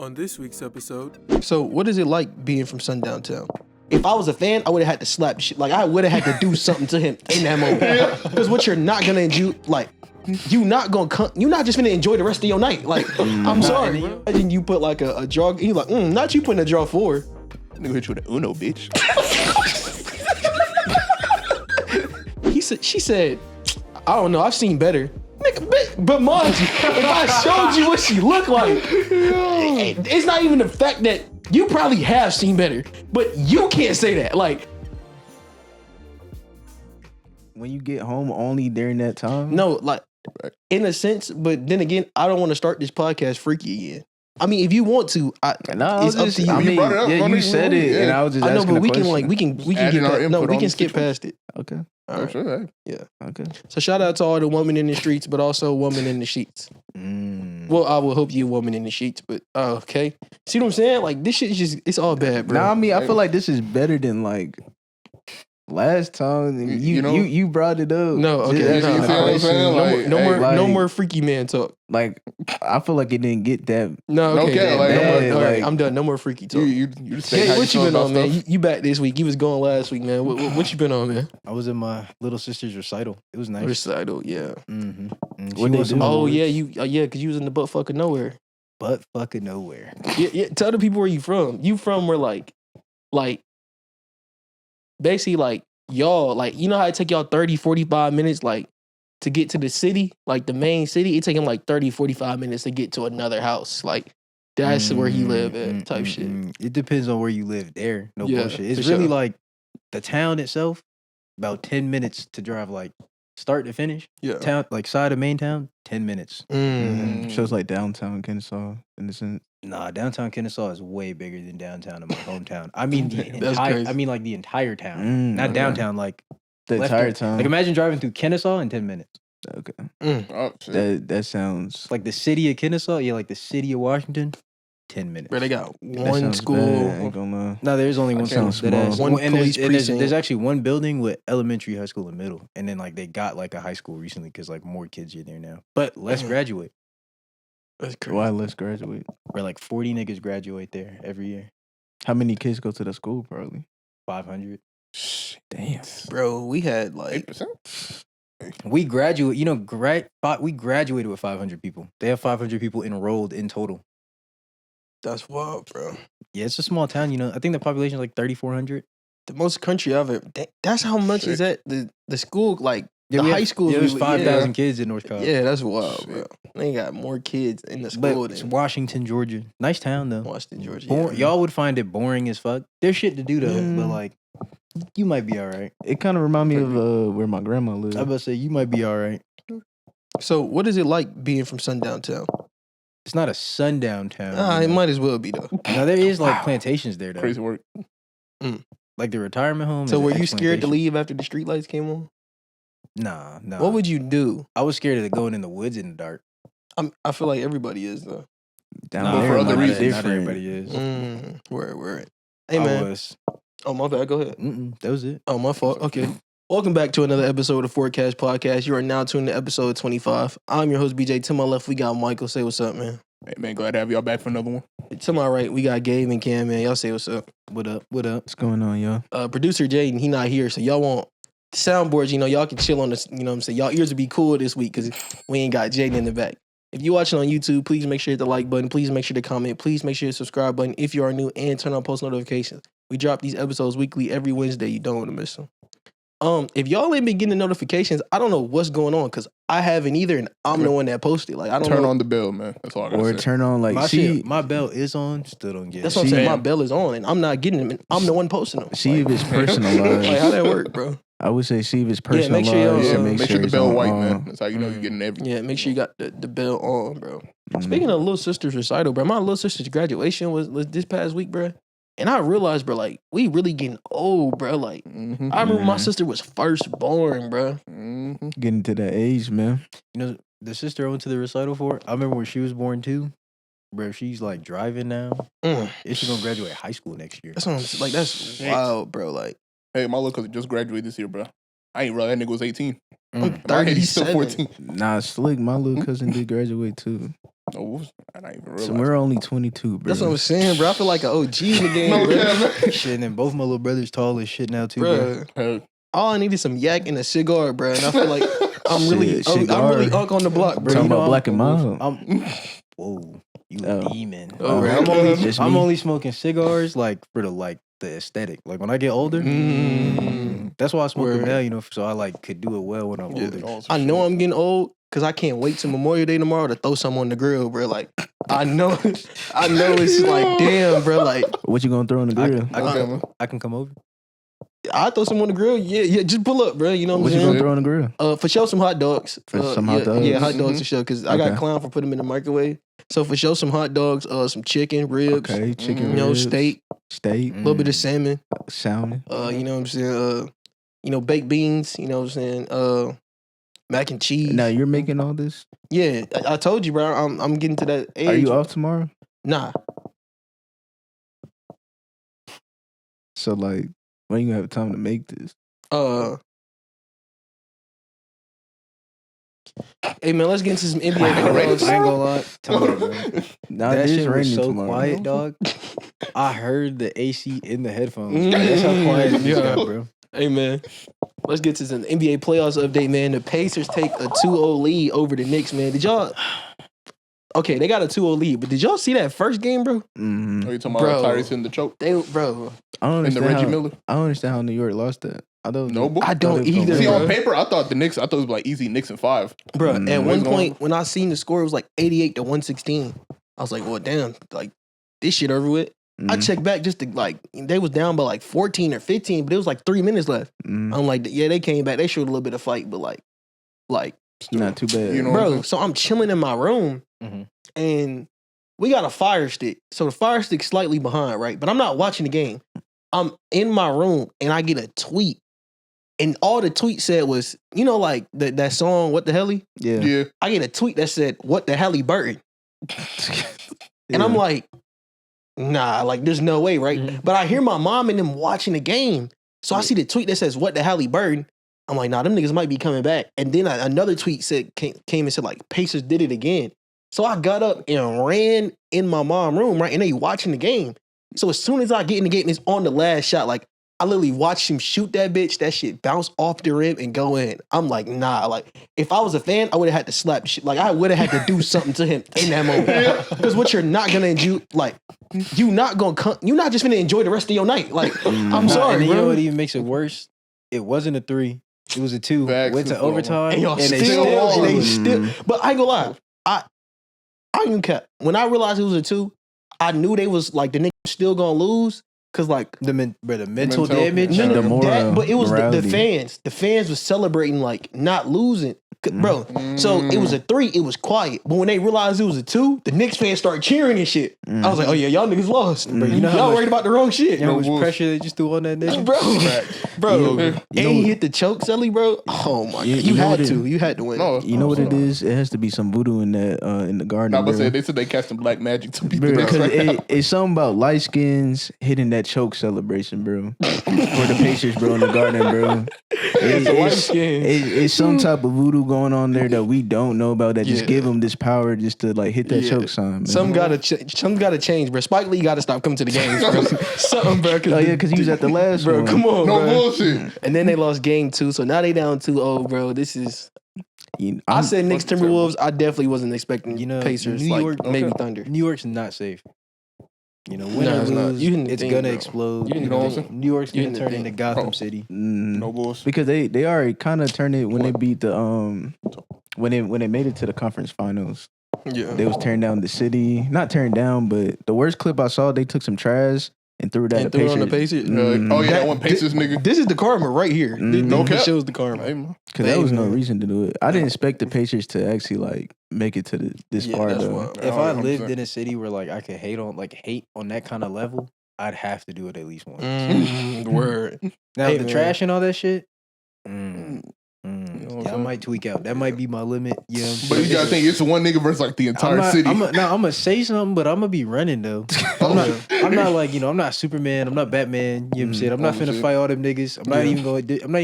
On this week's episode, so what is it like being from Sundown Town? If I was a fan, I would have had to slap shit. Like I would have had to do something to him in that moment. Because what you're not gonna do, like you're not just gonna enjoy the rest of your night. Like I'm sorry, bro. Imagine you put like a draw. He's like, not you putting a draw 4. Nigga hit you with an Uno, bitch. She said, I don't know. I've seen better. Nigga, but mind you, if I showed you what she looked like, it's not even the fact that you probably have seen better, but you can't say that. Like, when you get home only during that time? no, like, in a sense, but then again, I don't want to start this podcast freaky again. I mean, if you want to, it's up to you. I mean, you brought it up, you said it, and I was just I know, asking but we question. can get that. No, we can skip past it. Okay. All right. Sure, hey. Yeah. Okay. So shout out to all the women in the streets, but also women in the sheets. Well, I will hope you a woman in the sheets, but okay. See what I'm saying? Like this shit is just, it's all bad, bro. Nah, I mean, I feel like this is better than like last time. You brought it up. No, okay. You feel what I'm saying? No more freaky man talk. Like, I feel like it didn't get that. No, okay. Okay, like, no more, bad, all right, like- I'm done. No more freaky talk. You just say Hey, how what you feel been about on, man? stuff. You back this week. You was gone last week, man. What you been on, man? I was in my little sister's recital. It was nice. Recital, yeah. What they do? Oh, yeah, because you was in the butt fucking nowhere. Butt fucking nowhere. Yeah, tell the people where you from. You from where, like, basically, like, y'all, like, you know how it take y'all 30, 45 minutes, like, to get to the city, like, the main city? It take him, like, 30, 45 minutes to get to another house. Like, that's where he live at, type shit. It depends on where you live there. No Yeah, bullshit. It's for really sure. like the town itself, about 10 minutes to drive, like, start to finish. Yeah. Town, like, side of main town, 10 minutes. So it's like downtown Kennesaw in the sense. Nah, downtown Kennesaw is way bigger than downtown in my hometown. I mean, That's crazy. like the entire town. Not downtown, like The left entire it. time. Like, imagine driving through Kennesaw in 10 minutes. Okay. Oh, shit. That sounds. Like the city of Kennesaw, yeah, like the city of Washington, 10 minutes. Bro, they got that one sounds school. bad, I ain't gonna lie. No, there's only one sounds school. That has- small. One and there's- police and there's precinct. actually one building with elementary, high school, and middle. And then like they got like a high school recently because like more kids are there now. But less graduate. That's crazy. Why let's graduate? Where like 40 niggas graduate there every year. How many kids go to the school? Probably. 500. Damn. Bro, we had, like, 8%? We graduate, you know, we graduated with 500 people. They have 500 people enrolled in total. that's wild, bro. Yeah, it's a small town, you know. I think the population is like 3,400. The most country I've ever. That's how much is that the school, like, Yeah, the we high have- school. Yeah, there's we- 5,000 kids in North Carolina. Yeah, that's wild, bro. They got more kids in the school But it's than Washington, Georgia. Nice town though. Washington, Georgia. Y'all would find it boring as fuck. There's shit to do though, but Mm. like, you might be all right. It kind of remind me of where my grandma lived. I was about to say you might be all right. So, what is it like being from Sundown Town? It's not a sundown town. It you know. might as well be though. No, there is like plantations there though. Crazy work. Like the retirement home. So, is were an you scared to ex-plantation. leave after the streetlights came on? Nah. What would you do? I was scared of going in the woods in the dark. I feel like everybody is though. Down Nah, there, for it other might be reasons. Not everybody is. Word. Hey I man. was. Oh my bad. Go ahead. That was it. Oh, my fault. Okay. Welcome back to another episode of FourCast podcast. You are now tuned to episode 25. I'm your host, Bjay. To my left, we got Michael. Say what's up, man. Hey, man, glad to have y'all back for another one. To my right, we got Gabe and Cam, man. Y'all say what's up. What up? What up? What's going on, y'all? Producer Jadyn, he not here, so y'all want soundboards, you know, y'all can chill on this, you know what I'm saying? Y'all ears will be cool this week because we ain't got Jadyn in the back. If you're watching on YouTube, please make sure to hit the like button. Please make sure to comment. Please make sure to subscribe button if you are new and turn on post notifications. We drop these episodes weekly every Wednesday. You don't want to miss them. If y'all ain't been getting the notifications, I don't know what's going on because I haven't either, and I'm the one that posted. Like I don't Turn know. on the bell, man. That's all I gotta Or say. turn on like My bell is on. Still don't get That's it. what I'm saying. See- My bell is on, and I'm not getting them. And I'm the one posting them. see if Like, it's personalized. like how that work, bro? I would say see if it's Yeah, make personalized. sure y'all, Yeah, and make sure the it's bell on white, on. man. That's how you know you're getting everything. Yeah, make sure you got the bell on, bro. Mhm. Speaking of little sister's recital, bro, my little sister's graduation was this past week, bro. And I realized, bro, like, we really getting old, bro. Like, Mm-hmm. I remember my Mhm. sister was first born, bro. Mm-hmm. Getting to that age, man. You know, the sister I went to the recital for, I remember when she was born too. Bro, she's like driving now. Mm. And she's gonna graduate high school next year. That's what I'm like. That's Thanks. wild, bro. Like, Hey, my little cousin just graduated this year, bro. I ain't realize that nigga was 18. I'm And I heard he's still 37. 14. Nah, slick. My little cousin did graduate too. Oh, I didn't even realize. So we're only 22, bro. That's what I'm saying, bro. I feel like an OG in the game, bro. Shit, and then both my little brothers tall as shit now too, bro. Bro, all I need is some yak and a cigar, bro. And I feel like I'm really unk on the block, bro. Talking about black and mild. Whoa, you Oh. demon. Oh, Bro, right. I'm only smoking cigars like for the aesthetic. Like when I get older, that's why I smoke them now, you know, so I like could do it well when I'm older. I know I'm getting old because I can't wait till Memorial Day tomorrow to throw some on the grill, bro. Like I know it's like damn, bro. Like what you gonna throw on the grill? I can come over. I throw some on the grill. Yeah, just pull up, bro. You know what I'm saying? What you gonna throw on the grill? For sure, some hot dogs. Some hot dogs? Yeah, hot dogs for sure. Because I got clown for putting them in the microwave. So for sure, some hot dogs, some chicken, ribs. Okay, chicken ribs. You know, steak. A little bit of salmon. Salmon. You know what I'm saying? Baked beans. You know what I'm saying? Mac and cheese. Now you're making all this? Yeah, I told you, bro. I'm getting to that age. Are you off tomorrow? Nah. So like, when you gonna have time to make this? Hey man, let's get into some NBA playoffs. I ain't gonna lie. Tell me, bro. Nah, that shit was so tomorrow. quiet, dog. I heard the AC in the headphones. That's how quiet it got, bro. Hey man, let's get to some NBA playoffs update, man. The Pacers take a 2-0 lead over the Knicks, man. Did y'all? Okay, they got a 2-0 lead, but did y'all see that first game, bro? Mm-hmm. Are you talking about Tyrese in the choke? I don't understand Reggie Miller. I don't understand how New York lost that. I don't either. See, bro. on paper, I thought it was like easy Knicks in 5. Bro, at one point when I seen the score, it was like 88-116. I was like, well, damn, like this shit over with. I checked back just to they was down by like 14 or 15, but it was like 3 minutes left. I'm like, yeah, they came back. They showed a little bit of fight, but like not too bad, you know, bro. So I'm chilling in my room, and we got a Fire Stick. So the Fire Stick's slightly behind, right? But I'm not watching the game. I'm in my room, and I get a tweet. And all the tweet said was, you know, like that song, What the Helly? Yeah. I get a tweet that said, What the Helly Burton? And I'm like, nah, like there's no way, right? But I hear my mom and them watching the game. So I see the tweet that says, What the Helly Burton? I'm like, nah, them niggas might be coming back. And then another tweet came and said, like, Pacers did it again. So I got up and ran in my mom's room, right? And they watching the game. So as soon as I get in the game, it's on the last shot, like, I literally watched him shoot that bitch. That shit bounce off the rim and go in. I'm like, nah. Like, if I was a fan, I would have had to slap the shit. Like, I would have had to do something to him in that moment. Because what you're not gonna do, like, you're not just gonna enjoy the rest of your night. Like, I'm sorry, and bro. You know what even makes it worse? It wasn't a 3. It was a 2. Went to overtime, and they still. But I ain't gonna lie. I ain't even kept. When I realized it was a 2, I knew they was like the niggas still gonna lose. Cause like the mental damage, the moral, but it was the morality. fans. The fans was celebrating like not losing, bro. So it was a 3. It was quiet, but when they realized it was a 2, the Knicks fans started cheering and shit. I was like, oh yeah, y'all niggas lost. Bro, you know y'all worried about the wrong shit. You know how much pressure they just threw on that nigga, bro. And he hit the choke, Sally, bro. Oh my god, you had to win. No, you know what it is? It has to be some voodoo in that in the garden. No, but they said they casting black magic to beat the bro, Knicks right now. it's something about light skins hitting that choke celebration, bro. For the Pacers, bro, in the garden, bro. It's some type of voodoo going on there that we don't know about that just give them this power just to like hit that choke sign, man. Something gotta change, bro. Spike Lee gotta stop coming to the games, bro. Something, bro. Because he was at the last bro. one. Come on, no bro. bullshit. And then they lost game 2, so now they down 2-0, bro. This is. I said Knicks Timberwolves. I definitely wasn't expecting Pacers, New York, maybe Thunder. New York's not safe. You know, win or lose, it's gonna explode. You know what I'm saying? New York's gonna turn into Gotham City. No bullshit. Because they already kind of turned it when they beat the when they made it to the conference finals. Yeah, they was tearing down the city. Not tearing down, but the worst clip I saw, they took some trash and threw that at the Pacers. On the Pacers. Oh yeah, that one Pacers nigga. This is the karma right here. No cap. This shows the karma. Because there was no reason to do it. I didn't expect the Pacers to actually like make it to this far though. If I lived in a city where like I could hate on that kind of level, I'd have to do it at least once. Word. Now the trash and all that shit. know what Yeah, I I'm might tweak out. That might be my limit. Yeah, But you gotta think it's one nigga versus like the entire city. I'm gonna say something, but I'm gonna be running though. I'm not like I'm not Superman. I'm not Batman. You know what I'm saying? I'm not finna fight all them niggas. I'm not even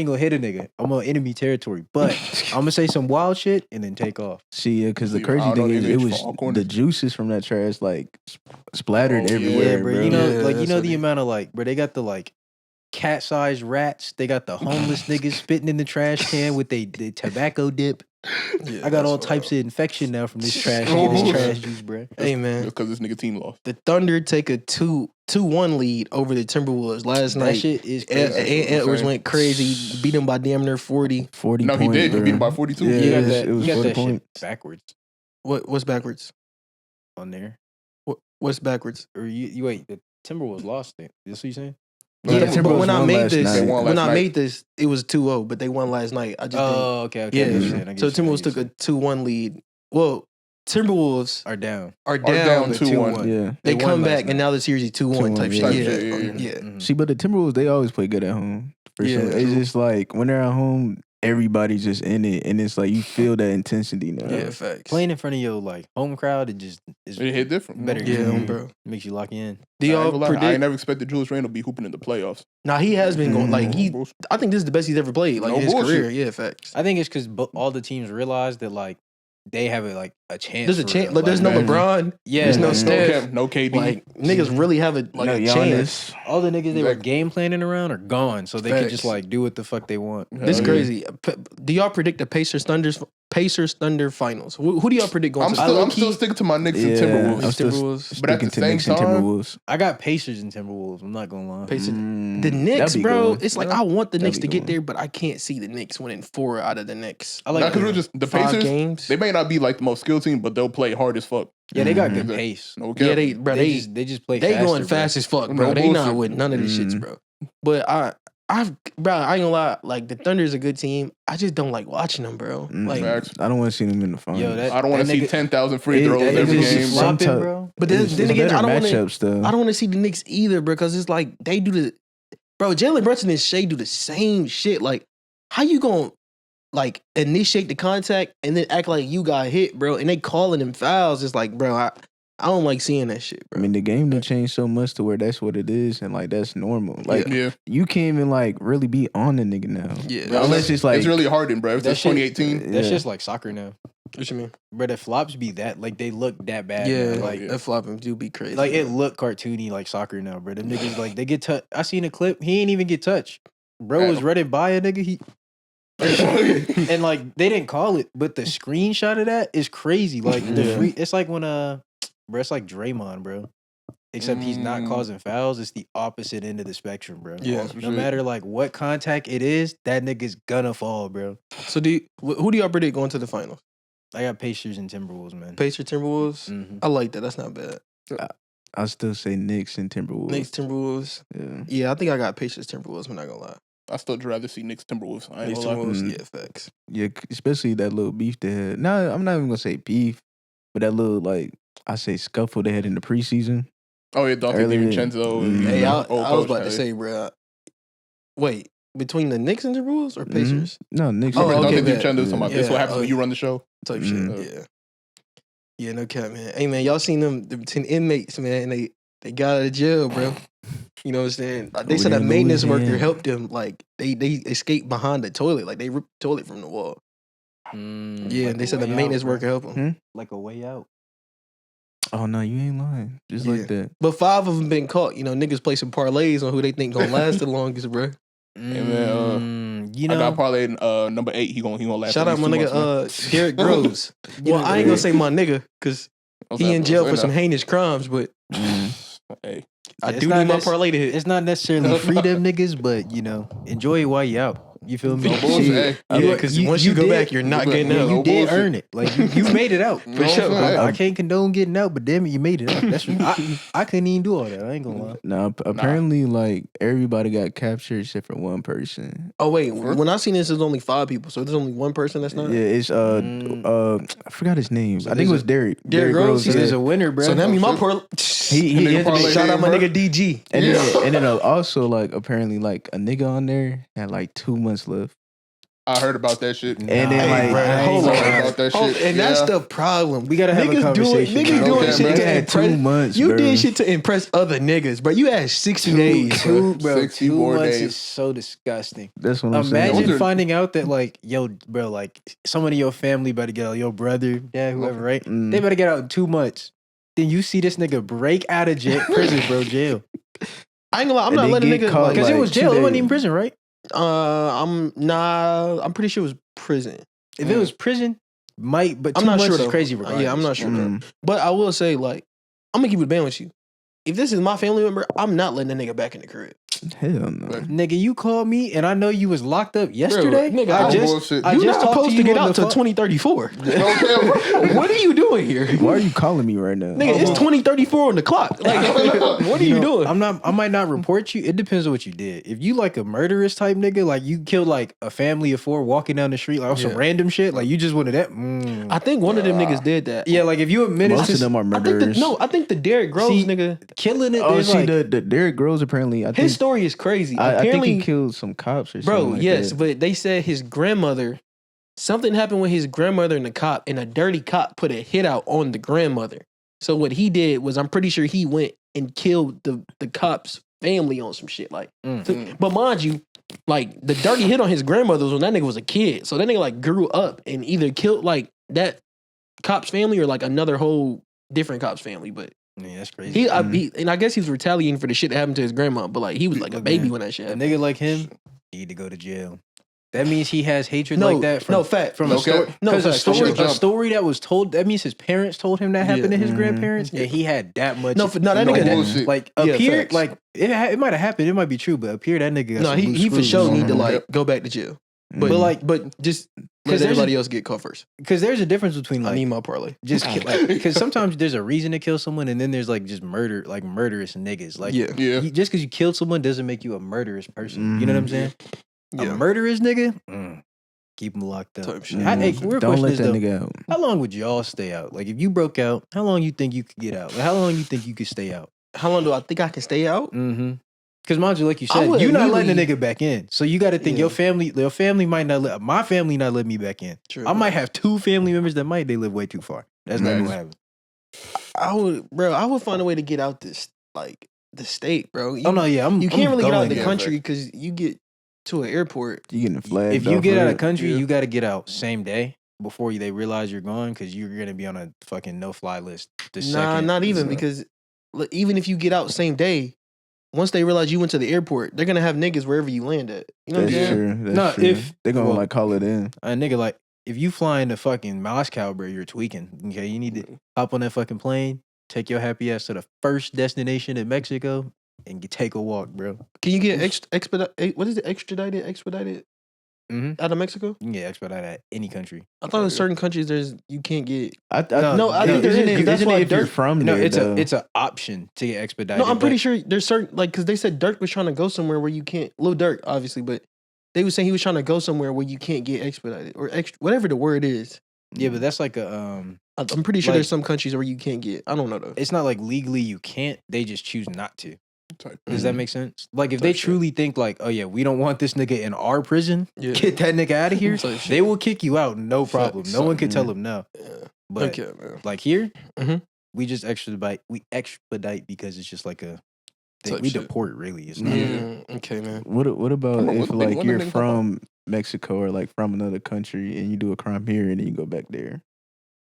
gonna hit a nigga. I'm on enemy territory. But I'm gonna say some wild shit and then take off. See, yeah, because the crazy thing is, it was the juices from that trash like splattered everywhere, Yeah, bro. You know the amount of like, bro. They got the like cat-sized rats. They got the homeless niggas spitting in the trash can with the tobacco dip. I got all types of infection now from this trash juice, bro. Hey man, because this nigga team lost. The Thunder take a 2-1 lead over the Timberwolves last night. That shit is crazy. Edwards went crazy, beat him by damn near 40. 40 No, he did. Bro. He beat him by 42. Yeah, You got it was 40 points. Shit backwards What's backwards? on there. What's backwards? Or you wait, the Timberwolves lost it. That's what you saying? Yeah, Timberwolves but when I won made last this, night. when I made this, it was 2-0, but they won last night. I just Okay. yeah. I get what you're saying. So Timberwolves took a 2-1 lead. Well, Timberwolves are down. Are down 2-1. Yeah, they come back night. and now the series is 2-1 type Yeah. shit. Yeah. Mhm. See, but the Timberwolves, they always play good at home. Yeah, It's true. just like when they're at home, everybody's just in it, and it's like you feel that intensity now. Yeah, facts. Playing in front of your like home crowd, it just is It hit different. better. Yeah, Mhm. bro. Makes you lock in. Do y'all I predict? never expected Julius Randle to be hooping in the playoffs. Now he has been going like No bullshit. I think this is the best he's ever played like No in his bullshit. career. Yeah, facts. I think it's because all the teams realize that like they have a chance. There's a for chance. real. Like, there's no man. LeBron. Yeah, There's no like, Steph. No KD. Like niggas really have a No chance. Giannis. all the niggas they were Exactly. game planning around are gone, so they can just Facts. like do what the fuck they want. This Hell crazy. Do y'all predict the Pacers Thunder finals? Who do y'all predict going I'm to? still sticking to my Knicks and Yeah, Timberwolves. I'm still Timberwolves. But at sticking the to same Knicks and time- Timberwolves. I got Pacers and Timberwolves. I'm not gonna lie. Pacers. Mm, The Knicks, that'd be bro. good one. It's like Yeah. I want the Knicks That'd to be get good there, but I can't see the Knicks winning 4 out of the Knicks. I like Because the- we're just the 5 Pacers. games. They may not be like the most skilled team, but they'll play hard as fuck. Yeah, they got good Exactly. pace. No cap. Yeah, they just play. they faster, going bro. fast as fuck, No bro. They not bullshit. with none of these shits, bro. But I ain't gonna lie. Like the Thunder is a good team. I just don't like watching them, bro. Like, Facts. I don't want to see them in the finals. Yo, that- I don't want to see nigga- 10,000 free It- throws that every nigga just game. some flopping, type- bro. but then, It's then again, better I don't want to. matchups though. I don't want to see the Knicks either, bro, because it's like they do the. Bro, Jalen Brunson and Shea do the same shit. Like, how you gonna like initiate the contact and then act like you got hit, bro? And they calling them fouls. It's like, bro, I don't like seeing that shit, I bro. mean, the game done changed so much to where that's what it is, and like that's normal. Like Yeah. you can't even like really be on the nigga now. Yeah, Bro, Unless it's like it's really hardened, bro. Ever That since shit- 2018. That's Yeah. just like soccer now. what you mean? Bro, the flops be that like they look that bad. Yeah, now. Like that flopping do be crazy. like it bro. look cartoony like soccer now, bro. Them niggas like they get touched. I seen a clip. He ain't even get touched. Bro was running by a nigga. He and like they didn't call it, but the screenshot of that is crazy. Like it's like when bro, it's like Draymond, bro. Except he's not causing fouls. It's the opposite end of the spectrum, bro. Yeah. No matter like what contact it is, that nigga's gonna fall, bro. So who do y'all predict going to the finals? I got Pacers and Timberwolves, man. Pacers, Timberwolves. Mhm. I like that. That's not bad. I still say Knicks and Timberwolves. Knicks, Timberwolves. Yeah. Yeah, I think I got Pacers, Timberwolves. I'm not gonna lie. I still rather see Knicks Timberwolves. I ain't Knicks, gonna lie. Timberwolves. Mm. Yeah, facts. Yeah, especially that little beef they had. No, I'm not even gonna say beef, but that little like I say scuffle they had in the preseason. Oh yeah, Dante Earlier- DiVincenzo. and Mhm. Hey, I old was coach, about to hey. say, bro. Wait, between the Knicks and Timberwolves or Pacers? No, Knicks. Oh, Remember okay, Dante bet. DiVincenzo talking about this? Yeah, What happens oh, when you run the show? Type Mhm. shit. Yeah. Yeah, no cap, man. Hey, man, y'all seen them 10 inmates, man? They got out of jail, bro. You know what I'm saying? Like, they said a Louisiana. maintenance worker helped them. Like they escaped behind the toilet. Like they ripped the toilet from the wall. Yeah, Like they a said the way maintenance out, bro. worker helped them. Like a way out. Oh no, you ain't lying. Just Yeah. like that. But 5 of them been caught. You know, niggas play some parlays on who they think gonna last the longest, bro. man, You I know, got parlay number 8. He gonna last. Shout at out my least 2 nigga months, man. Derek Groves. Well, I ain't gonna say my nigga because I'm he saying, in jail I'm for some saying heinous crimes, but that. Hey, I It's do not need my nec- parlay to hit. it's not necessarily free them niggas, but you know, enjoy it while you out. You feel me? no bullshit. Hey, Yeah, because once you go did- back, you're not getting Yeah, out. You no did bullshit. earn it. Like you made it out. You know For what I'm sure. saying? I can't condone getting out, but damn it, you made it out. That's I couldn't even do all that. I ain't gonna lie. No, apparently like everybody got captured except for one person. Oh wait, when I seen this, there's only 5 people, so there's only one person that's not. Yeah, it's I forgot his name. So I think it was Derek. Derek Groves? He Yeah. was a winner, bro. So that mean my parlay. He Nigga had to parlay be, Shout out my bro. nigga DG. and then also like apparently like a nigga on there had like 2 months left. I heard about that shit. And then like, hold on. About that shit. And that's the problem. We gotta have a conversation. Niggas bro. doing Okay, shit bro. to had 2 impress. months. You bro. did shit to impress other niggas, bro. You had 60 days. Two 64 months days. is so disgusting. That's what I'm saying. Imagine Those are- finding out that like, yo, bro, like someone in your family better get out, your brother, dad, whoever, right? Mm. They better get out in 2 months. Then you see this nigga break out of prison, bro, jail. I ain't gonna lie. I'm And not they letting get nigga caught, Because like, it was 2 jail. It wasn't days. even prison, right? I'm pretty sure it was prison. If it was prison, might, but 2 I'm not months sure is though. crazy regardless. Yeah, I'm not sure though. Mm. But I will say, like, I'm gonna keep it a band with you. If this is my family member, I'm not letting the nigga back in the crib. Hell no. Nigga, you called me and I know you was locked up yesterday. nigga, I I just, bullshit. I You're just not talked supposed to to you get on out the to phone. 2034. Okay, What are you doing here? Why are you calling me right now? Nigga, it's 2034 on the clock. Like, what are you doing? I might not report you. It depends on what you did. If you like a murderous type nigga, like you killed like a family of 4 walking down the street, like some Yeah. random shit, like you just wanted that. I think one of them niggas did that. Yeah, like if you admitted Most to of them are I think murderers. I think the Derrick Groves See, nigga, killing it, Oh, there's see, like the Derrick Groves apparently. I think his story is crazy. I think Apparently, he killed some cops or something. bro, like yes, that. but they said his grandmother, something happened with his grandmother and the cop, and a dirty cop put a hit out on the grandmother. So what he did was, I'm pretty sure he went and killed the cop's family on some shit. Like, but mind you, like the dirty hit on his grandmother was when that nigga was a kid. So that nigga like grew up and either killed like that cop's family or like another whole different cop's family. But yeah, that's crazy. and I guess he was retaliating for the shit that happened to his grandma. But like he was like a Look, baby man, when that shit A happened. nigga like him need to go to jail. That means he has hatred No, like that from no fact. from No a story. cap. No, Because facts. a story that was told. That means his parents told him that happened to his Mhm. grandparents, and he had that much. No, that No nigga. bullshit. like Yeah, up here, facts. like it might have happened. It might be true, but up here, that nigga got No, some he loose for screws. sure need to Mhm. like Yep. go back to jail. Mm. But just let 'Cause there's everybody else get caught first. Because there's a difference between I like need my parlay. just because sometimes there's a reason to kill someone, and then there's like just murder, like murderous niggas. Like Yeah. Yeah. just because you killed someone doesn't make you a murderous person. You know what I'm saying? Yeah. A murderous nigga, keep him locked up. Type shit. Hey, Mm. real Don't question let is that though, nigga out. how long would y'all stay out? Like if you broke out, how long you think you could get out? Like, how long you think you could stay out? How long do I think I can stay out? Mm-hmm. Because mind you, like you I said, would you're not letting a immediately- nigga back in. So you got to think Yeah. your family might not let my family not let me back in. True. I might have 2 family members that might they live way too far. That's not Nice. gonna happen. I would find a way to get out this like the state, bro. Oh no, yeah, You can't really get out going the there. country because you get to an airport. You getting flagged? If you off get for out it. of country, Yeah. you got to get out same day before they realize you're gone because you're gonna be on a fucking no fly list. The Nah, second. not even So- because even if you get out same day, once they realize you went to the airport, they're gonna have niggas wherever you land at. You know what I'm That's saying? true. That's No, true. if- They're gonna well- like call it in. A nigga like if you flying to fucking Moscow, bro, you're tweaking. Okay, you need to hop on that fucking plane, take your happy ass to the first destination in Mexico, and take a walk, bro. Can you get expedited? What is it? Expedited Mm-hmm. out of Mexico? You can get expedited at any country. I thought in certain countries you can't get. No, I think there isn't is, it, that's isn't why it if you're Dirk- from No, there? it's though? it's an option to get expedited. No, I'm but- pretty sure there's certain like because they said Dirk was trying to go somewhere where you can't. Lil Durk, obviously, but they were saying he was trying to go somewhere where you can't get expedited or whatever the word is. Yeah, but that's like a I'm pretty sure Like- there's some countries where you can't get. I don't know though. it's not like legally you can't. They just choose not to. Type. Does that make sense? Like if Type they shit. truly think like, oh yeah, we don't want this nigga in our prison, Yeah. get that nigga out of here. Type shit. They will kick you out, no problem. Facts. No one can tell them no. Yeah. But Okay, man. like here, Mhm. we just expedite. We expedite because it's just like a thing. Type We shit. deport really. It's not. Okay, man. What about Come on, if what like the you're nigga from Mexico or like from another country and you do a crime here and then you go back there?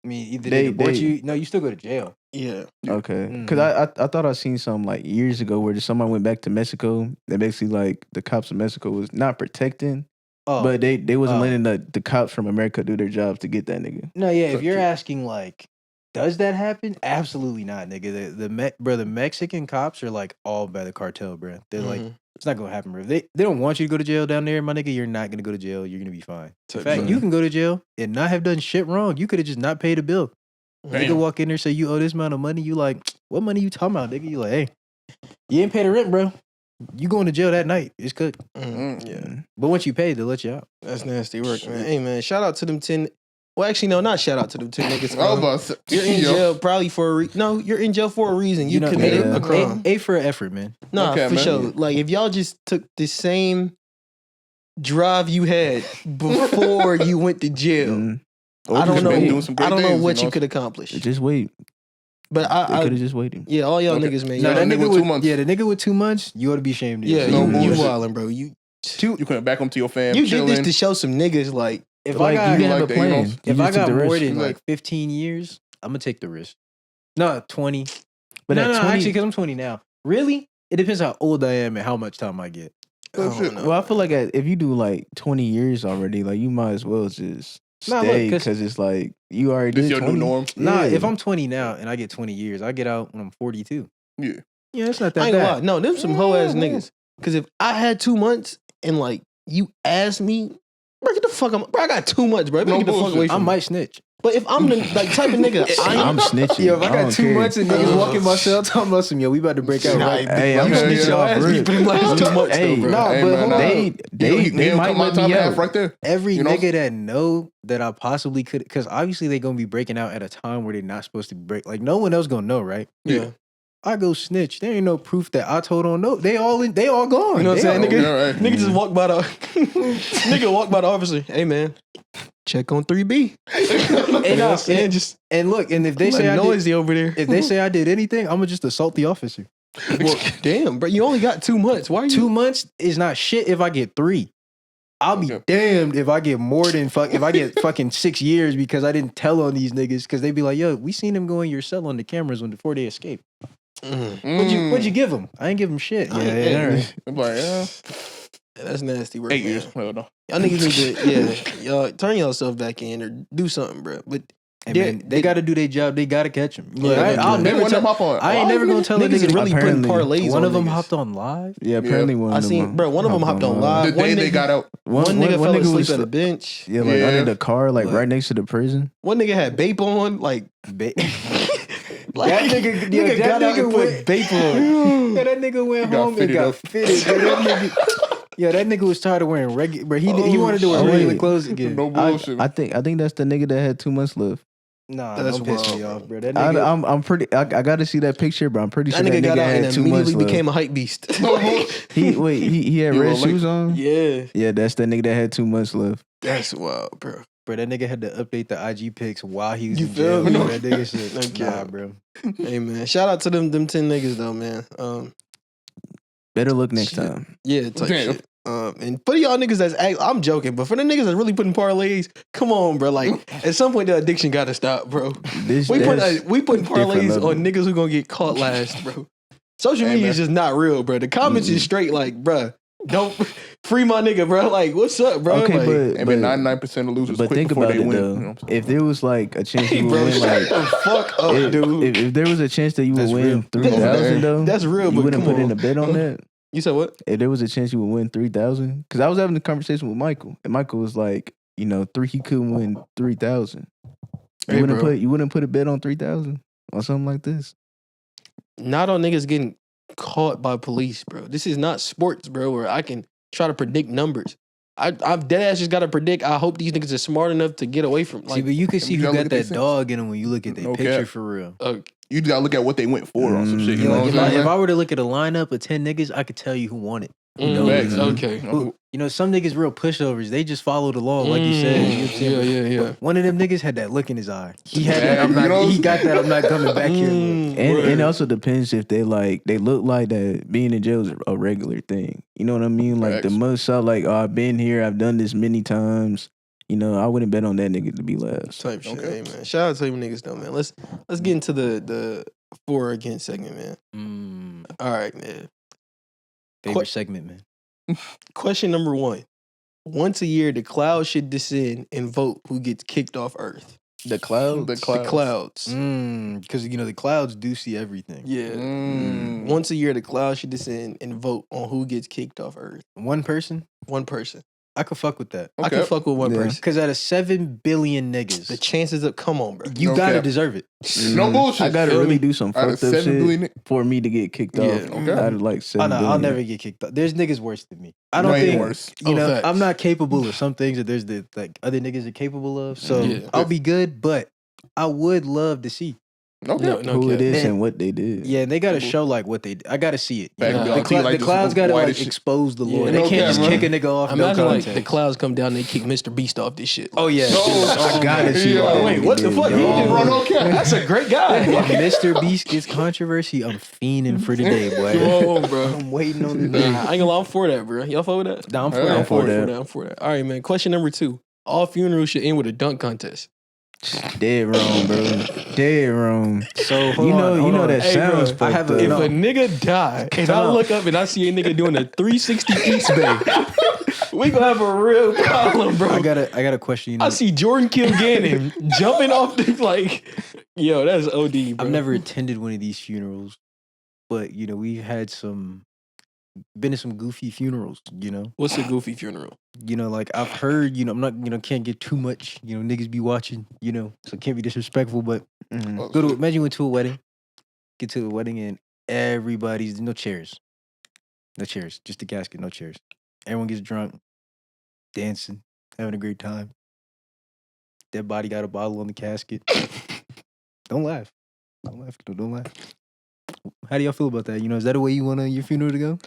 I mean, either they deport they- you. No, you still go to jail. Yeah. Okay, Mhm. because I thought I seen some like years ago where someone went back to Mexico. That basically like the cops in Mexico was not protecting, Oh, but they wasn't Oh. letting the cops from America do their jobs to get that nigga. no, yeah. If Type you're shit. asking like, does that happen? Absolutely not, nigga. The Mexican cops are like all by the cartel, bro. They're like, Mhm. it's not gonna happen, bro. If they don't want you to go to jail down there, my nigga. You're not gonna go to jail. You're gonna be fine. In Type fact, shit. you can go to jail and not have done shit wrong. You could have just not paid a bill. Nigga Damn. walk in there, say you owe this amount of money. You like, what money you talking about, nigga? You like, hey, you ain't pay the rent, bro. You going to jail that night. It's cooked. Yeah. But once you pay, they'll let you out. That's nasty work, man. Hey, man, shout out to them 10. Well, actually, no, not shout out to them 10 niggas. I was about to say, You're in yo, jail probably for a no. You're in jail for a reason. You, know, committed yeah. a crime. A for effort, man. Nah, Okay, for man. sure. Like if y'all just took the same drive you had before you went to jail. Mm. I don't just know. been doing some great I don't know things, what you know? you could accomplish. Just wait. But They I could have just waited. yeah, all y'all Okay. niggas, man. No, y'all- that nigga nigga with 2 with months. Yeah, the nigga with 2 months, you ought to be ashamed of yeah, yourself. No you bullshit. wildin', bro. You You couldn't back home to your fam. did this chilling. to show some niggas like If Like, I you got, can have like a that, you know? plan. You if I just took got the more risk. than Like- like 15 years, I'm gonna take the risk. No, 20. But no, at no, 20 actually, because I'm 20 now. Really? It depends how old I am and how much time I get. I don't know. Well, I feel like if you do like 20 years already, like you might as well just Nah, look, stay 'cause- because it's like you already This did your 20. new norm. Nah, Yeah. if I'm 20 now and I get 20 years, I get out when I'm 42. Yeah. Yeah, it's not I that ain't gonna lie. bad. No, them some hoe ass Yeah, niggas. Cause if I had 2 months and like you asked me, bro, get the fuck up. Bro, I got too much, bro. No Get the fuck bullshit. away I from me. might snitch. But if I'm the like type of nigga, I'm snitching. Yo, if I got don't 2 care. months and niggas walk in my cell talking about some, yo, we about to break out, Nah, right? Hey, I'm you Okay, snitch yeah. your ass, Bro. you put him last 2 months Hey, though, bro. nah, Hey, but man, hold nah. on. They cut might my let time me in half out. right there. Every You know? nigga that know that I possibly could, because obviously they gonna be breaking out at a time where they're not supposed to break. Like no one else gonna know, right? Yeah. I go snitch. There ain't no proof that I told on no. They all gone. You know what I'm They saying? all- Nigga, Yeah, right. nigga just walk by the nigga walk by the officer. Hey man, check on 3B. You know what I'm saying? Just And look, and if they say I did, noisy over there. if they say I did anything, I'm gonna just assault the officer. Well, damn, bro, you only got 2 months. Why are you 2 months is not shit if I get 3. I'll be Okay. damned if I get more than if I get fucking 6 years because I didn't tell on these niggas because they be like, yo, we seen them go in your cell on the cameras before they escaped. Mm. What'd you give them? I ain't give them shit. I ain't- Yeah, all right. I'm like, yeah, That's nasty work. 8 man. years. Well, no. Y'all niggas need to, y'all turn yourself back in or do something, bro. But Hey, Yeah, man, they got to do their job. They got to catch them. Yeah, I'll they never They tell. hop on. I ain't never gonna tell a niggas nigga. is really putting Apparently, parlays One on of them niggas. hopped on live. Yeah, apparently one I of them. seen, bro. One of them hopped on live. The day One they nigga, got out. one nigga fell asleep was at a bench. yeah, like Yeah. under the car, like Look. right next to the prison. One nigga had vape on, like That like nigga got out and put went- vape on. Yeah, that nigga went Got home and fitted got up. fitted. Bro, that nigga was tired of wearing regular. But he wanted to wear Oh, regular wait. clothes again. No bullshit. I think that's the nigga that had 2 months left. Nah, That's don't piss wild, me bro. off, bro. That nigga. I got to see that picture, but I'm pretty sure That nigga got out and had 2 months immediately left. became a hype beast. He had You red were late. shoes on. Yeah, Yeah, that's that nigga that had 2 months left. that's wild, bro. Bro, that nigga had to update the IG pics while he was You in jail. feel me? Bro, that nigga shit. Okay. Nah, bro. Hey man, shout out to them 10 niggas though, man. Better look next Shit. time. Yeah, type Damn. shit. And for y'all niggas I'm joking, but for the niggas that's really putting parlays, come on, bro. Like at some point the addiction gotta stop, bro. This We that's putting different parlays level. on niggas who gonna get caught last, bro. Social Hey, media man. is just not real, bro. The comments is straight like, bro, don't free my nigga, bro. Like, what's up, bro? Okay, like, And 99% of losers but quit think before about they it win. though. You know what I'm saying? If there was like a chance hey, you would bro, win, shut like the fuck up, dude. if there was a chance that you would That's win real. 3,000 though, That's real, you but wouldn't come put in on. a bet on that. You said what? If there was a chance you would win 3,000, because I was having a conversation with Michael, and Michael was like, he couldn't win 3,000. Hey, bro. You wouldn't put a bet on 3,000 or something like this. Not on niggas getting caught by police, bro. This is not sports, bro, where I can try to predict numbers. I've dead ass just gotta predict. I hope these niggas are smart enough to get away from See, like. but you can see you who gotta got look at that their dog in him when you look at their No picture cap. for real. You gotta look at what they went for on some shit. You Yeah, know like, what if, I'm I, saying? if I were to look at a lineup of 10 niggas, I could tell you who won it. Facts. Okay. Who, some niggas real pushovers. They just followed along, like you said. You know what I'm saying? Yeah. But one of them niggas had that look in his eye. He had Yeah, that. you know- He got that. I'm not coming back here. Look. And it also depends if they look like that being in jail is a regular thing. You know what I mean? Like the Facts. most shot, like, oh, I've been here, I've done this many times. You know, I wouldn't bet on that nigga to be last. Type shit, Okay. hey, man. Shout out to you niggas though, man. Let's get into the for or against segment, man. All right, man. Favorite segment, man. Question number 1. Once a year, the clouds should descend and vote who gets kicked off Earth. The clouds? The The clouds. clouds. Because the clouds do see everything. Yeah. Mm. Once a year, the clouds should descend and vote on who gets kicked off Earth. One person, One person. I could fuck with that. I can Okay. fuck with one Yeah. person. Because out of 7 billion niggas, The chances of come on, bro. you No gotta cap. deserve it. No bullshit. I gotta Feel really me? do some Out of fucked up 7 shit billion, for me to get kicked Yeah. off. Okay. Out of like 7 I'll billion. never get kicked off. There's niggas worse than me. I no, don't ain't think, worse. you know, facts. I'm not capable of some things that there's like other niggas are capable of. So Yeah. I'll be good, but I would love to see. Okay. No who cap. it is And- and what they did. Yeah, they gotta show like what they. I gotta see it. You Back know? to The, be cl- like the just clouds gotta white like as shit. expose the Lord. Yeah, They no can't cap, just bro. kick a nigga off. No Imagine like context. the clouds come down, they kick Mr. Beast off this shit. Oh yeah. I gotta see. Yo, what wait, they what the did, fuck? yo. Oh, bro, no cap. That's a great guy. If Mr. Beast gets controversy, I'm fiending for the day, boy. Come on, bro. I'm waiting on the Nah, day. I ain't gonna lie, I'm for that, bro. Y'all for that? Nah, I'm for Yeah, that. I'm for that. I'm for that. All right, man. Question number 2. All funerals should end with a dunk contest. Dead wrong, bro. Dead wrong. So hold You know, on, you hold know on. that Hey, sounds bro, I have fucked a- If up. a nigga die and Time I out. look up and I see a nigga doing a 360 East Bay, we gonna have a real problem, bro. I got a question. You know, I see Jordan Kilgannon jumping off the like, yo, that's OD, bro. I've never attended one of these funerals, but you know, we've had been to some goofy funerals. You know, What's a goofy funeral? like I've heard. You know, I'm not. You know, can't get too much. You know, niggas be watching. You know, so can't be disrespectful. But Mhm. Oh, go to shit. imagine you went to a wedding, get to a wedding and everybody's no chairs, just a casket, no chairs. Everyone gets drunk, dancing, having a great time. Dead body got a bottle on the casket. Don't laugh. Don't laugh. How do y'all feel about that? You know, is that the way you want your funeral to go?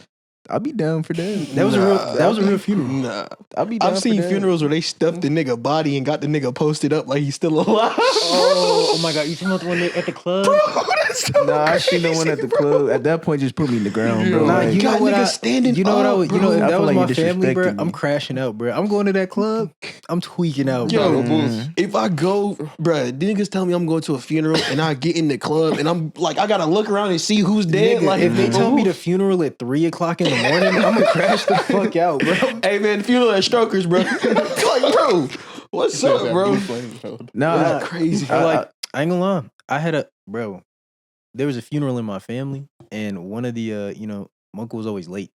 I'll be down for that. That was a real funeral. Nah. I'll be down I've for seen that. funerals where they stuffed the nigga body and got the nigga posted up like he's still alive. Oh my god, you talking about the one at the club? That's so Nah, I seen the one at the club. At that point, just put me in the ground, bro. Nah, Nah, Like, you know got what? niggas standing You know what? up, You know, if bro. I that feel was like my you family, bro. disrespecting I'm me. crashing out, bro. I'm going to that club. I'm tweaking out, Yo, bro. Nah, no bullshit. If I go, bruh, niggas tell me I'm going to a funeral and I get in the club and I'm like, I gotta look around and see who's dead. Nigga, Like, if they tell me the funeral at 3:00 in the morning, I'm gonna crash the fuck out, bro. hey man, funeral at Strokers, bro. Like, bro, what's Says up, that bro? blue flame, so- nah, That's crazy. I ain't gonna lie. I had there was a funeral in my family, and one of the my uncle was always late.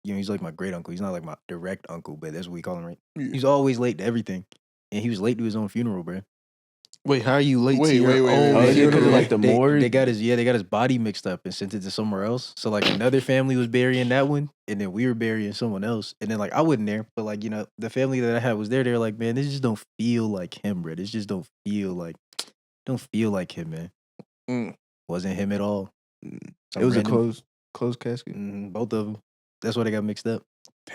You know, he's like my great uncle. He's not like my direct uncle, but that's what we call him, right? Yeah. He's always late to everything, and he was late to his own funeral, bro. Wait, how are you late to Wait, your wait, wait, own wait. Oh, is it funeral? 'cause of, like, the morgue? They got his body mixed up and sent it to somewhere else. So like another family was burying that one, and then we were burying someone else. And then like I wasn't there, but like the family that I had was there. They were like, man, this just don't feel like him, bro. This just don't feel like him, man. Mm. Wasn't him at all. it was a closed casket. Both of them. That's why they got mixed up.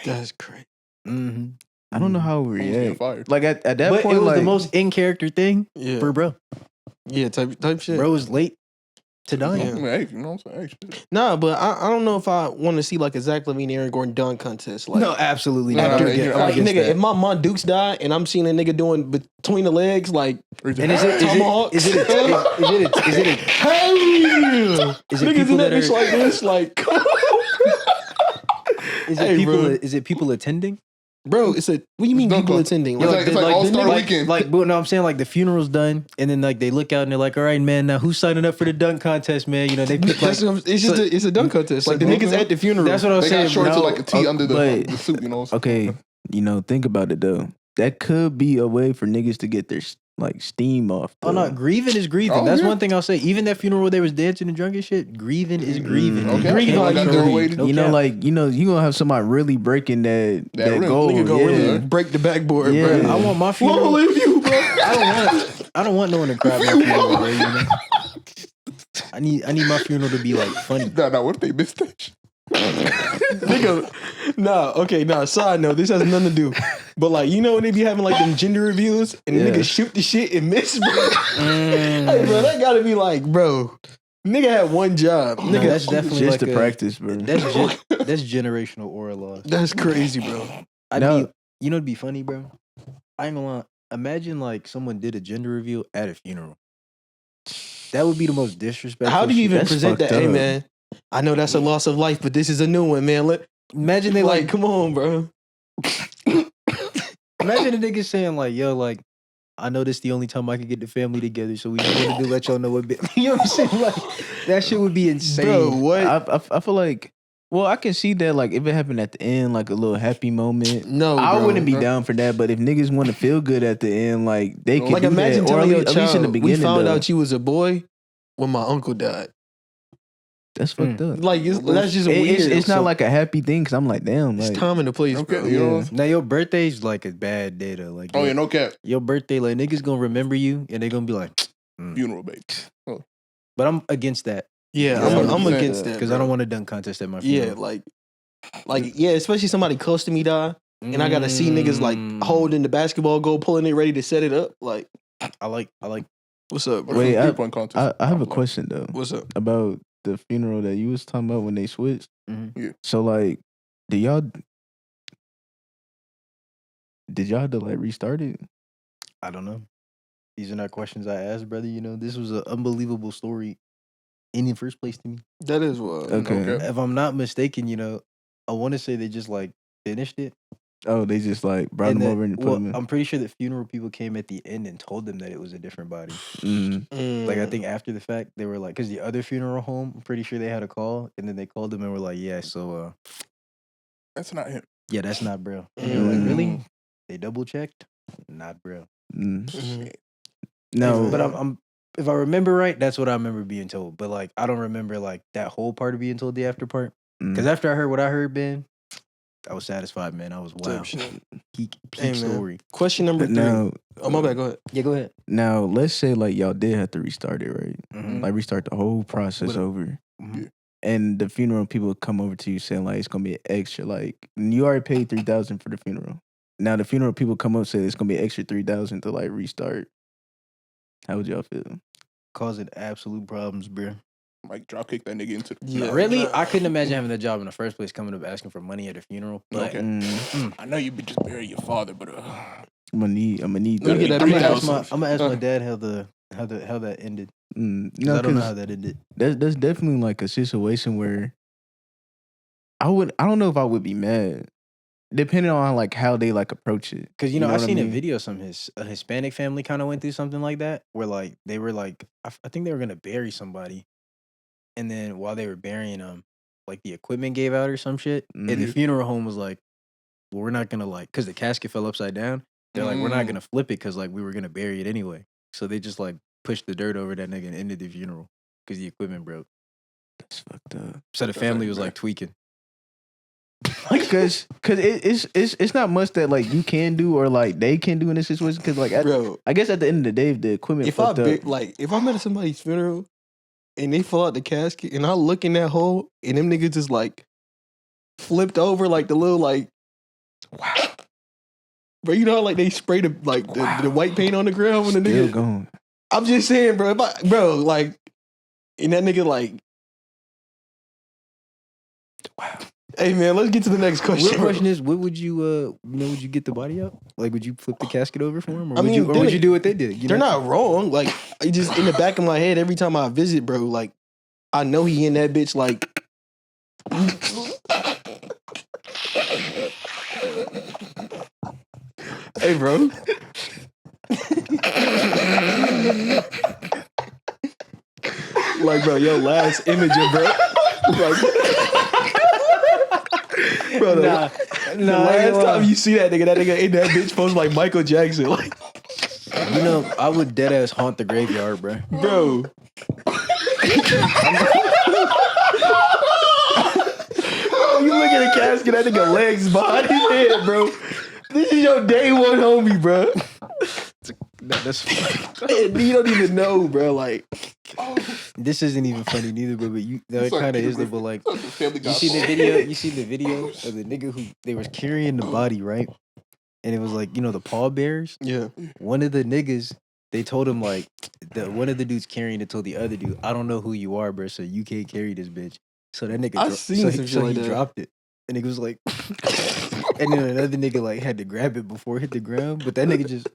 That's crazy. Mm-hmm. I don't know how we Almost getting react. fired. Like at that But point, it was like the most in character thing Yeah, for bro. yeah, type shit. Bro was late to dying. Yeah. I mean, hey, you know what I'm saying? Hey, shit. Nah, but I don't know if I want to see like a Zach Levine, Aaron Gordon dunk contest. Like, No, absolutely Nah, not. nah, I'm you're- against like nigga, that. if my Dukes died and I'm seeing a nigga doing between the legs, like, And is it Tomahawk. is it is it hey, is it niggas people in that that bitch are like this, like, is Hey, it people bro. is it people attending? bro, it's a. What do you mean Dunk people con- attending? It's like- it's like All-Star nigga- Weekend. But no, I'm saying like the funeral's done, and then like they look out and they're like, all right, man, now who's signing up for the dunk contest, man? You know, they pick like That's what I'm- it's just it's a dunk contest. Like the dunk niggas at the funeral. that's what I was They saying. got shorts bro. with like a tee under but- the suit, you know what I'm saying? okay, think about it though. That could be a way for niggas to get their like steam off. Oh no, though. grieving is grieving. Oh, That's yeah. one thing I'll say. Even that funeral where they was dancing and drunk and shit, grieving is grieving. Okay. You Grieving can't like got you their grieve. way to- No You know, cap. like you gonna have somebody really breaking that rim. goal. Nigga go yeah. really break the backboard, Yeah. bro. I want my Long funeral. live you, bro. I don't want no one to cry at my funeral, bro. You know? I need my funeral to be like funny. Nah, what if they missed that shit? Nigga, side note, this has nothing to do. But like, you know when they be having like them gender reviews and Yeah. niggas shoot the shit and miss, bro? Hey, bro, that gotta be like, bro, nigga had one job. No, Nigga, that's definitely Just like to practice, bro. That's generational oral loss. that's crazy, bro. No. You know, it'd be funny, bro. I ain't gonna lie. Imagine like someone did a gender reveal at a funeral. That would be the most disrespectful. How do you shit. even That's present that? fucked Hey, up. man, I know that's a loss of life, but this is a new one, man. Imagine they like. Come on, bro. Imagine a nigga saying like, "Yo, like, I know this the only time I can get the family together, so we just wanted to let y'all know a bit." You know what I'm saying? Like, that shit would be insane. Bro, what? I feel like, well, I can see that like if it happened at the end, like a little happy moment. No, I bro. wouldn't be down for that, but if niggas want to feel good at the end, like they can Like, do imagine that, or telling your at least in the child, beginning. we found though. out you was a boy when my uncle died. That's fucked up. Like, that's just weird. It's not So, like a happy thing because I'm like, damn, it's like, time and the place, Okay, bro. you know what I'm yeah. saying? Now your birthday's like a bad day though. Like, Oh, yeah, no cap. your birthday, like niggas gonna remember you and they gonna be like, Funeral bait. Oh. But I'm against that. Yeah, I'm against that Because I don't want a dunk contest at my funeral. funeral. Yeah, especially somebody close to me die, and I gotta see niggas like holding the basketball goal, pulling it, ready to set it up. Like, I like. What's up, bro? Wait, I contest. have a question though. What's up about the funeral that you was talking about when they switched? Mm-hmm. Yeah. So like, did y'all have to like restart it? I don't know. These are not questions I asked, brother. You know, this was an unbelievable story in the first place to me. That is what. Okay. If I'm not mistaken, you know, I want to say they just like finished it. Oh, they just like brought them over and put them in. I'm pretty sure the funeral people came at the end and told them that it was a different body. Like, I think after the fact, they were like, because the other funeral home, I'm pretty sure they had a call, and then they called them and were like, yeah, so, That's not him. yeah, that's not bro. And they were like, really? They double checked? Not bro. No, but I'm if I remember right, that's what I remember being told. But like, I don't remember like that whole part of being told the after part. Because after I heard what I heard, Ben, I was satisfied, man. I was wow. Peak story. Question number 3. Now, oh, my bad. Go ahead. Yeah, go ahead. Now, let's say like y'all did have to restart it, right? Like restart the whole process over. And the funeral people come over to you saying like it's gonna be an extra, like you already paid $3,000 for the funeral. Now the funeral people come up and say it's gonna be an extra $3,000 to like restart. How would y'all feel? Causing absolute problems, bro. Like drop kick that nigga into the Really? I couldn't imagine having that job in the first place, coming up asking for money at a funeral. But I know you just bury your father, but I'm gonna need Let me get that I'm gonna ask my dad how that ended. No, I don't know how that ended. That's definitely like a situation where I don't know if I would be mad, depending on like how they like approach it. Because you know I seen a video, a Hispanic family kind of went through something like that, where like they were like I think they were gonna bury somebody, and then while they were burying them, like the equipment gave out or some shit, and the funeral home was like, well, we're not gonna like, because the casket fell upside down. They're like, we're not gonna flip it because like we were gonna bury it anyway. So they just like pushed the dirt over that nigga and ended the funeral because the equipment broke. That's fucked up. So the family was like tweaking. Because it's not much that like you can do or like they can do in this situation. Because like I guess at the end of the day, if the equipment if fucked up, like if I'm at somebody's funeral and they fall out the casket and I look in that hole and them niggas just like flipped over like the little like wow. Bro, you know how like they spray the white paint on the ground when the still nigga going. I'm just saying, bro. Like, and that nigga like, wow. Hey man, let's get to the next question. The question is, what would you, would you get the body out? Like, would you flip the casket over for him, or would you do what they did? They're not wrong. Like, it just in the back of my head every time I visit, bro. Like, I know he in that bitch. Like, hey, bro. Like, bro, your last image of bro. Like, bro, the last time you see that nigga in that bitch pose like Michael Jackson. Like, you know, I would dead ass haunt the graveyard, bro. Bro. You look at the casket, that nigga legs behind his head, bro. This is your day one homie, bro. That's you don't even know, bro. Like, this isn't even funny neither, but that kind of is though. But like, you see the video of the nigga who they was carrying the body, right? And it was like, the pallbearers. Yeah. One of the niggas, they told him like, one of the dudes carrying it told the other dude, I don't know who you are, bro, so you can't carry this bitch. So that nigga, he dropped it, and it was like, and then another nigga like had to grab it before it hit the ground, but that nigga just,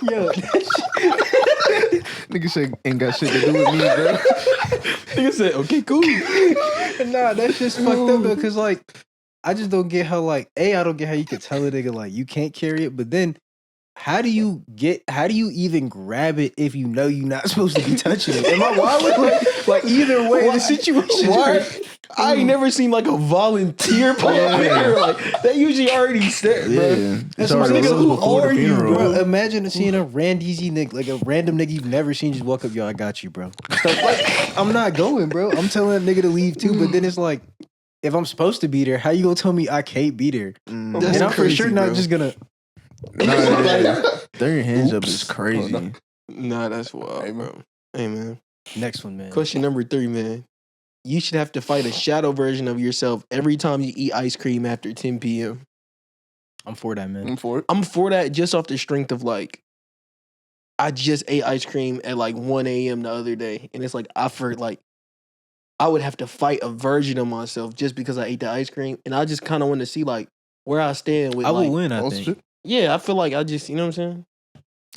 yo, nigga said ain't got shit to do with me, bro. Nigga said, okay, cool. Nah, that's just fucked up though, cause like, I just don't get how like, I don't get how you could tell a nigga like you can't carry it, but then how do you even grab it if you know you're not supposed to be touching it? Am I wild? Like either way, the situation. I ain't never seen like a volunteer pallbearer. Like that usually already set, bro. Yeah. That's my nigga. Who are you, bro? Imagine seeing a randeezy nigga, like a random nigga you've never seen, just walk up, yo, I got you, bro. I'm not going, bro. I'm telling that nigga to leave too, but then it's like, if I'm supposed to be there, how you gonna tell me I can't be there? And I'm for sure not just gonna. Throwing your hands up is crazy. Nah, that's wild, Hey, man. bro. Hey, man. Next one, man. Question number 3, man. You should have to fight a shadow version of yourself every time you eat ice cream after 10 p.m. I'm for that, man. I'm for it. I'm for that just off the strength of like, I just ate ice cream at like 1 a.m. the other day. And it's like, I would have to fight a version of myself just because I ate the ice cream. And I just kind of want to see like where I stand with I like, will win, I Oh, think. shit. yeah, I feel like I just, you know what I'm saying?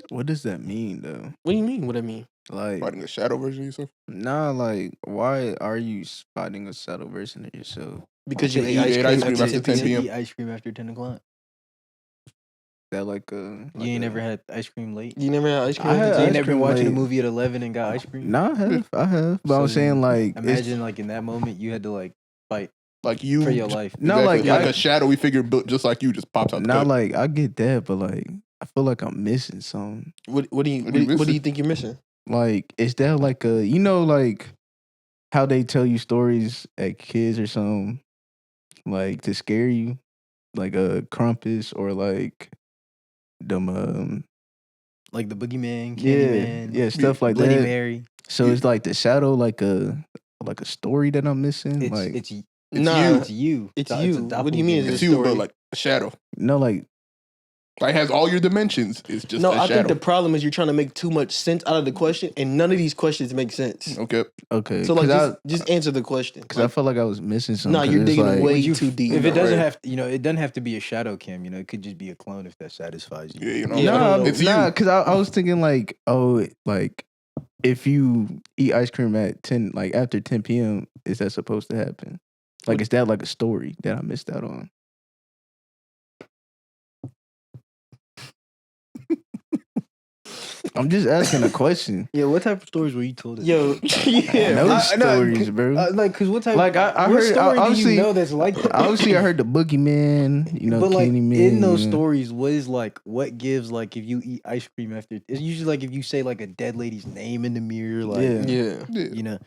What does that mean though? What do you mean? What I mean? Like, Fighting a shadow version of yourself. nah, like, why are you fighting a shadow version of yourself? Because you Okay, ate you ice ate cream ice cream after after 10 10 p.m. p.m. Eat ice cream after 10 o'clock. That like a You like ain't a- never had ice cream late? You never had ice cream I after had 10? You ain't ice never been cream watching a late. movie at 11 and got ice cream? Nah, I have. But I'm So saying like Imagine like in that moment you had to like fight Like you. for your life. No, Exactly. like, like I- a shadowy figure built just like you just pops out the not cut. like I get that, but like I feel like I'm missing something. What do you What do you what do you missing? think you're missing? Like, is that like a like how they tell you stories at kids or something, like to scare you, like a Krampus or like them Like the Boogeyman, yeah, Candyman, yeah, stuff like Bloody that. Mary. So it's like the shadow, like a story that I'm missing. It's like it's It's Nah, you. it's you. It's a you. What do you mean doppelganger. It's a you, story. but like a shadow. no, like Like has all your dimensions. It's just No, a I shadow. think the problem is you're trying to make too much sense out of the question, and none of these questions make sense. Okay. okay. So like, Cause just answer the question. I felt like I was missing something. Nah, 'cause you're it's digging like, way Would you- too deep. If it doesn't Right. have, it doesn't have to be a shadow cam. It could just be a clone if that satisfies you. Yeah, you know. Yeah, I Nah, don't know. It's nah, you. because I was thinking like, oh, like if you eat ice cream at 10, like after 10 p.m., is that supposed to happen? Like, is that like a story that I missed out on? I'm just asking a question. Yeah, what type of stories were you told? Yo, yeah, No I- stories, bro. Like, cause what type? Like, I what heard- story do obviously- you know that's like that? Obviously, I heard the Boogeyman, you know, but like Candyman. in those you know. stories, what is like what gives like if you eat ice cream after? It's usually like if you say like a dead lady's name in the mirror, like Yeah. yeah. Yeah. you know,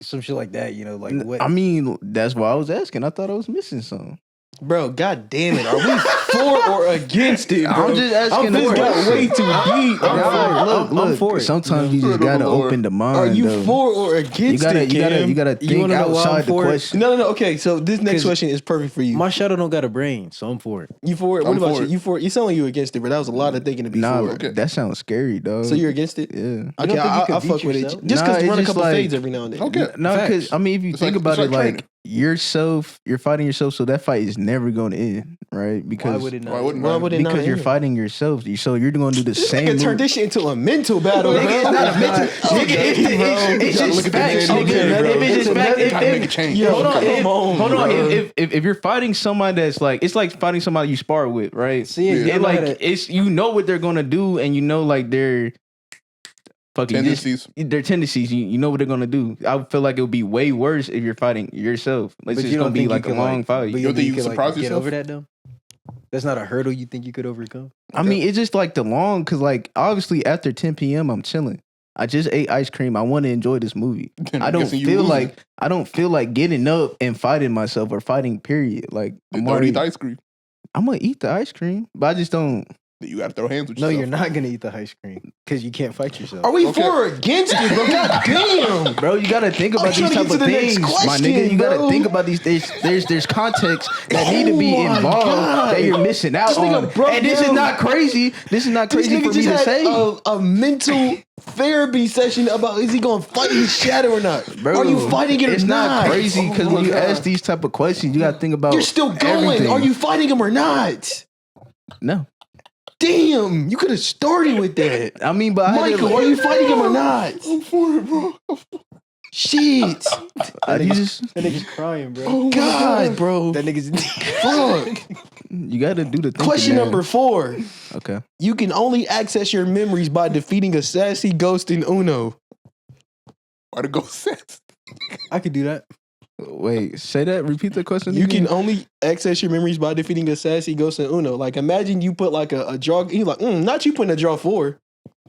some shit like that. You know, like what? I mean, that's why I was asking. I thought I was missing something. Bro, god damn it. Are we for or against it, bro? I'm just asking. This the got question. way too deep. I'm bro. for it. I'm for it, Sometimes you you know? just gotta Lord. open the mind. Are you though. for or against it, You Cam? gotta You think wanna know why I'm outside the for it? question. No. Okay, so this next 'Cause question is perfect for you. My shadow don't got a brain, so I'm for it. You for it? What I'm about for you? it. You for it? You sound like you against it, but that was a lot of thinking to be Nah, for. okay. that sounds scary, dog. So you're against it? yeah. Okay, think you I could beat fuck with it. yourself? Just Nah, because it's run a just couple like- fades every now and then. Okay. No, because Facts. I mean, if you It's think like- about it's it, like like training. yourself, you're fighting yourself, so that fight is never going to end, right? Because Why would it not? Why wouldn't Why would it not because you're end? fighting yourself, so you're going to do the This same. nigga turned move. this shit into a mental battle, bro. Nigga, it's not a mental. Nigga, it's gotta just look at the facts. game. Nigga. Okay, bro. If it's just It's facts, a Gotta make a change. Yo, hold on, come if, on, hold on. bro. If you're fighting somebody that's like, it's like fighting somebody you spar with, right? See, it, Yeah. It like it's you know what they're gonna do, and you know like their fucking Tendencies. their tendencies. You know what they're gonna do. I feel like it would be way worse if you're fighting yourself. Like, it's just gonna be like a long fight. But You don't think you could, can surprise get yourself? over that though? That's not a hurdle you think you could overcome. I mean, it's just like the long, cause like obviously after 10 p.m. I'm chilling. I just ate ice cream. I want to enjoy this movie. Then I I'm don't guessing you feel losing. like getting up and fighting myself or fighting. Period. Like Then don't eat the ice cream. I'm gonna eat the ice cream, but I just don't. Then you gotta throw hands with No, yourself. you're not gonna eat the ice cream because you can't fight yourself. Are we Okay. for or against it, bro? God damn. Bro, you gotta think I'm about trying these to type get of to the next things, my question, nigga. You gotta bro. think about these. There's context that need to be Oh my involved God. that you're missing out This nigga on. broke And this is down. not crazy. This is not This crazy nigga for me just to had say. a mental therapy session about is he gonna fight his shadow or not? Bro, Are you fighting it or it's not crazy because Oh when my you God. ask these type of questions, you gotta think about. You're still going. everything. Are you fighting him or not? No, Damn, you could have started with that. I mean, but I had to, Michael, are you fighting him or not? I'm for it, bro. Shit. you just That nigga's crying, bro. Oh God, bro. That nigga's Fuck. you gotta do the thinking, Question man. number 4. Okay. You can only access your memories by defeating a sassy ghost in Uno. Why to go sex? I could do that. Wait, say that. Repeat the question. You again. can only access your memories by defeating a sassy ghost in Uno. Like, imagine you put like a draw. He's like, not you putting a draw 4.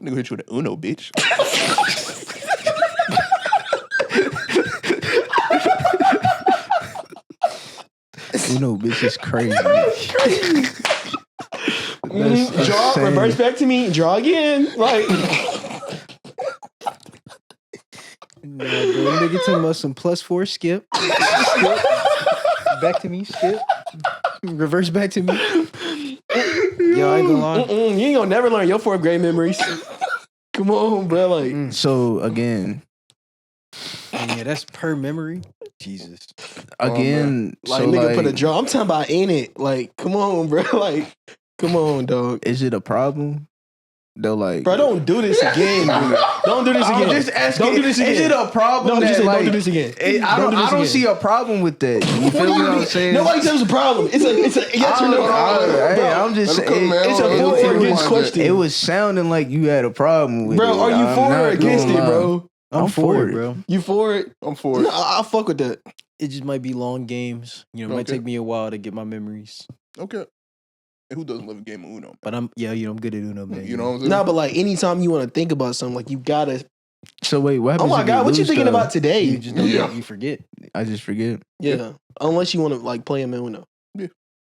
Nigga hit you with an Uno, bitch. Uno, bitch, is crazy. That's Draw, insane. reverse back to me, draw again. Like, some +4 skip. Skip. Back to me, skip. Reverse back to me. Yo, I ain't gonna lie. You ain't gonna never learn your 4th grade memories. Come on, bro. Like, So again, Yeah, that's per memory. Jesus. again, like so nigga like, put a draw. I'm talking about in it. Like, come on, bro. Like, come on, dog. is it a problem? Though, like, Bro, don't do this again, dude. Don't do this again. I'm just asking. Don't do this again. Is it a problem? No, that, just like, don't do this again. I don't see a problem with that. You feel me? What I'm saying? Nobody says it's a problem. It's a yes or no. I'm just Let him saying. come, man. It's a Let him for come or against on, question. Jay. It was sounding like you had a problem with it. Bro, are you I'm for or not against gonna it, lie. bro? I'm for it, bro. You for it? I'm for it. No, I'll fuck with that. It just might be long games. You know, it might Okay. take me a while to get my memories. Okay. And who doesn't love a game of Uno? But I'm good at Uno, man. You know what I'm saying? Nah, but like anytime you want to think about something, like you gotta. So wait, what Oh happens? my if god, what you lose, thinking though? about today? You just don't Yeah. you forget I just forget. Yeah, unless you want to like play him in Uno.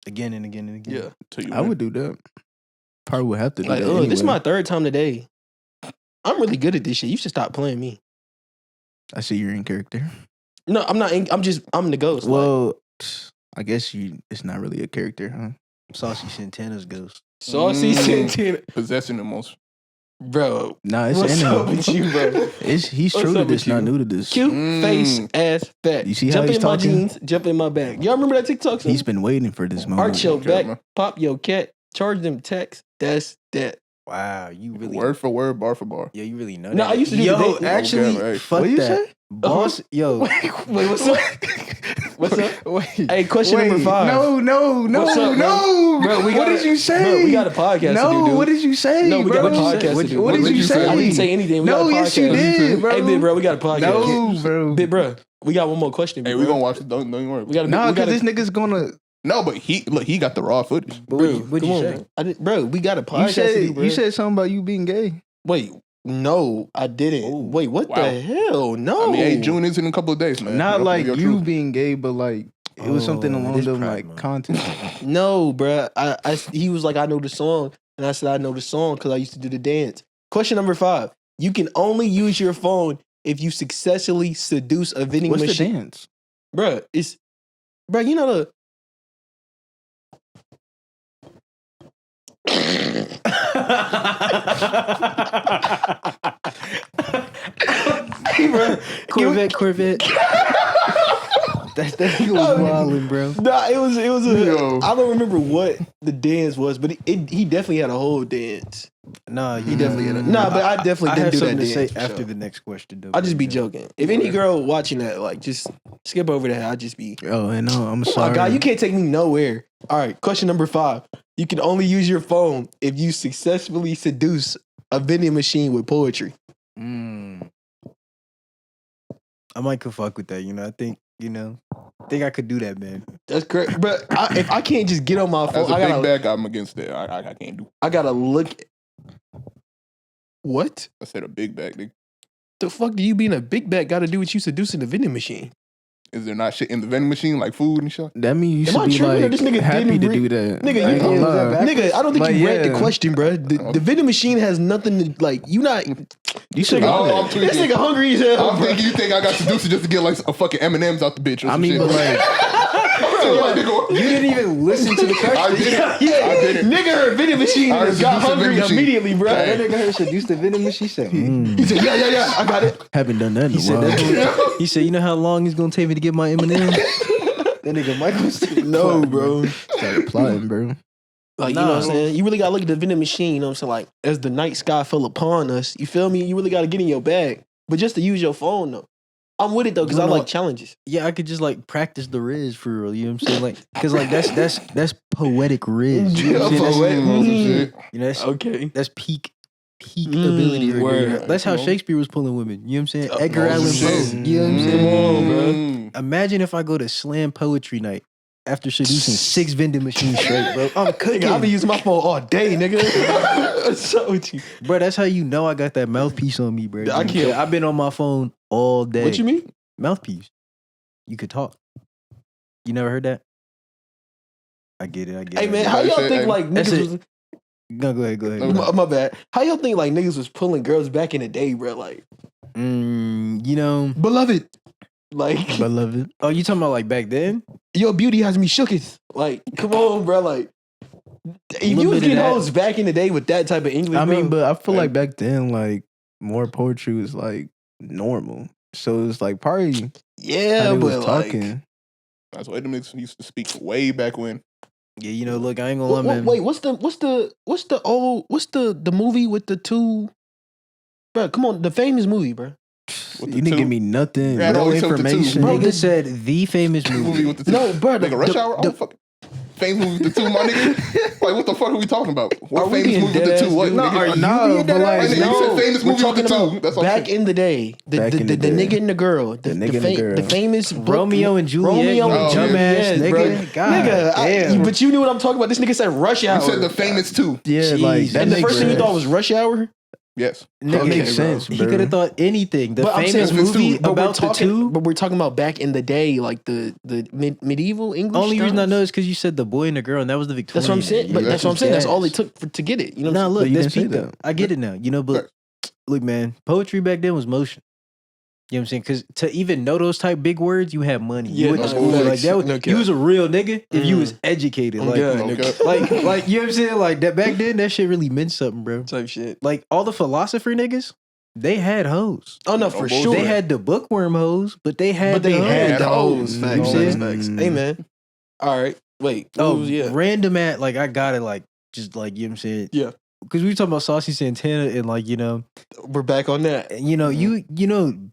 again and again and again. Yeah, Till you I win. would do that. Probably would have to do like that. this is anyway. my 3rd time today. I'm really good at this shit. You should stop playing me. I see you're in character. No, I'm not. I'm the ghost. Like, Well, I guess it's not really a character, huh? Saucy Santana's ghost. Saucy Santana, Possessing the most. bro. Nah, it's What's in up him. with you, bro? He's What's true to up this, with not you? new to this. Cute face ass fat. You see how jump he's in my talking? jeans, jump in my bag. Y'all remember that TikTok song? He's been waiting for this moment. Arch your Okay, back, man. pop your cat, charge them texts. That's that. Wow, you really Word for word, bar for bar. Yeah, you really know No, that. I used to do Yo, the date- actually, Okay, right. fuck What you that. say? Boss, yo, Wait, what's up? What's up? Wait. Hey, question number 5. No, What's up, no. Bro, we what gotta- did you say? Bro, we got a podcast no, to do, dude. what did you say? No, we got bro? a podcast to do. What did you say? I didn't say anything. We got No, a podcast. yes, you did, bro. Hey, big bro, we got a podcast. No, bro. Big bro, we got one more question. Hey, big we bro. gonna watch it. Don't worry. We got Nah, we because gotta, this nigga's gonna. No, but he got the raw footage. but bro, what'd come you on, say? bro. Bro, we got a podcast You to do, bro. said something about you being gay. Wait, no, I didn't. Ooh. Wait, what Wow. the hell? No. I mean, hey, June is in a couple of days, man. Not You know, like your you truth. being gay, but like it was something Oh, along it is them Pride like Month. content. No, bro. He was like, I know the song. And I said, I know the song because I used to do the dance. Question number 5. You can only use your phone if you successfully seduce a vending What's the machine. dance? Bro, bro, you know the. Hey, bro. Corvette. That nigga was wildin', bro. Nah, it was Yo. I don't remember what the dance was, but he definitely had a whole dance. Nah, He definitely had a Nah, but I definitely I didn't have do that something to dance. say for after sure. the next question, though. I'll just be bro. joking. If any girl watching that, like, just skip over that. I'll just be. Oh, and no, I'm Oh sorry. my god, you can't take me nowhere. All right, question number 5. You can only use your phone if you successfully seduce a vending machine with poetry. I might could fuck with that, you know. I think I could do that, man. That's correct. But if I can't just get on my phone, As a I big gotta, bag, I'm against that. I can't do. I gotta look. What I said a big bag. Nigga. the fuck do you being a big bag got to do with you seducing the vending machine? Is there not shit in the vending machine like food and shit? That means you Am I should be tripping or like this nigga happy didn't to read- do that. Nigga, I ain't you- gonna lie. Nigga, I don't think Like, you read yeah. the question, bro. The vending machine has nothing to like. You not. You should. Nigga, Oh, I'm this tweaking. nigga hungry as hell. I'm bro. thinking you think I got seduced just to get like a fucking M&M's out the bitch or I some mean, shit. but like, You didn't even listen to the I question. did it. I Yeah, did it. nigga heard vending machine I and got seduced the hungry vending machine. immediately, bro. Hey. That nigga heard seduce the vending machine. He said, He said, yeah, I got it. haven't done that in He a said, while. he said, you know how long it's gonna take me to get my M&M? That nigga Michael said, No, bro. Started plotting, bro. Like, Nah. you know what I'm saying? You really got to look at the vending machine, you know what I'm saying? Like, as the night sky fell upon us, you feel me? You really got to get in your bag. But just to use your phone, though. I'm with it, though, because You I know- like challenges. Yeah, I could just like practice the riz for real. You know what I'm saying? Like, cause like that's poetic riz. You know what I'm saying? Poetic. Some shit. You know, that's Okay. that's peak ability. Right word. there. That's how Come on. Shakespeare was pulling women. You know what I'm saying? Edgar Oh, Allan shit. Poe. You know what I'm saying? Come on, bro. Mm. Imagine if I go to slam poetry night after seducing 6 vending machines straight, bro. I'm cooking. Nigga, I be using my phone all day, nigga. What's up with you? Bro, that's how you know I got that mouthpiece on me, bro. I can't- I've been on my phone all day. What you mean? Mouthpiece. You could talk. You never heard that? I get it. Hey, man, how That y'all shit, think, hey. like, That's niggas it. was... No, go ahead. My bad. How y'all think, like, niggas was pulling girls back in the day, bro? Like, You know, beloved, Like, I love it. Oh, you talking about like back then? your beauty has me shooketh. Like, come on, bro. Like, if little you was bit of getting that. hoes back in the day with that type of English, I mean, bro, but I feel like back then, like more poetry was like normal. So it's like probably how yeah, they was but like, talking. That's why them niggas used to speak way back when. Yeah, you know, look, I ain't gonna lie, man. wait, what's the movie with the two? Bro, come on, the famous movie, bro. With You the didn't two- give me nothing. Yeah, I No always said with the two. information. Bro, Nigga said the famous movie movie. with the two. No, bro. Nigga, Rush Hour? Oh, fucking famous movie with the two, my nigga. Like, what the fuck are we talking about? What Are we famous being movie with the dead two? ass, What, dude? nigga? No, are you No, being but dead like, ass? Nigga, you said famous we're movie with talking the two. about That's all I'm back saying. in the day. Back in the The day. nigga and the girl. The nigga and the girl. The famous book- Romeo and Juliet, Romeo you and Juliet, dumbass yes, nigga. bro. God damn. But you knew what I'm talking about. This nigga said Rush Hour. You said the famous two. Yeah, like Jeez. that and the makes first thing you sense. thought was Rush Hour? Yes. That Nigga, makes bro. sense, he bro. could have thought anything. The But I'm famous saying- movie but about the two. But we're talking about back in the day, like the medieval English. Only reason I times. know is because you said the boy and the girl, and that was the Victorian. That's what I'm saying. But Yeah, that's what I'm saying. That's all it Yes. took to get it. You know what Nah, I'm look, But you that's didn't say peak though. that. I get it now. You know, but look, man, poetry back then was motion. You know what I'm saying? Because to even know those type big words, you had money. Yeah, You went to no school facts. like that. Was, No you cap. was a real nigga if you Mm. was educated. Like, Yeah, Okay. like, you know what I'm saying? Like that back then, that shit really meant something, bro. type shit. Like all the philosopher niggas, they had hoes. Oh no, No for bullshit. sure. They had the bookworm hoes, but they had but they the had hoes. the hoes. hoes. You Facts, know what I'm facts, saying? facts. Hey man. All right. Wait. Oh, yeah. random at like I got it like just like you know what I'm saying. Yeah. Because we were talking about Saucy Santana and like We're back on that. you know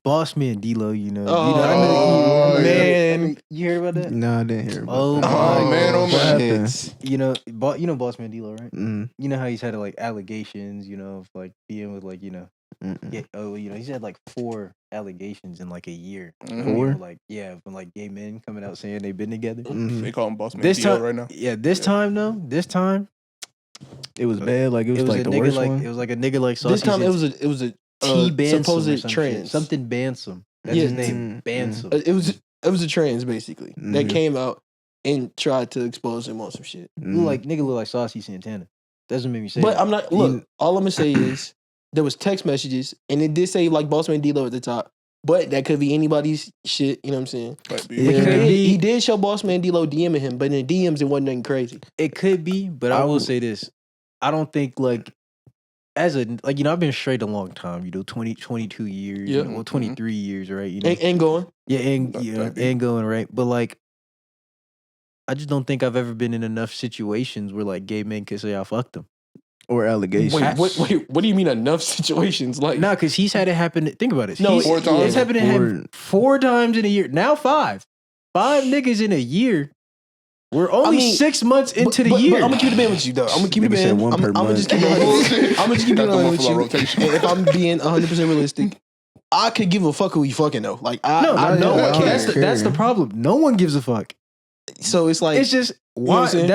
Bossman Dlow. You know, Oh, you know, I know yeah. man. you heard about that? No, I didn't hear about Oh, that. Oh, my man, oh, What man. happened? Shit. You know, Bossman Dlow, right? Mm, You know how he's had like allegations, you know, of like being with like mm-mm. he's had like 4 allegations in like a year. Mhm. Four? You know, like from like gay men coming out saying they've been together. Mhm. They call him Bossman This DL time, right now. this time though, this time It was bad. Like it was it was like a the nigga worst like one. it was like a nigga like Saucy. This time it was a T Bansom or supposed some trans. shit. Something Bansom. That's Yeah. his name. Mm, Bansom. It was a trans basically that Mhm. came out and tried to expose him on some shit. Look like Saucy Santana. Doesn't make me say But that. I'm not. Look, all I'm gonna say is there was text messages and it did say like Bossman Dlow at the top. But that could be anybody's shit. You know what I'm saying? Might be. Yeah. It could be. He did show Bossman Dlow DMing him, but in the DMs it wasn't nothing crazy. It could be, but I will say this. I don't think like as a like I've been straight a long time, 22 years, Yeah. 23 years, right? You know? Ain't going. Yeah, and That- you know, that be- and going right. But like I just don't think I've ever been in enough situations where like gay men could say I fucked them. Or allegations. Wait, what do you mean enough situations? Like Nah, because he's had it happen. Think about it. No, He's- 4 times? It's happened to him 4 times in a year. Now 5. 5 niggas in a year. We're only 6 months into the year. But I'm gonna keep it band with you though. I'm gonna keep it Nigga said band. one per I'm gonna month. just keep it. I'm gonna just keep it Got the on with one you. for rotation. And if I'm being 100% realistic, I could give a fuck who you fucking know. Like I no, know no, I I can't. that's the problem. No one gives a fuck. So it's like It's just know what I'm why. saying?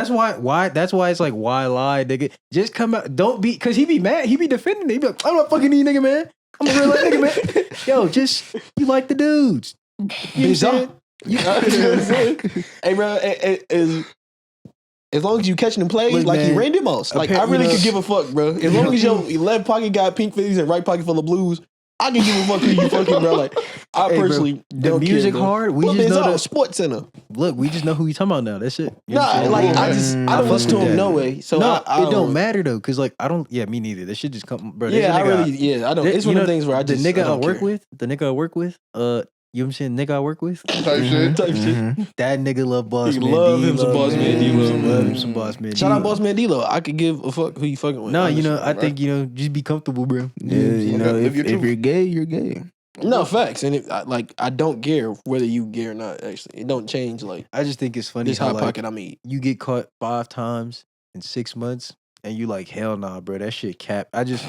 That's why it's like why lie, nigga. Just come out. Don't be because he be mad. He be defending it. He be like, I'm not fucking you, nigga, man. I'm a real life nigga, man. Yo, just you like the dudes. You know what I'm saying? You know what I'm saying? Hey, bro, as long as you catching them plays, Look, like man, you ran them most. Like I apparently, really you know- could give a fuck, bro. As long as your left pocket got pink fifties and right pocket full of blues, I can give a fuck who you fucking, bro. Like I Hey, bro, personally the don't music care, bro. hard. We Well, just it's know all that. Sports Center. Look, we just know who you talking about now. That's it. You know what Nah, I'm saying? like I Yeah. just I I don't fuck listen to with him that. no way. So no, I it don't matter though, cause like I don't. Yeah, me neither. That shit just come, bro. there's Yeah, a I nigga really. Yeah, I don't. It's you one of know, the things where I just the nigga I don't work care. with, you know what I'm saying, nigga I work with, Type shit. Type shit. Mhm. that nigga love Bossman. love him some Bossman D-Lo. Love him some Bossman. Shout out D-Lo. Bossman Dlow. I could give a fuck who you fucking with. No, you honestly. know, I think just be comfortable, bro. Yeah, you know, Live if your truth. you're gay, you're gay. No facts, and I don't care whether you gay or not. Actually, it don't change. Like I just think it's funny this how hot like, pocket I'm eat. you get caught 5 times in 6 months, and you like hell nah, bro. That shit cap. I just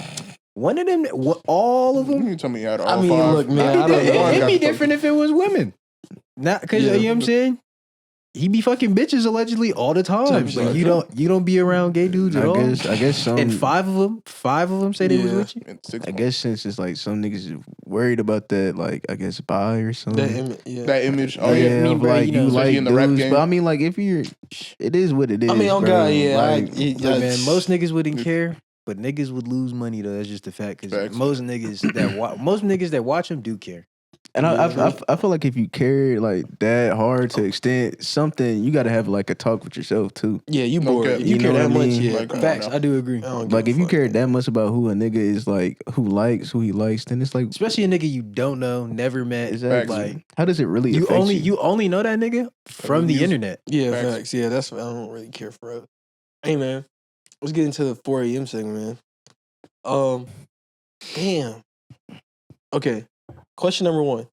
one of them, all of them. You tell me you had all I mean, 5. look, man, I Nah, don't know. one It'd got be the different if it was women. Not because Yeah. you know what I'm saying. He be fucking bitches allegedly all the time. Type But shit. you don't be around gay dudes at all. I guess some. And 5 of them say they was Yeah. with you. In 6 I months. guess since it's like some niggas is worried about that, like I guess bi or something. Yeah. That image. Oh yeah, yeah. me, of, bro, like you know, you especially like in the rap dudes, game. but I mean, like if you're, it is what it is. I mean, on bro. God, yeah. Like, Look, man, most niggas wouldn't care, but niggas would lose money though. That's just a fact. Because Facts. most niggas that watch them do care. And Yeah. I feel like if you care like that hard to extent something, you got to have like a talk with yourself too. Yeah, you No bored. cap. If you You care know that what I much, mean? yeah. Like, come on Facts, now. I do agree. I don't give Like a if you fuck, care man. that much about who a nigga is, like who he likes, then it's like Especially a nigga you don't know, never met. exactly. Like How does it really you affect only know that nigga from the music. internet. Yeah, Facts. facts. Yeah, that's I don't really care for it. Hey man, let's get into the 4 a.m. segment, man. Damn. Okay. Question number 1.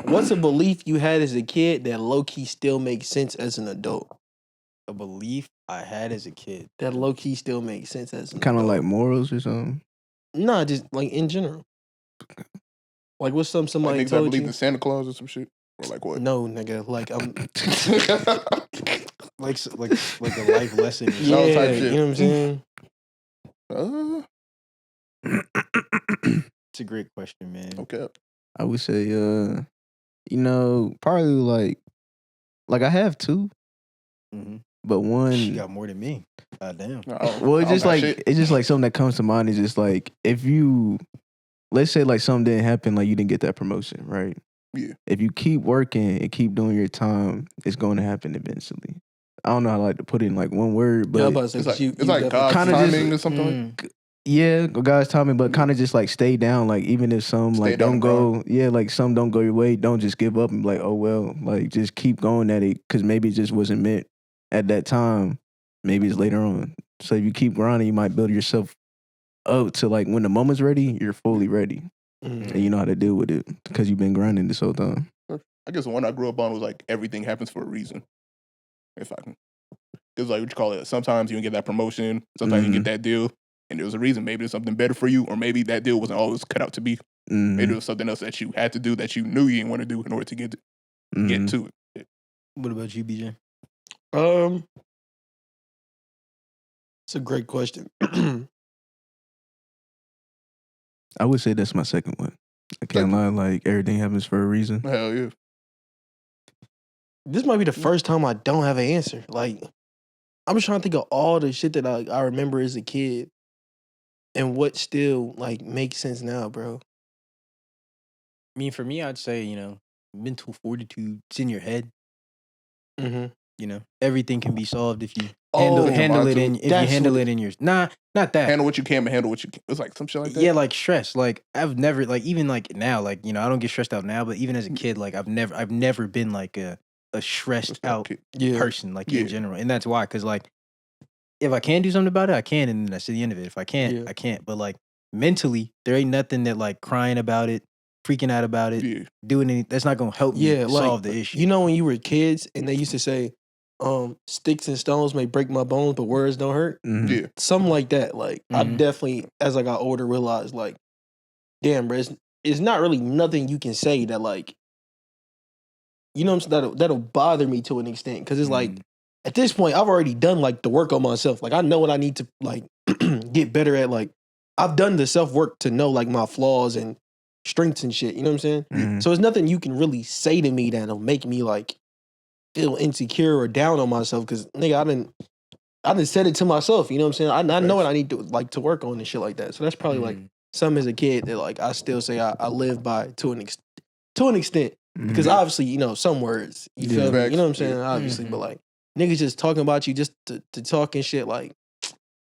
What's a belief you had as a kid that low-key still makes sense as an adult? A belief I had as a kid. That low-key still makes sense as an kind of adult. like morals or something? Nah, just like in general. Like what's somebody Like niggas that told believe you? in Santa Claus or some shit? Or like what? No, nigga. Like I'm Like a life lesson. Or something. No yeah, type shit. you know what I'm saying? It's a great question, man. Okay. I would say, you know, probably like I have 2, Mm-hmm. but She one. got more than me. God damn. Well, it's just like something that comes to mind is just like if you, let's say like something didn't happen, like you didn't get that promotion, right? Yeah. If you keep working and keep doing your time, it's going to happen eventually. I don't know how to put it in like one word, Yeah, I'm but about to say, It's like, you it's like God's kinda just- timing or something like yeah, God's timing, but kind of just like stay down. Like even if some Stay like down don't the go, yeah, like some don't go your way, don't just give up and be like, oh well, like just keep going at it because maybe it just wasn't meant at that time. Maybe it's later on. So if you keep grinding, you might build yourself up to like when the moment's ready, you're fully ready Mhm. and you know how to deal with it because you've been grinding this whole time. I guess the one I grew up on was like everything happens for a reason. If I can. Because like what you call it, sometimes you can get that promotion, sometimes you get that deal, and there was a reason. Maybe there's something better for you, or maybe that deal wasn't always cut out to be. Maybe there was something else that you had to do that you knew you didn't want to do in order to get to it. What about you, BJ? It's a great question. I would say that's my second one. I can't lie, like everything happens for a reason. Hell yeah. This might be the first time I don't have an answer. Like, I'm just trying to think of all the shit that I remember as a kid and what still, like, makes sense now, bro. I mean, for me, I'd say, you know, mental fortitude. It's in your head. Mm-hmm. You know, everything can be solved if you Oh, handle it in that's your not that. Handle what you can, but handle what you can. It's like some shit like that. Yeah, like stress. Like I've never like even like now, like, you know, I don't get stressed out now, but even as a kid, like I've never been like a stressed out person, like in general. And that's why, because like if I can do something about it, I can, and that's the end of it. If I can't, I can't. But like mentally, there ain't nothing that like crying about it, freaking out about it, doing anything that's not gonna help me solve the issue. You know when you were kids and they used to say, sticks and stones may break my bones, but words don't hurt. Yeah. Something like that. Like I definitely, as I got older, realized like, damn, bro, it's not really nothing you can say that like, you know what I'm saying, that'll bother me to an extent. Cause it's like, at this point, I've already done like the work on myself. Like I know what I need to like get better at. Like I've done the self-work to know like my flaws and strengths and shit. You know what I'm saying? So it's nothing you can really say to me that'll make me like feel insecure or down on myself. Cause nigga, I done said it to myself. You know what I'm saying? I know what I need to like to work on and shit like that. So that's probably like something as a kid that like I still say I live by to an extent. Because obviously, you know, some words, you feel me? You know what I'm saying? Obviously, but like niggas just talking about you just to talk and shit, like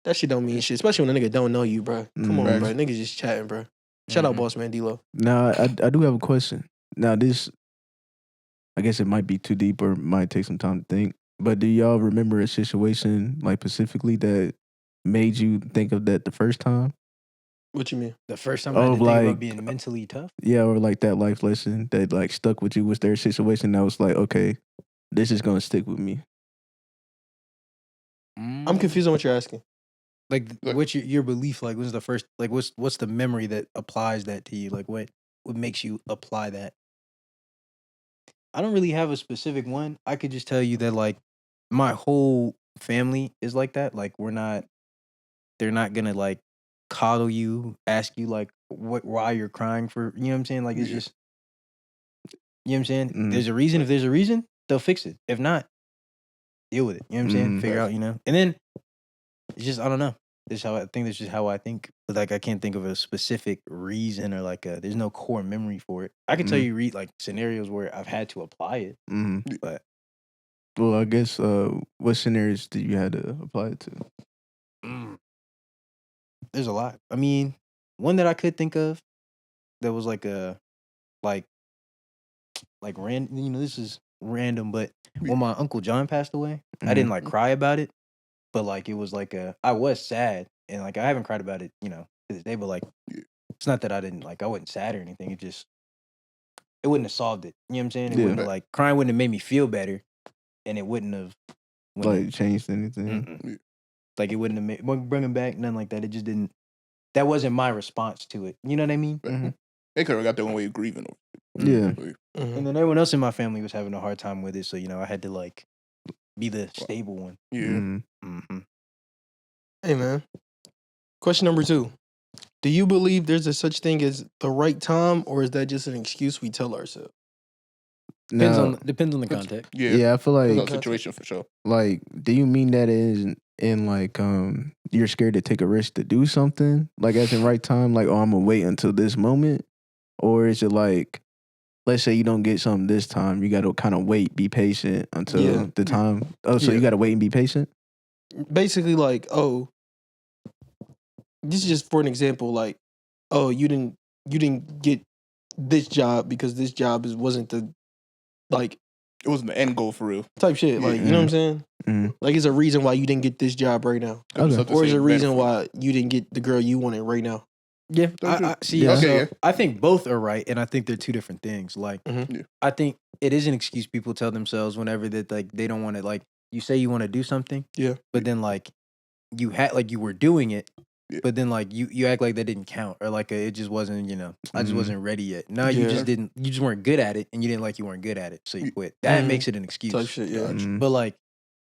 that shit don't mean shit. Especially when a nigga don't know you, bro. Come on, bro. Niggas just chatting, bro. Shout out Bossman, Dlow. Now, I do have a question. Now, this, I guess it might be too deep or might take some time to think, but do y'all remember a situation, like specifically, that made you think of that the first time? What you mean? The first time I had to think about being mentally tough? Yeah, or like that life lesson that like stuck with you. Was there a situation that was like, okay, this is going to stick with me? I'm confused on what you're asking. Like what's your belief? Like what's the first, like what's the memory that applies that to you? Like what makes you apply that? I don't really have a specific one. I could just tell you that like my whole family is like that. Like they're not gonna like coddle you, ask you like why you're crying for, you know what I'm saying? Like it's just, you know what I'm saying? There's a reason. If there's a reason, they'll fix it. If not, deal with it. You know what I'm saying? Figure out, you know? And then it's just, I don't know. This is how I think. This is how I think. But like, I can't think of a specific reason or like there's no core memory for it. I can tell you read like scenarios where I've had to apply it, but well, I guess what scenarios did you had to apply it to? There's a lot. I mean, one that I could think of that was like a like random. You know, this is random, but when my Uncle John passed away, I didn't like cry about it, but like it was like I was sad, and like I haven't cried about it, you know, to this day. But like, it's not that I didn't like I wasn't sad or anything. It wouldn't have solved it. You know what I'm saying? It wouldn't have, like crying wouldn't have made me feel better, and it wouldn't have like changed anything. Like it wouldn't have made bring him back, nothing like that. It just didn't. That wasn't my response to it. You know what I mean? They could have got their own way of grieving. Yeah. And then everyone else in my family was having a hard time with it, so you know I had to like be the stable one. Yeah. Hey man, question number 2: do you believe there's a such thing as the right time, or is that just an excuse we tell ourselves? Depends on the context. Yeah, I feel like situation for sure. Like, do you mean that in like you're scared to take a risk to do something, like at the right time, like, oh, I'm gonna wait until this moment, or is it like, let's say you don't get something this time, you gotta kind of wait, be patient until the time. Oh, so you gotta wait and be patient. Basically, like, oh, this is just for an example, like, oh, you didn't get this job because this job wasn't the like. It wasn't the end goal for real. Type shit, like, you know what I'm saying? Like, it's a reason why you didn't get this job right now. Okay. Or is a reason why you didn't get the girl you wanted right now. Yeah, I see. Yeah. So I think both are right, and I think they're two different things. Like, I think it is an excuse people tell themselves whenever that like they don't want to, like, you say you want to do something, but then like you had like you were doing it, but then like you act like that didn't count, or like it just wasn't, you know, I just wasn't ready yet. No, you just weren't good at it, and you didn't like you weren't good at it, so you quit. That makes it an excuse. Type shit, But like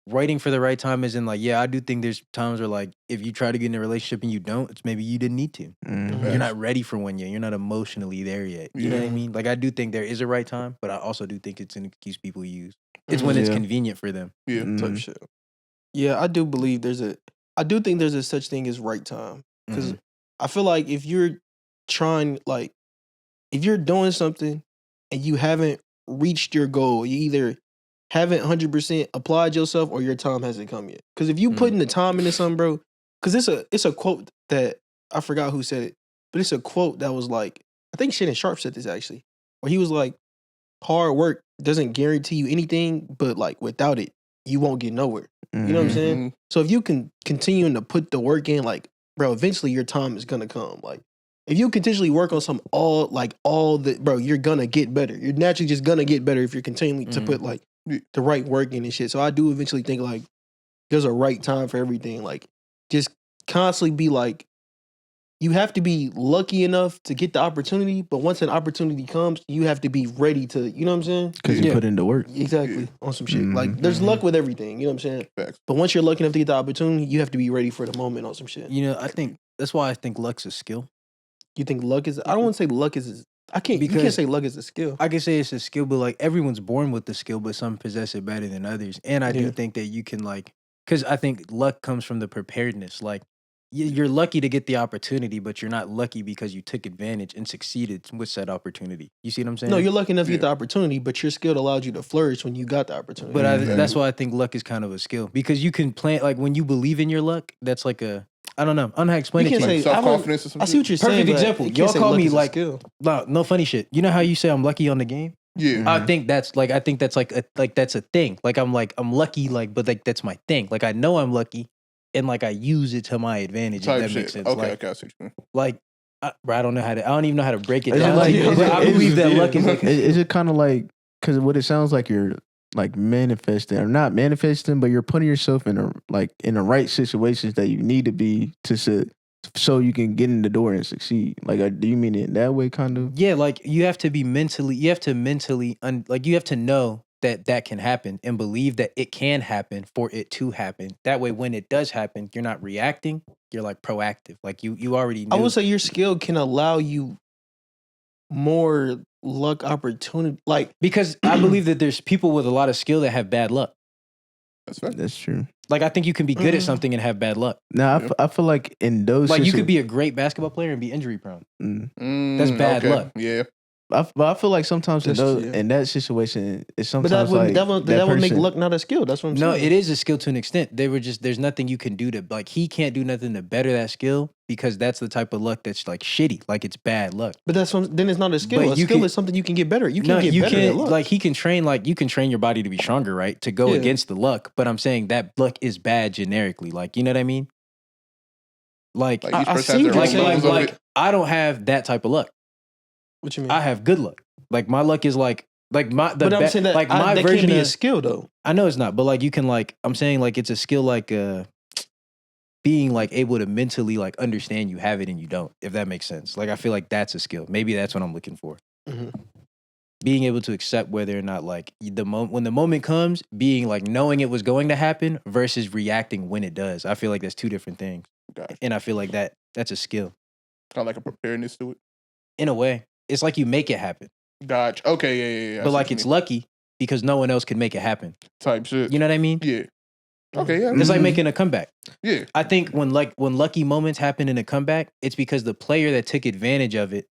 waiting for the right time is in like, I do think there's times where like if you try to get in a relationship and you don't, it's maybe you didn't need to. You're not ready for one yet. You're not emotionally there yet. You know what I mean? Like, I do think there is a right time, but I also do think it's an excuse people use. It's when it's convenient for them. Type shit. Yeah, I do believe I do think there's a such thing as right time. Because I feel like if you're trying, like, if you're doing something and you haven't reached your goal, you either haven't 100% applied yourself or your time hasn't come yet. Because if you putting the time into something, bro, because it's a quote that I forgot who said it, but it's a quote that was like, I think Shannon Sharp said this actually, where he was like, hard work doesn't guarantee you anything, but like without it, you won't get nowhere. You know what I'm saying? So if you can continue to put the work in, like, bro, eventually your time is gonna come. Like, if you continually work on bro, you're gonna get better. You're naturally just gonna get better if you're continuing to put like the right work in and shit. So I do eventually think like there's a right time for everything. Like, just constantly be like, you have to be lucky enough to get the opportunity, but once an opportunity comes, you have to be ready to, you know what I'm saying? Because you put into work. Exactly. On some shit. Like, there's luck with everything, you know what I'm saying? Facts. But once you're lucky enough to get the opportunity, you have to be ready for the moment on some shit. You know, I think that's why I think luck's a skill. You think luck is, I don't want to say luck is, you can't say luck is a skill. I can say it's a skill, but like everyone's born with the skill, but some possess it better than others. And I do think that you can like, because I think luck comes from the preparedness. Like, you're lucky to get the opportunity, but you're not lucky because you took advantage and succeeded with said opportunity. You see what I'm saying? No, you're lucky enough to get the opportunity, but your skill allowed you to flourish when you got the opportunity. But that's why I think luck is kind of a skill, because you can plan, like when you believe in your luck, that's like a, I don't know how to explain it to you. Self-confidence or something. I see what you're saying. Perfect example. Y'all call me like, no funny shit. You know how you say I'm lucky on the game? Yeah. I think that's like that's a thing. Like I'm lucky, like, but like that's my thing. Like I know I'm lucky, and like I use it to my advantage. If that makes sense. Okay, like, I see what you mean. Like, I don't even know how to break it down. But I believe that luck is like. Is it kind of like, because what it sounds like you're like manifesting, or not manifesting, but you're putting yourself in the right situations that you need to be so you can get in the door and succeed. Like, do you mean it in that way, kind of? Yeah, like you have to know that can happen and believe that it can happen for it to happen. That way, when it does happen, you're not reacting. You're like proactive. Like you already knew. I would say your skill can allow you more luck opportunity. Like, because I believe that there's people with a lot of skill that have bad luck. That's right. That's true. Like I think you can be good at something and have bad luck. Now I feel like in those like you could be a great basketball player and be injury prone. That's bad luck. Yeah. But I feel like sometimes in that situation, it's sometimes but that would make luck not a skill. That's what I'm saying. No, it is a skill to an extent. There's nothing you can do to like he can't do nothing to better that skill because that's the type of luck that's like shitty. Like it's bad luck. But then it's not a skill. A skill is something you can get better. You can get better at luck. Like he can train you can train your body to be stronger, right? To go against the luck. But I'm saying that luck is bad generically. Like, you know what I mean? Like I see like I don't have that type of luck. What you mean? I have good luck. Like my luck is like my. But I'm saying that like my that version can't be of a skill though. I know it's not, but like you can like I'm saying like it's a skill like being like able to mentally like understand you have it and you don't. If that makes sense. Like I feel like that's a skill. Maybe that's what I'm looking for. Mm-hmm. Being able to accept whether or not like when the moment comes, being like knowing it was going to happen versus reacting when it does. I feel like that's two different things. Gotcha. And I feel like that's a skill. Kind of like a preparedness to it. In a way, it's like you make it happen. Gotcha. Okay, yeah. But like it's lucky because no one else could make it happen. Type shit. You know what I mean? Yeah. Okay, yeah. It's like making a comeback. Yeah. I think when lucky moments happen in a comeback, it's because the player that took advantage of it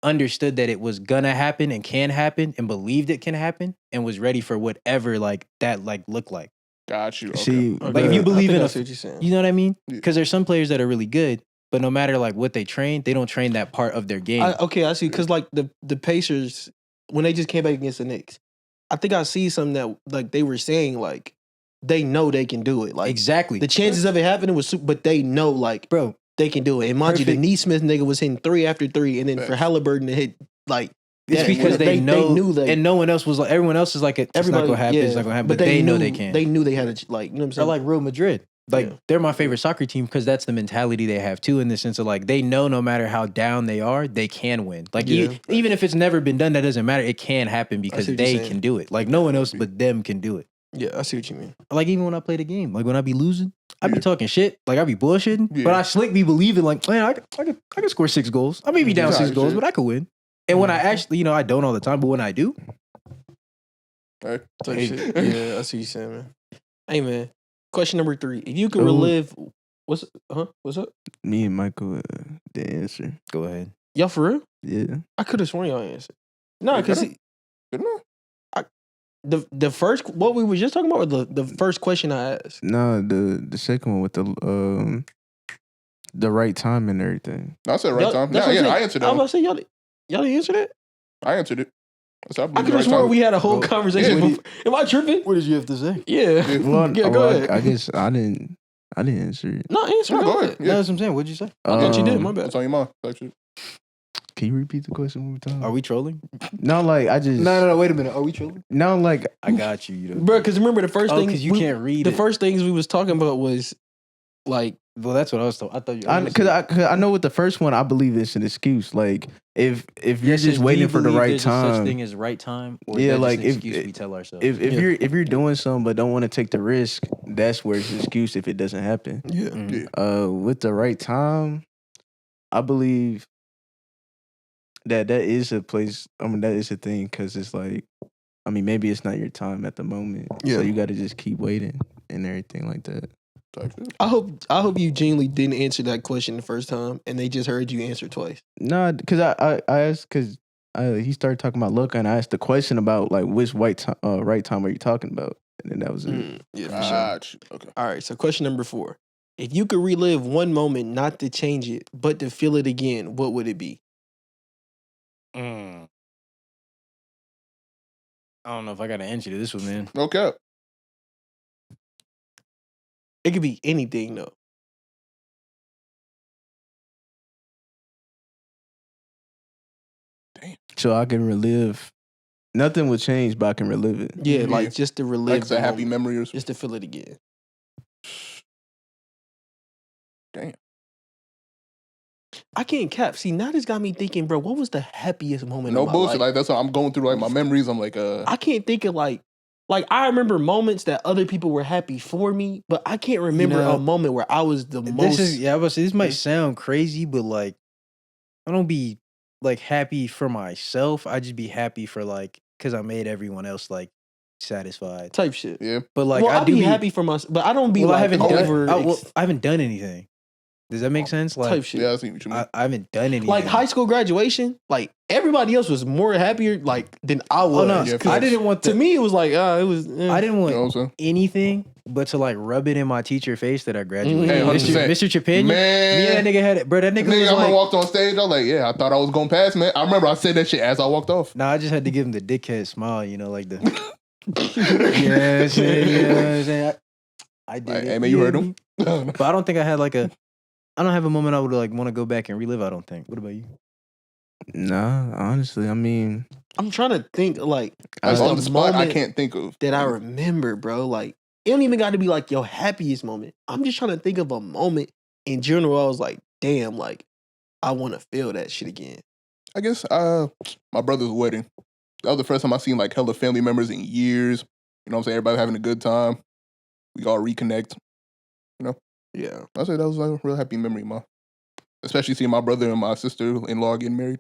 understood that it was gonna happen and can happen and believed it can happen and was ready for whatever like that like looked like. Got you. Okay. See, like if you believe in what you're saying. You know what I mean? Yeah. Because there's some players that are really good, but no matter like what they train, they don't train that part of their game. I see. Because like the Pacers, when they just came back against the Knicks, I think I see something that like they were saying like they know they can do it. Like exactly. The chances of it happening was but they know like bro they can do it. And mind you, the Neesmith nigga was hitting 3 after 3, and then for Halliburton to hit like it's because they knew that, and no one else was like everyone else is like it's not gonna happen. It's not gonna happen. But they know they can. They knew they had a like. You know what I'm saying? They're like Real Madrid. Like they're my favorite soccer team because that's the mentality they have too, in the sense of like they know no matter how down they are, they can win. Like even if it's never been done, that doesn't matter. It can happen because they can do it. Like no one else but them can do it. Yeah, I see what you mean. Like even when I play the game, like when I be losing, I be talking shit. Like I be bullshitting, but I slick be believing like, man, I could score 6 goals. I may be down 6 goals, but I could win. And when I actually, I don't all the time, but when I do, shit. Yeah, I see what you're saying, man. Hey, man. Question number 3: if you could relive, what's up? Me and Michael, the answer. Go ahead. Y'all for real? Yeah. I could have sworn y'all answered. No, because the first what we were just talking about, or the first question I asked. No, the second one with the right time and everything. No, I said right time. I answered that. I was about to say y'all didn't answer that. I answered it. I could have sworn we had a whole conversation. Am I tripping? What did you have to say? Yeah. Well, go ahead. I guess I didn't answer it. No, answer. No, go ahead. Yeah. That's what I'm saying. What'd you say? I thought you did. My bad. What's on your mind? Can you repeat the question one more time? Are we trolling? No, like I just. No. Wait a minute. Are we trolling? No, like I got you. Bro, because remember the first thing. Because you can't read the first things we was talking about was like. Well, that's what I was told. I thought you. Because I know with the first one, I believe it's an excuse. Like if you're just waiting for the right time. Such thing as right time. Or yeah, like like if we tell ourselves. If you're doing something but don't want to take the risk, that's where it's an excuse if it doesn't happen. Yeah. Mm-hmm. With the right time, I believe that is a place. I mean, that is a thing because it's like, I mean, maybe it's not your time at the moment. Yeah. So you got to just keep waiting and everything like that. I hope you genuinely didn't answer that question the first time and they just heard you answer twice. No, because I asked because he started talking about luck and I asked the question about like which right time are you talking about, and then that was it. Yeah, for sure. Okay. All right. So question number 4: if you could relive one moment, not to change it, but to feel it again, what would it be? I don't know if I got an answer to this one, man. Okay. It could be anything though. Damn. So I can relive. Nothing would change, but I can relive it. Yeah, like just to relive. Like it's a happy memory or something. Just to feel it again. Damn. I can't cap. See, now this got me thinking, bro, what was the happiest moment No of my bullshit. life? Like that's how I'm going through like my memories. I'm like I can't think of like I remember moments that other people were happy for me, but I can't remember a moment where I was the most. This might sound crazy, but like, I don't be like happy for myself. I just be happy for like, because I made everyone else like satisfied type shit. Yeah. but like Well, I I'd do be happy for myself, but I don't be like I haven't done anything. Does that make sense? Like type shit. Yeah, I see what you mean. I haven't done anything. Like high school graduation, like everybody else was more happier like than I was. Oh no, Yeah, I didn't want to me it was like it was. I didn't want You know what I'm saying? anything but to like rub it in my teacher face that I graduated. Hey, 100%. Mr. Chapin, Man. me and that nigga had it, bro. That nigga Nigga, was I like, walked on stage. I was like, yeah, I thought I was going past, man. I remember I said that shit as I walked off. nah, I just had to give him the dickhead smile, you know, like the yeah. I did Like, it. hey, man, you heard him? But I don't think I had like I don't have a moment I would like want to go back and relive. I don't think. What about you? Nah, honestly, I mean, I'm trying to think like Like, what's on the spot, I moment can't think of. that I remember, bro. Like it don't even got to be like your happiest moment. I'm just trying to think of a moment in general. I was like, damn, like I want to feel that shit again. I guess my brother's wedding. That was the first time I seen like hella family members in years. You know what I'm saying? Everybody having a good time. We all reconnect. Yeah. I say that was like a real happy memory, ma. Especially seeing my brother and my sister-in-law getting married.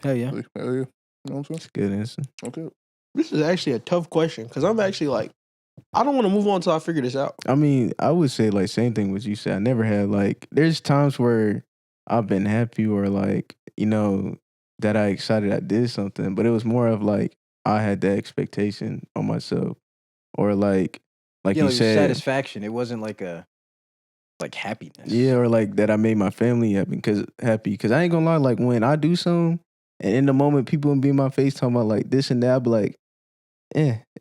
Hell yeah. Like, hell yeah. You know what I'm saying? it's good answer. Okay. This is actually a tough question because I'm actually like, I don't want to move on until I figure this out. I mean, I would say like same thing what you said. I never had like there's times where I've been happy or like, you know, that I excited I did something, but it was more of like I had that expectation on myself. Or like Yeah, you like said satisfaction. It wasn't like happiness. yeah, or like that I made my family happy because I ain't gonna lie, like when I do something and in the moment people will be in my face talking about like this and that, I'll be like,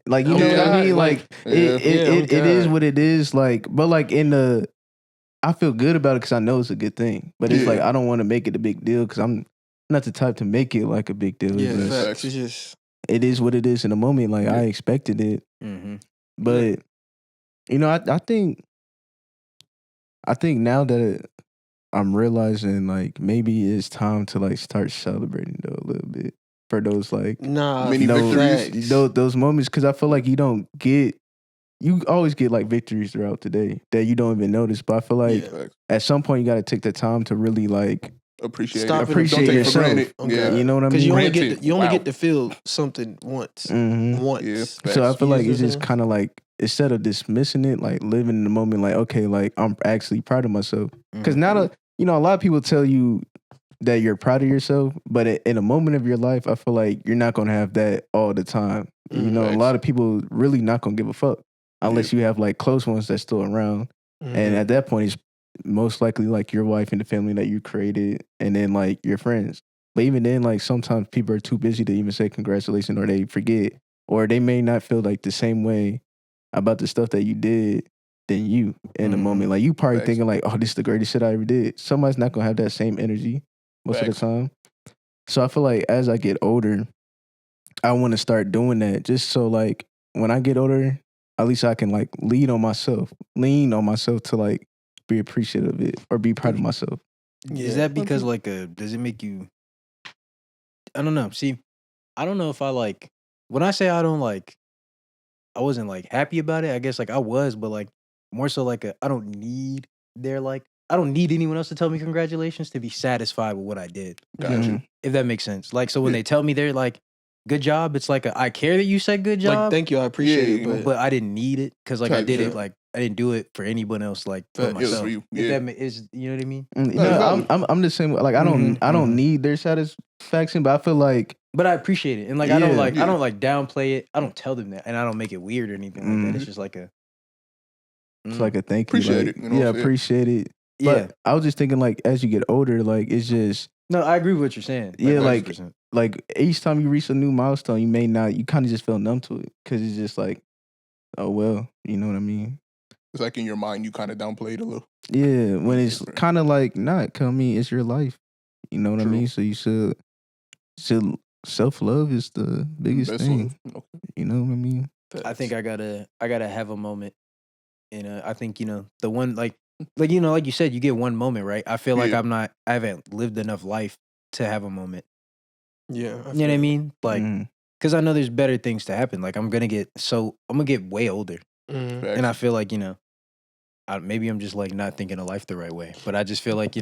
like you Oh, know what I God, mean? Like it is what it is. Like, but like I feel good about it because I know it's a good thing. But it's Yeah. like I don't want to make it a big deal because I'm not the type to make it like a big deal. Yeah, It's just- facts. It's just it is what it is in the moment. Like I expected it, Mm-hmm. but you know, I think now that I'm realizing like maybe it's time to like start celebrating though a little bit for those like nah. Mini victories. facts. those moments because I feel like you always get like victories throughout the day that you don't even notice. But I feel like Yeah. Facts. at some point you got to take the time to really like Appreciate Stop it. it. appreciate Don't take yourself. it for granted. Okay. Yeah. You know what I Because mean? you only Granted. get Wow. to feel something once. Mhm. Once. Yeah. So I Facts. feel like You it's know just what I'm kind of like instead of dismissing it, like living in the moment, like okay, like I'm actually proud of myself. Because now that you know, a lot of people tell you that you're proud of yourself, but in a moment of your life, I feel like you're not gonna have that all the time. You know, a Facts. lot of people really not gonna give a fuck unless you have like close ones that's still around. And at that point, it's most likely like your wife and the family that you created, and then like your friends. But even then, like sometimes people are too busy to even say congratulations, or they forget, or they may not feel like the same way about the stuff that you did than you in the moment. Like you probably Facts. thinking like, oh, this is the greatest shit I ever did. Somebody's not gonna have that same energy most of Facts. the time. So I feel like as I get older, I want to start doing that just so like when I get older, at least I can like lean on myself to like be appreciative of it or be proud of myself. Is that because like does it make you? I don't know. See, I don't know if I like when I say I don't like. I wasn't like happy about it. I guess like I was, but like more so like I don't need I don't need anyone else to tell me congratulations to be satisfied with what I did. Gotcha. If that makes sense. Like so when Yeah. they tell me they're like good job, it's like I care that you said good job. Like, thank you, I appreciate Yeah, it. but I didn't need it because like I Type did shit. it like I didn't do it for anyone else like Facts. but It was myself. for you. If Yeah. that is you know what I mean? You No, know, valid. I'm the same. Like I don't need their satisfaction, but I feel like But I appreciate it, and like I don't Yeah. like Yeah. I don't like downplay it. I don't tell them that, and I don't make it weird or anything like that. It's just like a it's like a thank you. Appreciate like, it, you know yeah, what I'm saying? appreciate it. yeah. But I was just thinking like as you get older, like it's just No, I agree with what you're saying. Yeah, like- 100%. like each time you reach a new milestone, you kind of just feel numb to it because it's just like, oh well, you know what I mean? It's like in your mind, you kind of downplayed a little. Yeah, when it's Different. kind of like not. 'Cause I mean, it's your life. You know what True. I mean? So you should self love is the biggest Best thing. love. Okay. You know what I mean? I think I gotta have a moment, and I think the one like like you said, you get one moment, right? I feel like Yeah. I haven't lived enough life to have a moment. Yeah. You know what I mean? Like, Mm. because I know there's better things to happen. Like I'm gonna get way older, Mm. Facts. and I feel like maybe I'm just like not thinking of life the right way. But I just feel like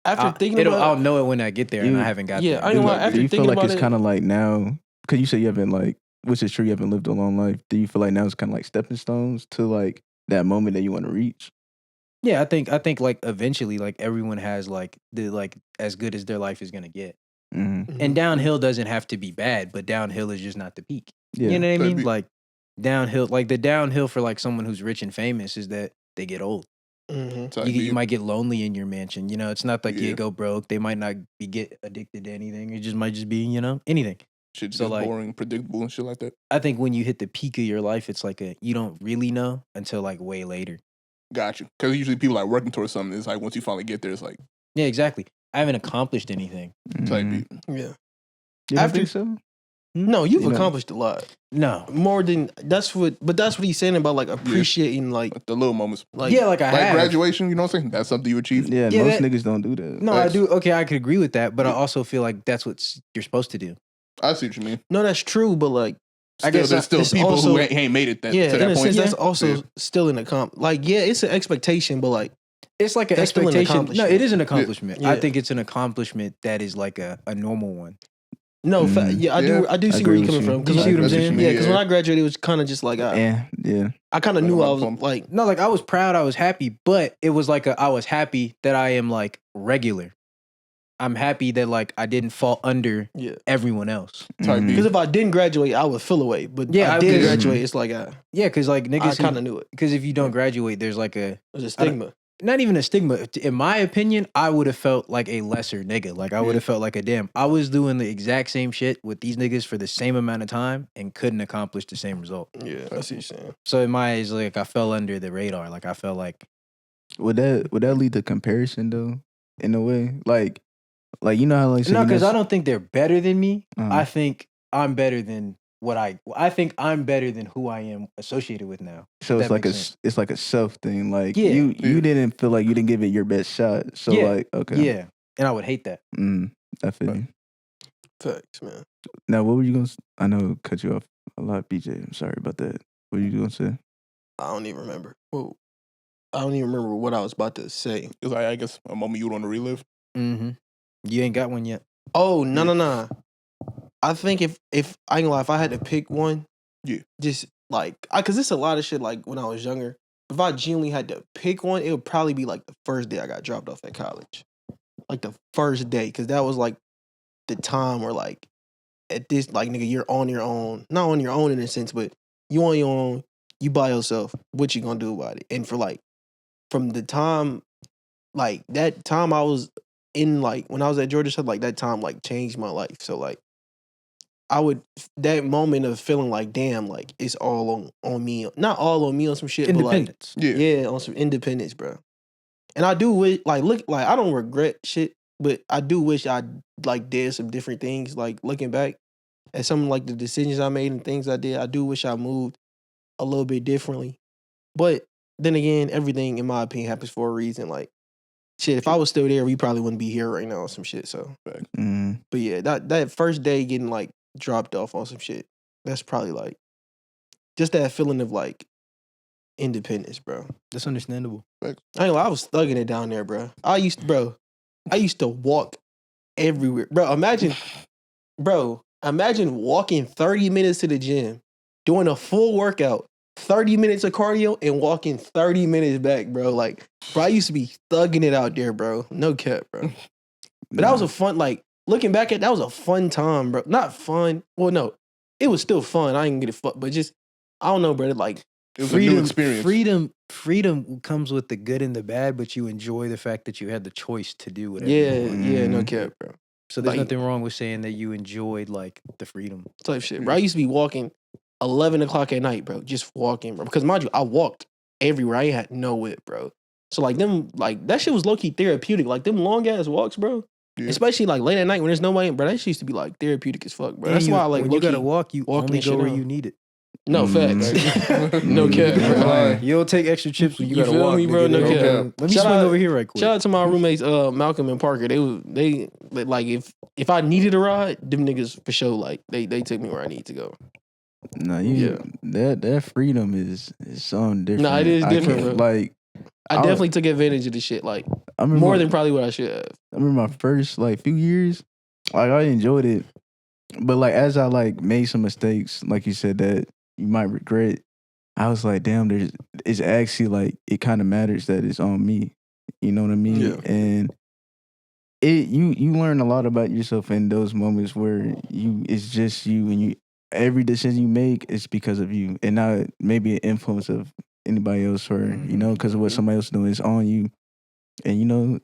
After thinking about I'll know it when I get there, and You- I haven't got Yeah, there. I know Do what, you after Do you feel thinking like about it's it, kind of like now? Because you said you haven't like which is true, you haven't lived a long life. Do you feel like now it's kind of like stepping stones to like that moment that you want to reach? Yeah, I think like eventually, like everyone has like the like as good as their life is gonna get. Mm-hmm. And downhill doesn't have to be bad, but downhill is just not the peak. Yeah. You know what I Could mean? be. Like downhill, like the downhill for like someone who's rich and famous is that they get old. Type You beat. might get lonely in your mansion. You know, it's not like you Yeah. go broke. They might not get addicted to anything. It just might just be, you know, anything. Shit's so, just like- boring, predictable, and shit like that. I think when you hit the peak of your life, it's like you don't really know until like way later. Got you. Because usually people like working towards something. It's like once you finally get there, it's like Yeah, exactly. I haven't accomplished anything. type Mhm. beat. Yeah. You don't After- think so? No, you've You know- accomplished a lot. No. More than that's what he's saying about like appreciating like Like the little moments. like Yeah, like I Like have. graduation, you know what I'm saying? That's something you achieved. Yeah, Yeah, most that- niggas don't do that. No, I Facts. do. Okay, I could agree with that, but I also feel like that's what you're supposed to do. I see what you mean. no, that's true, but like I Still, guess there's still it's people also- who ain't made it yeah, to in that a point. sense that's Yeah. also Yeah. still an like yeah, it's an expectation, but like It's like an That's still an expectation. No, accomplishment. it is an accomplishment. Yeah. I think it's an accomplishment that is like a normal one. no, Mhm. yeah, I Yeah. do I see agree where you're with coming you. from. Do you see what I'm That's saying? you Yeah, mean, because when I graduated, it was kind of just like Yeah. I kind of knew I was Like, like No, like I was proud, I was happy, but it was like I was happy that I am like regular. I'm happy that like I didn't fall under yeah. everyone else. Type Mhm. beat. Because if I didn't graduate, I would feel away. But Yeah, I I did would- graduate. It's like Yeah, because like I niggas, kind of knew it. because if you don't graduate, there's like It was a I don't- stigma. not even a stigma. In my opinion, I would have felt like a lesser nigga. Like I would have felt like a damn. I was doing the exact same shit with these niggas for the same amount of time and couldn't accomplish the same result. Yeah, I see what you're saying. So in my eyes, like I fell under the radar. Like I felt like Would that lead to comparison though? In a way, like you know how like no, because I don't. don't think they're better than me. Uh-huh. I think I'm better than I think I'm better than who I am associated with now. So That it's like makes sense. it's like a self thing. Like Yeah. you Yeah. didn't feel like you didn't give it your best shot. So Yeah. like okay, Yeah, and I would hate that. I feel you. Facts, man. Now what were you gonna? I know cut you off a lot, BJ. I'm sorry about that. What were you gonna say? I don't even remember. Whoa. I don't even remember what I was about to say. It's like, I guess, a moment you would want to relive. Mm-hmm. You ain't got one yet. Oh, no. I think if I ain't gonna lie, if I had to pick one, Yeah. just like because it's a lot of shit. Like when I was younger, if I genuinely had to pick one, it would probably be like the first day I got dropped off at college, like the first day, because that was like the time where like at this like nigga you're on your own, not on your own in a sense, but you on your own, you by yourself. What you gonna do about it? And for like from the time like that time I was in like when I was at Georgia Tech, like that time like changed my life. So like I would that moment of feeling like damn, like it's all on me, not all on me on some shit, Independence. Yeah. but like yeah, on some independence, bro. And I do wish like look like I don't regret shit, but I do wish I like did some different things. Like looking back at some like the decisions I made and things I did, I do wish I moved a little bit differently. But then again, everything in my opinion happens for a reason. Like shit, if I was still there, we probably wouldn't be here right now or some shit. So, Mm. but yeah, that first day getting like dropped off on some shit, that's probably like just that feeling of like independence, bro. That's understandable. I ain't gonna lie, I was thugging it down there, bro. I used to walk everywhere, bro. Imagine walking 30 minutes to the gym, doing a full workout, 30 minutes of cardio, and walking 30 minutes back, bro. Like, bro, I used to be thugging it out there, bro. No cap, bro. But that was a fun, like, looking back at that was a fun time, bro. Not fun. Well, no, it was still fun. I didn't get it fucked, but just, I don't know, bro. Like, It was a new experience. Freedom comes with the good and the bad, but you enjoy the fact that you had the choice to do whatever. yeah, you want. yeah, no Mhm. cap, bro. So there's Like- nothing wrong with saying that you enjoyed like the freedom. Type shit, bro. I used to be walking 11 o'clock at night, bro. Just walking, bro. Because mind you, I walked everywhere. I ain't had no whip, bro. So like them, like that shit was low key therapeutic. Like them long ass walks, bro. Yeah. Especially like late at night when there's nobody, bro. That shit used to be like therapeutic as fuck, bro. And That's you- why I like when you low-key gotta walk, you walking only and go shit where out. you need it. No facts. Right. No cap, bro. Right. You don't take extra trips when you You gotta feel walk. me, bro? nigga. No They- cap. Let me Shout swing out- over here right quick. Shout out to my roommates, Malcolm and Parker. They like if I needed a ride, them niggas for sure like they took me where I need to go. No, Yeah. that freedom is something different. Nah, it is I different, can't- bro. Like I I- definitely took advantage of the shit like I remember more than probably what I should have. I remember my first like few years, like I enjoyed it, But like as I like made some mistakes, like you said that you might regret, I was like, damn, it's actually like it kind of matters that it's on me. You know what I mean? Yeah. And you learn a lot about yourself in those moments where it's just you and every decision you make is because of you and not maybe an influence of anybody else or because of what somebody else is doing. It's on you. And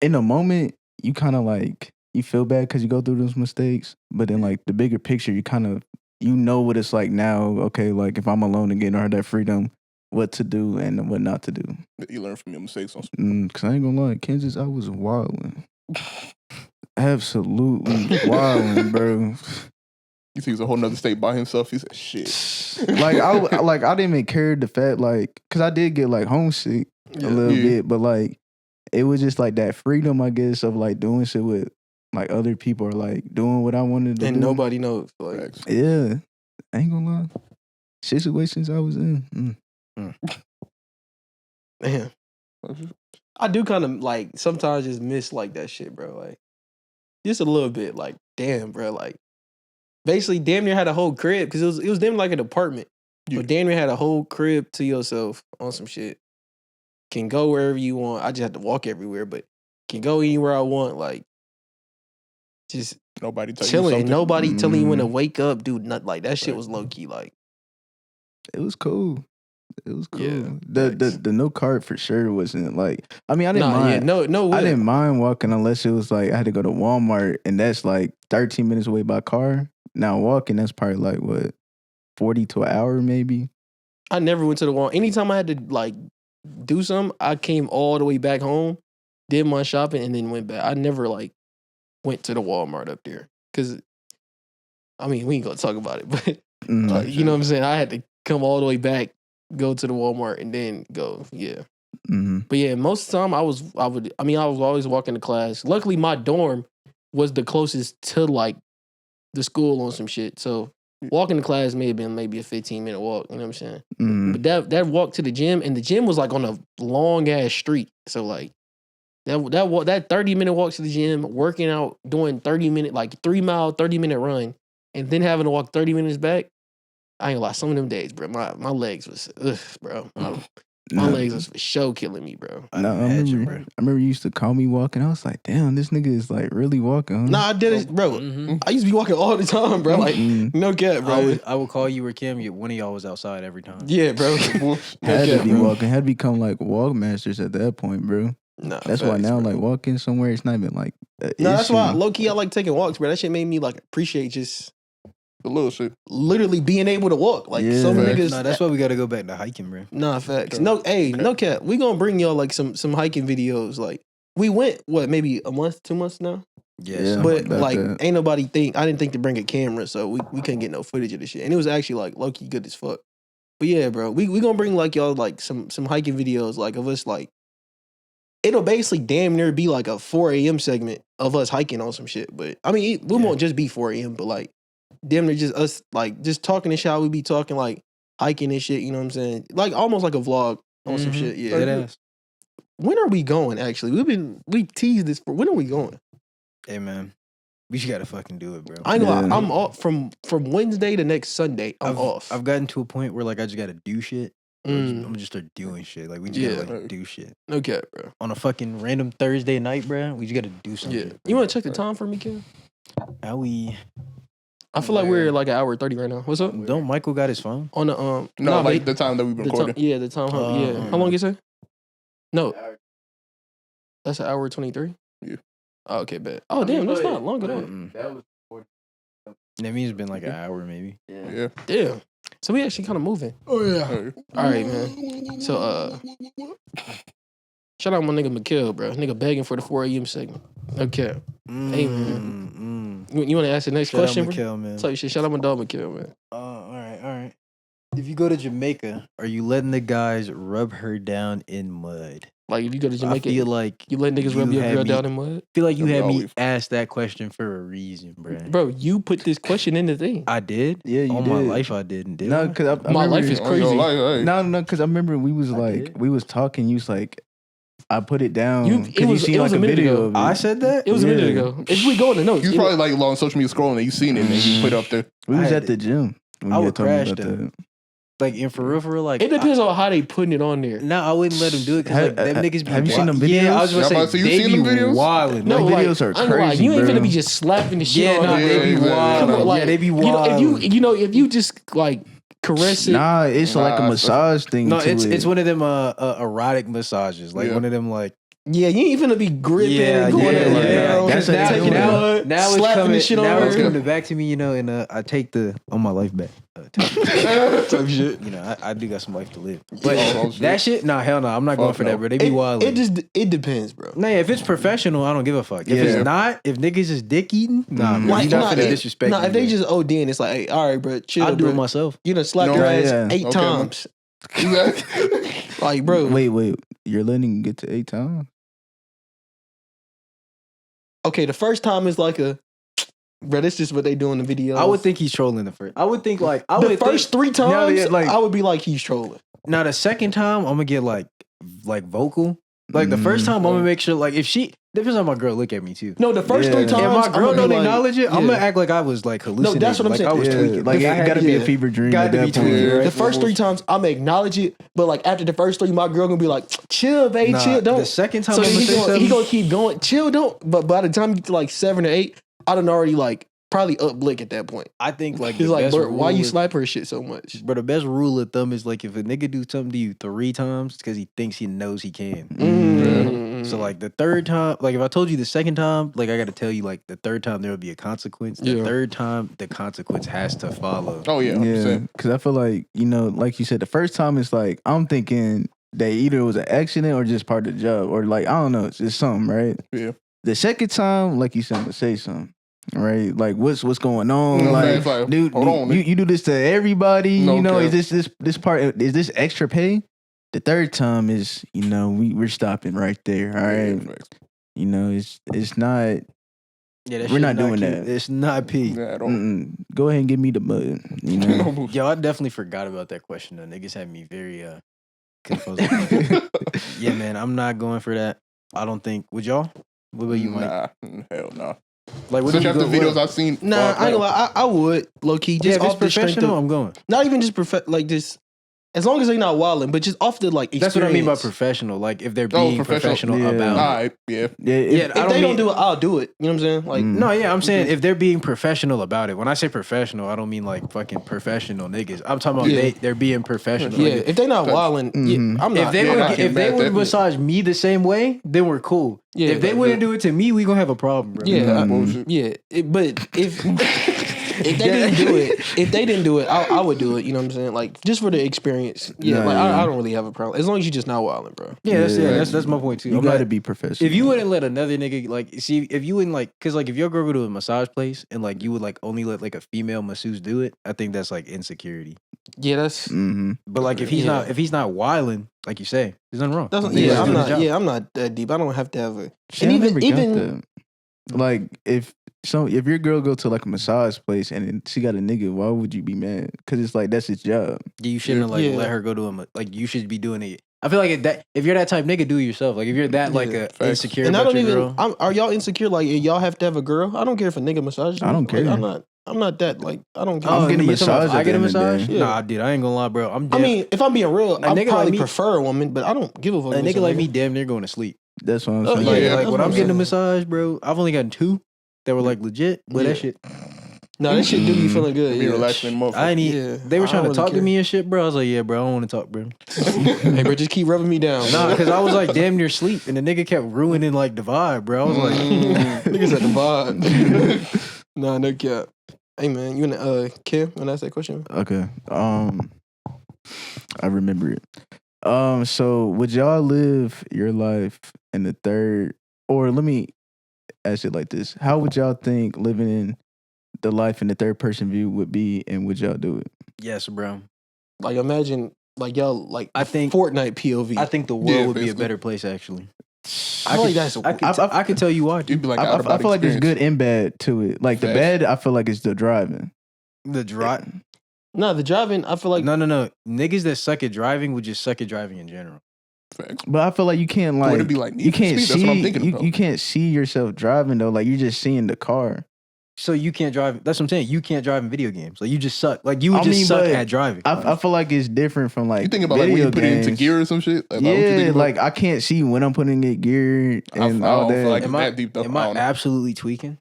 in a moment you kind of like you feel bad because you go through those mistakes, but then like the bigger picture you kind of what it's like now. Okay, like if I'm alone again or have that freedom, what to do and what not to do. You learn from your mistakes. Because I ain't gonna lie, Kansas, I was wilding. Absolutely wilding, bro. You think he was a whole nother state by himself? He said, shit. I didn't even care the fact, like, because I did get, like, homesick a little bit, but, like, it was just, like, that freedom, I guess, of, like, doing shit with, like, other people or, like, doing what I wanted to do. And nobody knows. Like, yeah. I ain't gonna lie. Situations I was in. Damn. I do kind of, like, sometimes just miss, like, that shit, bro. Like, just a little bit. Like, damn, bro. Like, basically, damn near had a whole crib because it was damn like an apartment. But damn near had a whole crib to yourself on some shit. Can go wherever you want. I just had to walk everywhere, but can go anywhere I want. Like, just nobody tell chilling. You something. Nobody telling you when to wake up, dude. Nothing like that. Shit was low key. Like, it was cool. It was cool. Yeah, the no cart for sure wasn't like. I mean, I didn't mind. Yeah, no. I didn't mind walking unless it was like I had to go to Walmart and that's like 13 minutes away by car. Now walking, that's probably like what 40 to an hour maybe. I never went to the Walmart. Anytime I had to like do something, I came all the way back home, did my shopping, and then went back. I never like went to the Walmart up there because, I mean, we ain't gonna talk about it, but you know what I'm saying. I had to come all the way back, go to the Walmart, and then go. Yeah. Mm-hmm. But yeah, most of the time I was always walking to class. Luckily, my dorm was the closest to like the school on some shit. So walking to class may have been maybe a 15-minute walk. You know what I'm saying? Mm-hmm. But that walk to the gym, and the gym was like on a long ass street. So like that 30-minute walk to the gym, working out, doing 30-minute like 3-mile 30-minute run, and then having to walk 30 minutes back. I ain't gonna lie, some of them days, bro, my legs was, bro. My legs was for sure killing me, bro. I remember you used to call me walking. I was like, damn, this nigga is like really walking. Huh? Nah, I did it, bro. Mm-hmm. I used to be walking all the time, bro. Like, no cap, bro. I would call you or Kim. One of y'all was outside every time. Yeah, bro. Had to be walking. Had to become like walk masters at that point, bro. Nah, that's why now, like walking somewhere, it's not even like. No, that's why low key I like taking walks, bro. That shit made me like appreciate just the little shit. Literally being able to walk. Like some niggas. Nah, that's why we gotta go back to hiking, bro. Nah, facts. No, hey, no cap. We gonna bring y'all like some hiking videos. Like we went maybe a month, 2 months now. Yeah, but like ain't nobody I didn't think to bring a camera, so we couldn't get no footage of this shit. And it was actually like low key good as fuck. But yeah, bro, we gonna bring like y'all like some hiking videos like of us like. It'll basically damn near be like a 4 a.m. segment of us hiking on some shit. But I mean, we won't just be 4 a.m., but like damn near just us like just talking and shit. How we be talking like hiking and shit, you know what I'm saying? Like almost like a vlog on some shit. Yeah. When are we going actually? We teased this for when are we going? Hey man. We just gotta fucking do it, bro. I know I'm off from Wednesday to next Sunday. I'm off. I've gotten to a point where like I just gotta do shit. I'm gonna just start doing shit. Like we just gotta like do shit. Okay, bro. On a fucking random Thursday night, bro. We just gotta do something. Yeah. You wanna check the time for me, Kim? How we? I feel like we're like an hour 30 right now. What's up? Don't Michael got his phone on the No, like the time that we've been recording. The time. Yeah. How long you say? No. That's an hour 23. Yeah. Oh, okay, bet. Oh damn, that's not long at all. That was 40. That means it's been like an hour, maybe. Yeah. Damn. So we actually kind of moving. Oh yeah. All right, man. So shout out my nigga Mikhail, bro. Nigga begging for the 4 a.m. segment. Okay. Hey man. You want to ask the next question, Mikhail, bro? man. So you should shout out my dog Mikhail, man. All right. If you go to Jamaica, are you letting the guys rub her down in mud? Like if you go to Jamaica, I feel like you let niggas rub your girl down in mud. I feel like you had me ask that question for a reason, bro. Bro, you put this question in the thing. I did. Yeah, you did. My life, I didn't. No, because my life is crazy. No, because I remember we was like we was talking. You was like, I put it down. It was seen a like a minute video ago. of it. I said that? It was a minute ago. If we go in the notes, You probably like on social media scrolling and you seen it and you put it up there. We was I at the gym. when I you would told me crash about them. Like, and for real, like... it depends on how they putting it on there. No, I wouldn't let them do it because like, them niggas be... Have you seen them videos? Yeah, I was Yeah, I'm gonna about to say, say, you they seen be them videos? wildin'. No, Them like, videos are I ain't gonna lie, crazy, you ain't bro. finna be just slapping the shit Yeah, on no, there. they be Yeah, wild. Come on, like, Yeah, they be you know, wild. if you just like caress it. Nah, it's like a Nah, massage thing. No, to it's one of them erotic massages. Like, Yeah. one of them, like... Yeah, you ain't finna be gripping Yeah, and going yeah, in yeah. down, That's just how they taking do it. out, Now it's slapping coming. the shit on Now it's her. coming back to me, you know, and I take the on my life back. Type shit. You know, I do got some life to live. Oh, But shit. that shit, nah, hell no, I'm not going Fuck for no. that, bro. They be wild. It depends, bro. Nah, if it's professional, I don't give a fuck. If Yeah. it's not, if niggas is dick eating, nah, bro. Like, You not nah, finna if- disrespect nah, me, if they bro. just ODing, it's like, hey, all right, bro, chill, I do bro. it myself. You done slapped No, your right, ass yeah. 8 Okay, times. Like, bro. Wait, you're letting him get to 8 times? Okay, the first time is like a, bro, this is what they do in the video. I would think he's trolling the first. I would think like the first 3 times, yeah, like- I would be like, he's trolling. now the second time I'm gonna get like vocal. Like the first time I'm gonna make sure like if she depends on how my girl look at me too. No, the first Yeah. 3 times, If my I'm girl gonna don't be like, acknowledge it, I'm yeah. gonna act like I was like hallucinating. that's what I'm like, saying. I was Yeah, tweaking. like I it had- gotta be a yeah. fever dream Gotta at that be point. tweaking, right? The first 3 times, I'm gonna acknowledge it, but like after the first 3, my girl gonna be like, chill, babe, Nah, chill, don't. the second time So I'm then gonna say he something, gonna keep going, chill, don't. But by the time you get to like 7 or 8, I done already like probably up blick at that point. I think like He's the like, best bro, why rule you is- slap her shit so much? But the best rule of thumb is like if a nigga do something to you 3 times, it's because he thinks he knows he can. So like the third time, like if I told you the second time, like I got to tell you like the third time there will be a consequence. The Yeah. third time the consequence has to follow. Oh yeah, Yeah, 100%. because I feel like, you know, like you said, the first time it's like, I'm thinking that either it was an accident or just part of the job, or like, I don't know, it's just something, right? Yeah. The second time, like you said, I'm gonna say something, right? Like, what's going on? No, like, it's like, dude, hold on, you do this to everybody, No you know? cap. Is this part? Is this extra pay? The third time is, you know, we're stopping right there, all right? Yeah, You know, it's not. Yeah, that We're shit not doing cute. that. It's not P. yeah, I don't. Go ahead and give me the bud, you know? Yo, I definitely forgot about that question. Though. Niggas had me very confused. Yeah, man, I'm not going for that. I don't think. Would y'all? What about you, Mike? Nah, hell no. Like, what Such do you after go? videos What? I've seen. Nah, I ain't gonna lie, I would, low key, Yeah, just if it's off the strength professional, of, I'm going. not even just like just, as long as they not wilding, but just off the like experience. That's what I mean by professional. Like if they're being professional. professional Yeah. about. All right, yeah. Yeah, Yeah, If they don't do it, I'll do it. You know what I'm saying? Like, No, yeah, I'm saying if they're being professional about it. When I say professional, I don't mean like fucking professional niggas. I'm talking about Yeah. they're being professional. yeah, Like, if they not wilding, yeah, I'm not. if they Yeah, would I can't if they bet would that. massage me the same way, then we're cool. Yeah, if they like, wouldn't do it to me, we gonna have a problem, bro. yeah, Bullshit. yeah. But if they didn't do it, I would do it. You know what I'm saying? Like just for the experience. Yeah, Nah, like yeah. I don't really have a problem as long as you just not wilding, bro. Yeah, Yeah. that's my point too. You I'm gotta not- be professional. If you wouldn't let another nigga like see if you wouldn't like because like if your girl go to a massage place and like you would like only let like a female masseuse do it, I think that's like insecurity. Yeah, that's But like if he's not wilding, like you say, there's nothing wrong. yeah. He's doing his job. I'm not that deep. I don't have to have a. See, And I even never got even that. Like if your girl go to like a massage place and then she got a nigga, why would you be mad? Because it's like that's his job. You shouldn't like Yeah. let her go to him. Like you should be doing it. I feel like if you're that type nigga, do it yourself. Like if you're that like a facts. insecure and I about don't your even. girl. Are y'all insecure? Like y'all have to have a girl? I don't care if a nigga massages. I don't me. Like, care. I'm not that like. I don't care. I'm getting a you talking about massage I at get the a end of the massage. day. Yeah. Nah, dude, I ain't gonna lie, bro. I'm. I mean, if I'm being real, I nigga like probably me- prefer a woman, but I don't give a fuck. a if it's nigga like nigga. me, damn near going to sleep. That's what I'm Oh, saying. Like, Yeah, like that's when what I'm I'm getting a saying. massage, bro, I've only gotten 2 that were like legit. But Yeah. that shit, No, that shit do be feeling good. Be Yeah. relaxing, motherfucker. I ain't. Yeah, They were I trying to don't talk really to me and shit, bro. I was like, yeah, bro, I don't want to talk, bro. Hey, bro, just keep rubbing me down. Nah, bro. because I was like damn near sleep, and the nigga kept ruining like the vibe, bro. I was like, niggas at the vibe. Nah, no cap. Hey man, you and Kim, wanna ask that question? Okay. I remember it. So would y'all live your life in the third, or let me ask it like this: how would y'all think living in the life in the third person view would be, and would y'all do it? yes, bro. Like imagine, like y'all, like I think Fortnite POV. I think the world Yeah, would be a basically. better place. Actually, I feel like that's. I could tell you why. You'd be like, I out about feel like there's experience. good and bad to it. Like the Facts. bad, I feel like it's the driving. The drive. No, the driving. I feel like No. Niggas that suck at driving would just suck at driving in general. Facts. But I feel like you can't Would like it be like you can't Need for Speed? That's what I'm thinking see about. you can't see yourself driving though. Like you're just seeing the car. So you can't drive. That's what I'm saying. You can't drive in video games. Like you just suck. Like you would I just mean, suck but at driving. I feel like it's different from like You think about like when video you put it into games. gear or some shit? Like, what you Yeah, think about? like I can't see when I'm putting it gear I and don't all that. feel like am it's I, that deep though. am I I don't know. absolutely tweaking?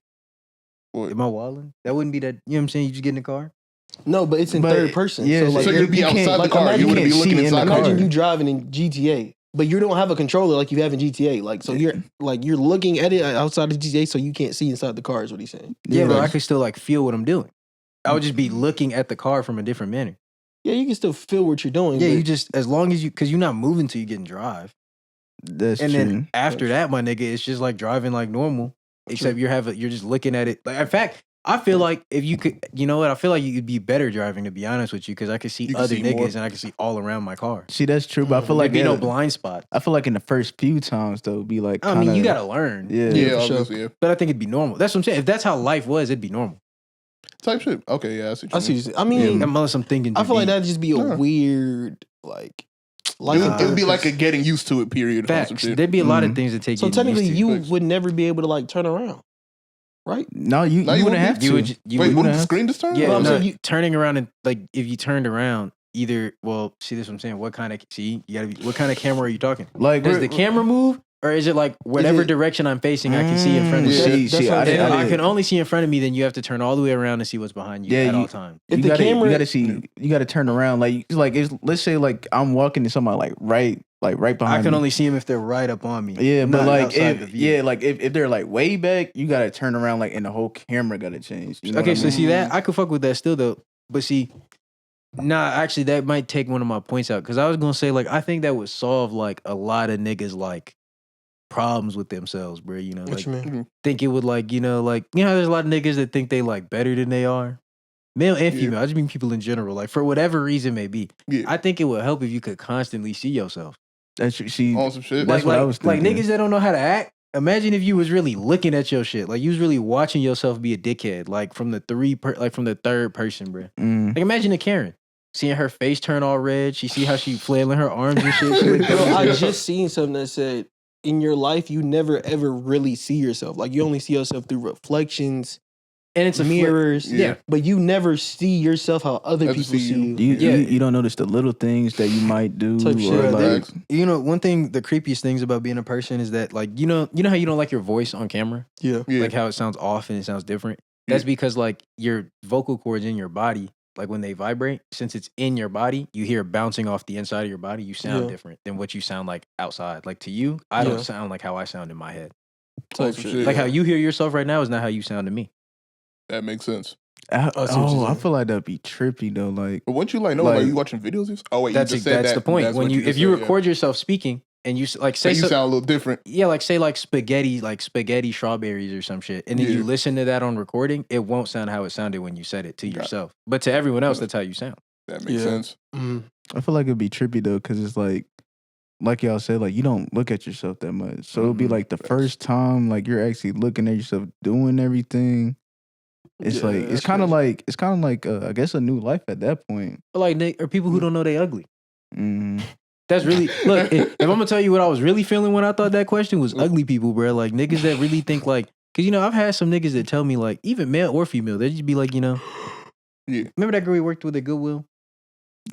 What? Am I wilding? That wouldn't be that. You know what I'm saying? You just get in the car. No, but it's in But, third person. yeah, so like, So you'd be you outside can't- the like, car. imagine You wouldn't you be can't looking see in inside the the car. imagine car. you driving in GTA, but you don't have a controller like you have in GTA. Like so, you're looking at it outside of GTA, so you can't see inside the car. Is what he's saying. Yeah, but Right. I could still like feel what I'm doing. I would just be looking at the car from a different manner. Yeah, you can still feel what you're doing. Yeah, but you just as long as you because you're not moving till you get in drive. That's And true. then after that, my nigga, it's just like driving like normal, except you're just looking at it. Like in fact, I feel like if you could, you know what? I feel like you could be better driving, to be honest with you, because I could see You can other see niggas more. and I can see all around my car. See, that's true, but I feel like There'd be no that- blind spot. I feel like in the first few times though, it'd be like I mean, you kinda- gotta learn. Yeah, Yeah, for sure. obviously, yeah. But I think it'd be normal. That's what I'm saying. If that's how life was, it'd be normal. Type shit. Okay, yeah, I see. I see. What you're saying. I mean, Unless I'm thinking. I too feel like deep. that'd just be a Yeah. weird like. It would be like a getting used to it period. Or some Facts. shit. There'd be a lot of Mhm. things that take. So getting technically, used to. you Facts. would never be able to like turn around, right? No, you No, you wouldn't wouldn't have be- You to. would. You Wait, would. wouldn't the have- screen just turn? Yeah, Well, I'm no, saying you- turning around and like if you turned around, either see this is what I'm saying. What kind of you gotta be? What kind of camera are you talking? Like Does we're- the camera move, or is it like whatever it- direction I'm facing, I can see in front of me? Yeah, See, that's see, what I'm I, saying. didn't- If I I didn't- can only see in front of me, then you have to turn all the way around and see what's behind you Yeah, at you- all times. If you the gotta, camera- you gotta see, you gotta turn around. Like it's, let's say like I'm walking to somebody right behind. I can me. only see them if they're right up on me. Yeah, but not like outside the view. if they're like way back, you gotta turn around like and the whole camera gotta change. You know Okay, what I so mean? see that I could fuck with that still though, but see, actually that might take one of my points out because I was gonna say like I think that would solve like a lot of niggas like problems with themselves, bro. You know, What like you mean? think it would like you know there's a lot of niggas that think they like better than they are, male and Yeah. female. I just mean people in general, like for whatever reason may be. Yeah. I think it would help if you could constantly see yourself. That's see. On some shit. That's what I was like thinking. niggas that don't know how to act. Imagine if you was really looking at your shit, like you was really watching yourself be a dickhead, like from the third person, bro. Mm. Like imagine a Karen seeing her face turn all red. She see how she flailing her arms and shit. She like, Bro, I just seen something that said in your life you never ever really see yourself. Like you only see yourself through reflections, and it's a mirrors. Yeah. But you never see yourself how other Never people see see you. you. You don't notice the little things that you might do. Type shit. Or Yeah, like, Facts. You know, one thing, the creepiest things about being a person is that, like, you know how you don't like your voice on camera, Yeah. Yeah. like how it sounds off and it sounds different. Yeah. That's because like your vocal cords in your body, like when they vibrate, since it's in your body, you hear it bouncing off the inside of your body. You sound Yeah. different than what you sound like outside. Like to you, I don't Yeah. sound like how I sound in my head. On some shit. Like how you hear yourself right now is not how you sound to me. That makes sense. I see what you're I saying. feel like that'd be trippy though. Like But once you like know, Like- like you watching videos. Oh wait, That's you just said that's that. the point. That's When what you just if you said, yeah. record yourself speaking and you like So say you so- sound a little different. yeah, like say like spaghetti strawberries or some shit, and then you Yeah. listen to that on recording, it won't sound how it sounded when you said it to Got it. yourself. But to everyone else, that's how you sound. That makes Yeah. sense. Mhm. I feel like it'd be trippy though, because it's like y'all said, like you don't look at yourself that much. So it'll be Mhm. like the Facts. first time like you're actually looking at yourself doing everything. It's Yeah, like it's that's kind of crazy. like I guess a new life at that point. But like Nick, or people who don't know they ugly. Mm. That's really look. If I'm gonna tell you what I was really feeling when I thought that question was ugly people, bro. Like niggas that really think like, cause you know I've had some niggas that tell me like, even male or female, they just be like, you know, Yeah. remember that girl we worked with at Goodwill?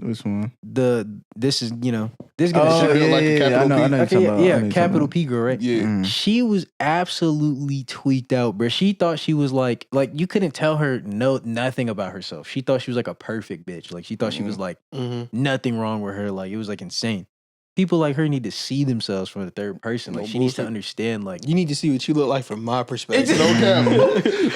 Which one? This is you know this is gonna Oh, sound yeah, like a capital I know. P? I know you're okay, talking about. I know yeah, you're capital talking P girl, right? Yeah. about. Mm. She was absolutely tweaked out, bro. She thought she was like you couldn't tell her nothing about herself. She thought she was like a perfect bitch. Like she thought she was like Mhm. nothing wrong with her. Like it was like insane. People like her need to see themselves from the third person. Like No she needs to bullshit. understand. Like You need to see what you look like from my perspective. No cap.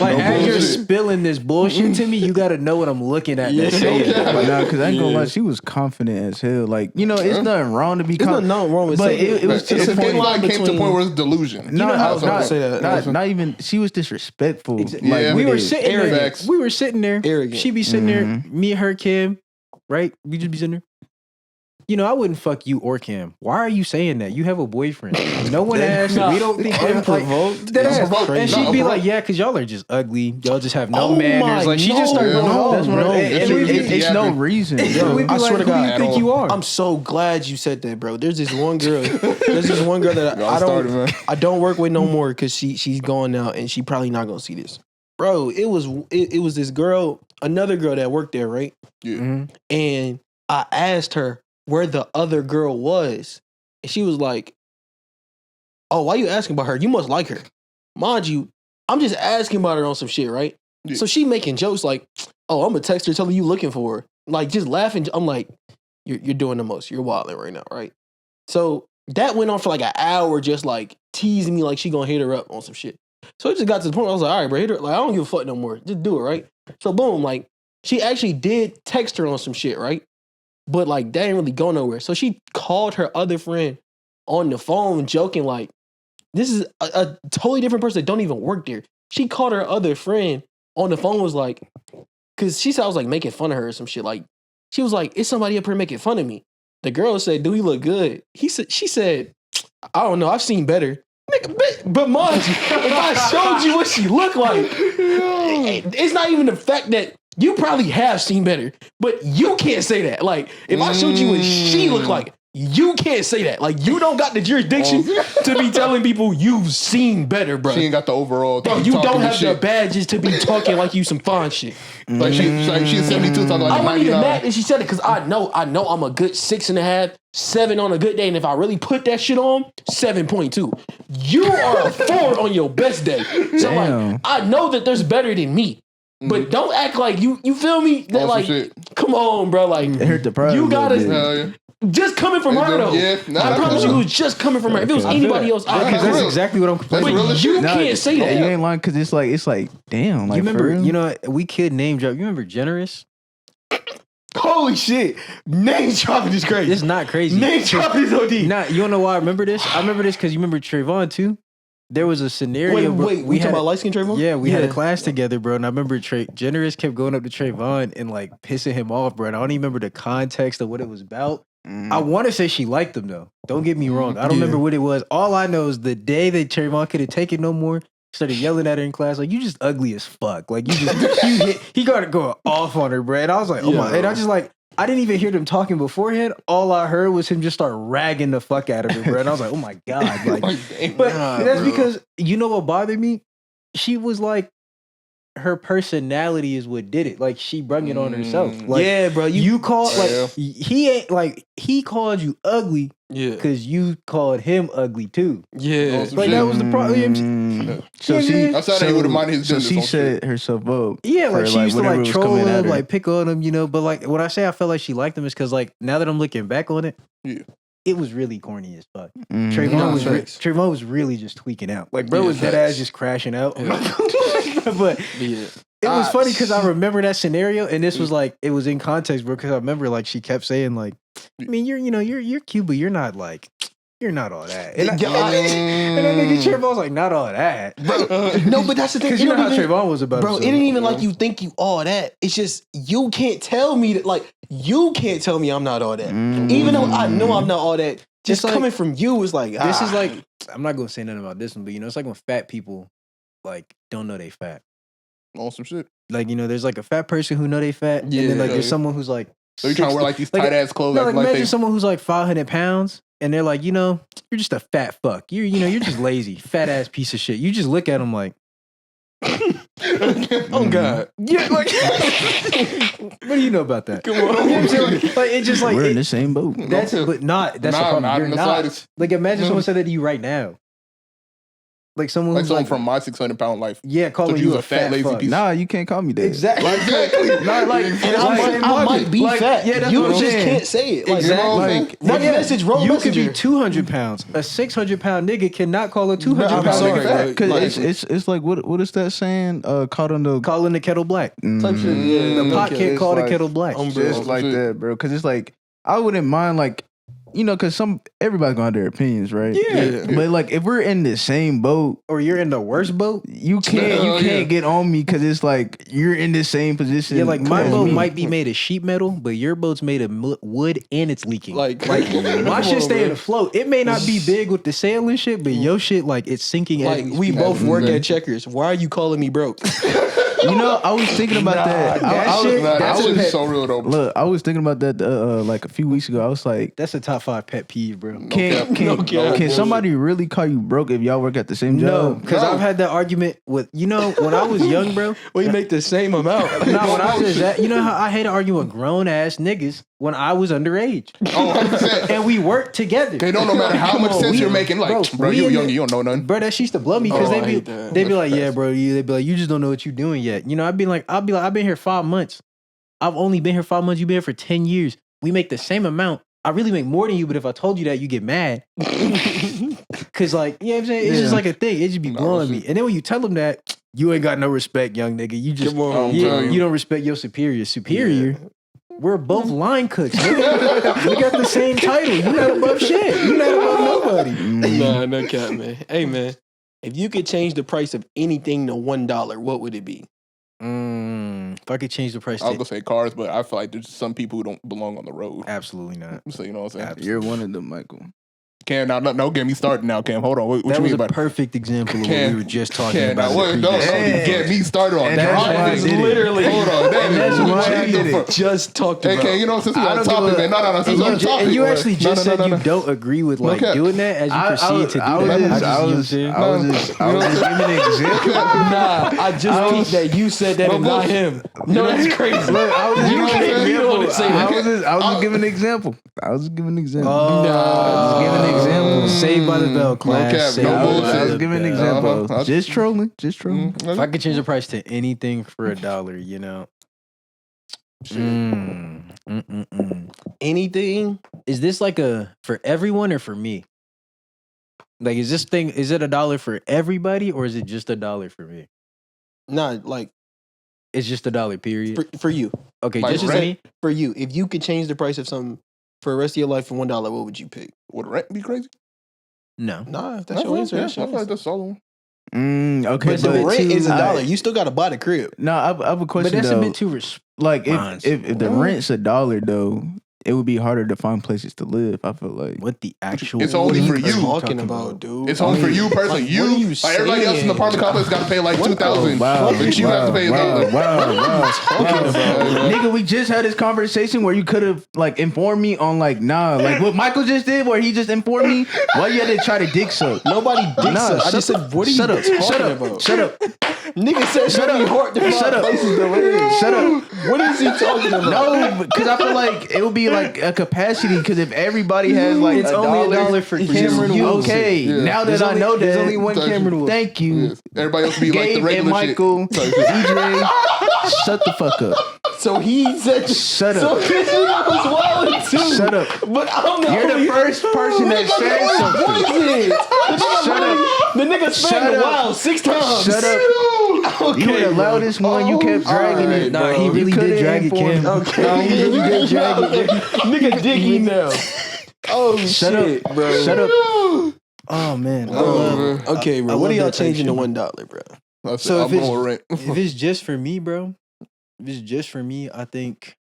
like No as you're bullshit. spilling this bullshit to me, you got to know what I'm looking at. Yeah. Yeah. Saying No cap. it. But nah, because I ain't gonna Yeah. lie, she was confident as hell. Like, you know, it's Yeah. nothing wrong to be There's confident. nothing wrong with But saying it was It's to the a thin point. line came to a between- point where it's delusion. No, know how- not, I would say that. not even. She was disrespectful. Exactly. Yeah. we with were it. sitting there. Facts. We were sitting there. Arrogant. She be sitting there. Mhm. Me, her, Kim. Right? We just be sitting there. I wouldn't fuck you or Cam. Why are you saying that? You have a boyfriend. No one asked. We don't think unprovoked. And she'd be like, yeah, because y'all are just ugly. Y'all just have no manners. Like, she just started going off. It's no reason. I swear to God, who do you think you are? I'm so glad you said that, bro. There's this one girl that I don't work with no more because she's gone now and she probably not gonna see this. Bro, it was this girl, another girl that worked there, right? Yeah. Mm-hmm. And I asked her where the other girl was. And she was like, oh, why you asking about her? You must like her. Mind you, I'm just asking about her on some shit, right? Yeah. So she making jokes like, oh, I'm gonna text her telling you looking for her. Like, just laughing. I'm like, you're doing the most. You're wilding right now, right? So that went on for like an hour, just like teasing me like she gonna hit her up on some shit. So it just got to the point where I was like, all right, bro, hit her. Like, I don't give a fuck no more. Just do it, right? So boom, like, she actually did text her on some shit, right? But like, that ain't really go nowhere. So she called her other friend on the phone, joking like, this is a totally different person that don't even work there. She called her other friend on the phone, was like, because she said I was like making fun of her or some shit. Like, she was like, it's somebody up here making fun of me. The girl said, do he look good? She said, I don't know, I've seen better. But mind you, if I showed you what she looked like, it's not even the fact that you probably have seen better, but you can't say that. Like, if I showed you what she looked like, you can't say that. Like, you don't got the jurisdiction to be telling people you've seen better, bro. She ain't got the overall. Bro, you don't have the badges to be talking like you some fine shit. Like she's 72 talking like I wasn't even 99. mad that she said it because I know I'm a good 6.5, 7 on a good day, and if I really put that shit on, 7.2. You are a 4 on your best day. So like, I know that there's better than me. But don't act like you feel me? That like, come on, bro. Like, It hurt the pride. you gotta just coming from her though. Yeah, I promise you, it was just coming from her. If it was anybody else, because that's exactly what I'm complaining about. But you can't say that. You ain't lying because it's like, damn. Like, you remember, we could name drop. You remember Generous? Holy shit! Name dropping is crazy. It's not crazy. Name dropping is OD. Nah, you wanna know why I remember this? I remember this because you remember Trayvon too. There was a scenario. Wait, we talking about light skin Trayvon? Yeah, we had a class together, bro. And I remember Generous kept going up to Trayvon and like pissing him off, bro. And I don't even remember the context of what it was about. I want to say she liked him though. Don't get me wrong. I don't remember what it was. All I know is the day that Trayvon couldn't take it no more, started yelling at her in class, like, you just ugly as fuck. Like, he got to go off on her, bro. And I was like, oh my, and I just like, I didn't even hear them talking beforehand. All I heard was him just start ragging the fuck out of her, bro. And I was like, oh my God. Like, but that's because, you know what bothered me? She was like, her personality is what did it. Like, she brung it on herself. Like, yeah, bro. You called, like, he ain't, like, he called you ugly. Yeah. Because you called him ugly too. Yeah. Like, that was the problem. So she set herself up. Yeah, like, she used to, like, troll him, like, her. pick on him, you know. But, like, when I say I felt like she liked him, is because, like, now that I'm looking back on it, it was really corny as fuck. Trayvon was really just tweaking out. Like, bro was dead ass just crashing out. But it was funny because I remember that scenario, and this was like, it was in context, bro. Because I remember, like, she kept saying, like, I mean, you're cute, but you're not like, you're not all that. And that nigga Trayvon was like, not all that, bro. No, but that's the thing. Because you know how Trayvon was about, bro. It ain't even like you think you all that. It's just you can't tell me that. Like, you can't tell me I'm not all that, even though I know I'm not all that. Just like, coming from you is like, this is like, I'm not gonna say nothing about this one, but it's like when fat people like don't know they fat. Awesome shit. Like, there's like a fat person who know they fat, and then like there's someone who's like, so you're trying to wear like these tight ass clothes. No, like imagine someone who's like 500 pounds, and they're like, you're just a fat fuck. You're just lazy, fat ass piece of shit. You just look at them like, oh God, yeah, like, what do you know about that? Come on, like, it's just like we're in the same boat. That's but not. That's the problem. You're not. Like, imagine someone said that to you right now. Like someone who's like from my 600-pound life. Yeah, calling you a fat lazy piece. Nah, you can't call me that. Exactly. Not like, and I might be fat. Yeah, that's you just can't say it. Like, exactly. That message wrong. You could be 200 pounds. A 600-pound nigga cannot call a 200-pound nigga fat. Because it's like, what is that saying? Calling the kettle black. The pot can't call the kettle black. Just like that, bro. Because it's like, I wouldn't mind like you know, because everybody's gonna have their opinions, right? Yeah. But like, if we're in the same boat, or you're in the worst boat, you can't get on me because it's like you're in the same position. yeah, like my boat me. might be made of sheet metal, but your boat's made of wood and it's leaking. Like My shit staying afloat. It may not be big with the sail and shit, but your shit like it's sinking. Like we both work at Checkers. Why are you calling me broke? You know, I was thinking about that. That shit is so real though. Look, I was thinking about that like a few weeks ago. I was like, that's a top 5 pet peeve, bro. Can somebody really call you broke if y'all work at the same No, job? because I've had that argument with when I was young, bro. We make the same amount. When I was that, you know how I had to argue with grown ass niggas when I was underage. Oh, 100%. And we worked together. They don't know matter how much sense you're making. Like, bro, you young, you don't know nothing. Bro, that shit used to blow me because I they'd hate that. be like, yeah, bro, they'd be like, you just don't know what you're doing yet. You know, I'll be like, I've been here 5 months. I've only been here 5 months. You've been here for 10 years. We make the same amount. I really make more than you, but if I told you that, you get mad. Cause like, you know what I'm saying? It's just like a thing. It just be blowing me. And then when you tell them that, you ain't got no respect, young nigga. You just, you don't respect your superior. Superior? Yeah. We're both line cooks, nigga. We got the same title. You not above shit. You not above nobody. Nah, no cap, man. Hey, man. If you could change the price of anything to $1, what would it be? If I could change the price, I was gonna say cars, but I feel like there's some people who don't belong on the road. Absolutely not. So you know what I'm saying? Absolutely. You're one of them, Michael. Cam, now, no, get me started now, Cam. Hold on. What that you was mean a about perfect example of what we were just talking Cam, about. now, what, don't get me started on that is literally. Hold on. That's why I did it. Just talked Hey, about. Cam, you know, since we on topic, man. No, since we on topic. And you actually just said you don't agree with like doing that as you proceed to do that. I was just giving an example. Nah, I just peeped that you said that and not him. No, that's crazy. Look, I was just giving an example. I was giving an example. I was giving an example. Saved by the Bell class. cap, Saved no by bullshit. I was the giving an Bell. example. Just trolling. If I could change the price to anything for $1, you know. Anything? Is this like for everyone or for me? Like, is it $1 for everybody or is it just $1 for me? Nah, like It's just $1, period. for you. Okay, Like just for rent? me. For you. If you could change the price of something for the rest of your life for $1, what would you pick? Would rent be crazy? No. Nah, if that's your answer. Yeah, I That's your feel like answer. that's solid. Okay, But the but rent is $1. I- You still got to buy the crib. No, I have a question But that's though. a bit too Like Mines. if the rent's $1 though, it would be harder to find places to live. I feel like. What the actual? It's only for What are you. talking about, dude? It's only for you personally. Like, what are you Like everybody else in the apartment complex got to pay like $2,000. But you have to pay Nigga, we just had this conversation where you could have like informed me on like what Michael just did, where he just informed me. Why you had to try to dick suck? Nobody dicks up. I just said, what are you talking about? Shut up. Nigga said, shut up. Hard to Shut up. places to live. Shut up. What is he talking about? No, because I feel like it would be like a capacity. Because if everybody has like It's only $1 for Cameron you. Wilson. Okay, Yeah. now that I know that, There's only one Cameron Wilson. Thank you. Yes. Everybody else be like the Gabe regular and Michael, shit. DJ, shut the fuck up. So he said, Shut so up. this nigga was wild too. Shut up. But I'm not. You're the first person that said something. Shut up. The nigga Shut spanned the up. wild 6 times. Shut up. Okay, You were the loudest one. You kept dragging it. Nah, he You really couldn't did drag it, inform Cam. me. Okay. Nah, he really did drag it. Nigga diggy now. Oh Shut shit, up, bro. Shut up. Oh man. Okay, bro. I What are love y'all that changing to section. $1, bro? So I'm going with rent. If it's just for me, bro. If it's just for me, I think.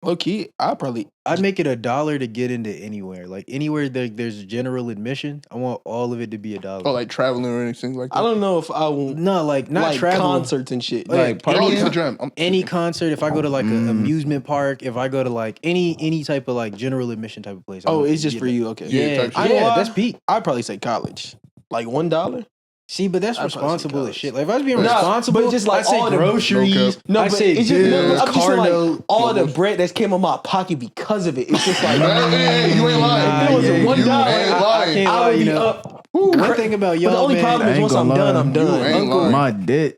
Low key, I'd make it $1 to get into anywhere. Like anywhere there's general admission, I want all of it to be $1. Oh, like traveling or anything like that? I don't know if I will. No, like not like travel. concerts and shit. Like Party to the gym. any concert. If I go to like an amusement park, if I go to like any type of like general admission type of place. I Oh, want it's to just get for that. you. Okay. Yeah, Yeah, type shit. yeah, I- that's peak. I'd probably say college. Like $1. See, but that's I'd probably say responsible as college. shit. Like if I was being Nah, responsible, but just like I say all the- groceries. No, I but say it's just, bills, I'm just saying, car like note. all the bread that's came out my pocket because of it. It's just like Hey, you ain't lying. if it was yeah, a you $1, ain't I lying. can't would lie, be you know. up. One thing about But y'all, the only man, problem I is ain't once I'm gonna done, lie. I'm You done. ain't lying. My debt.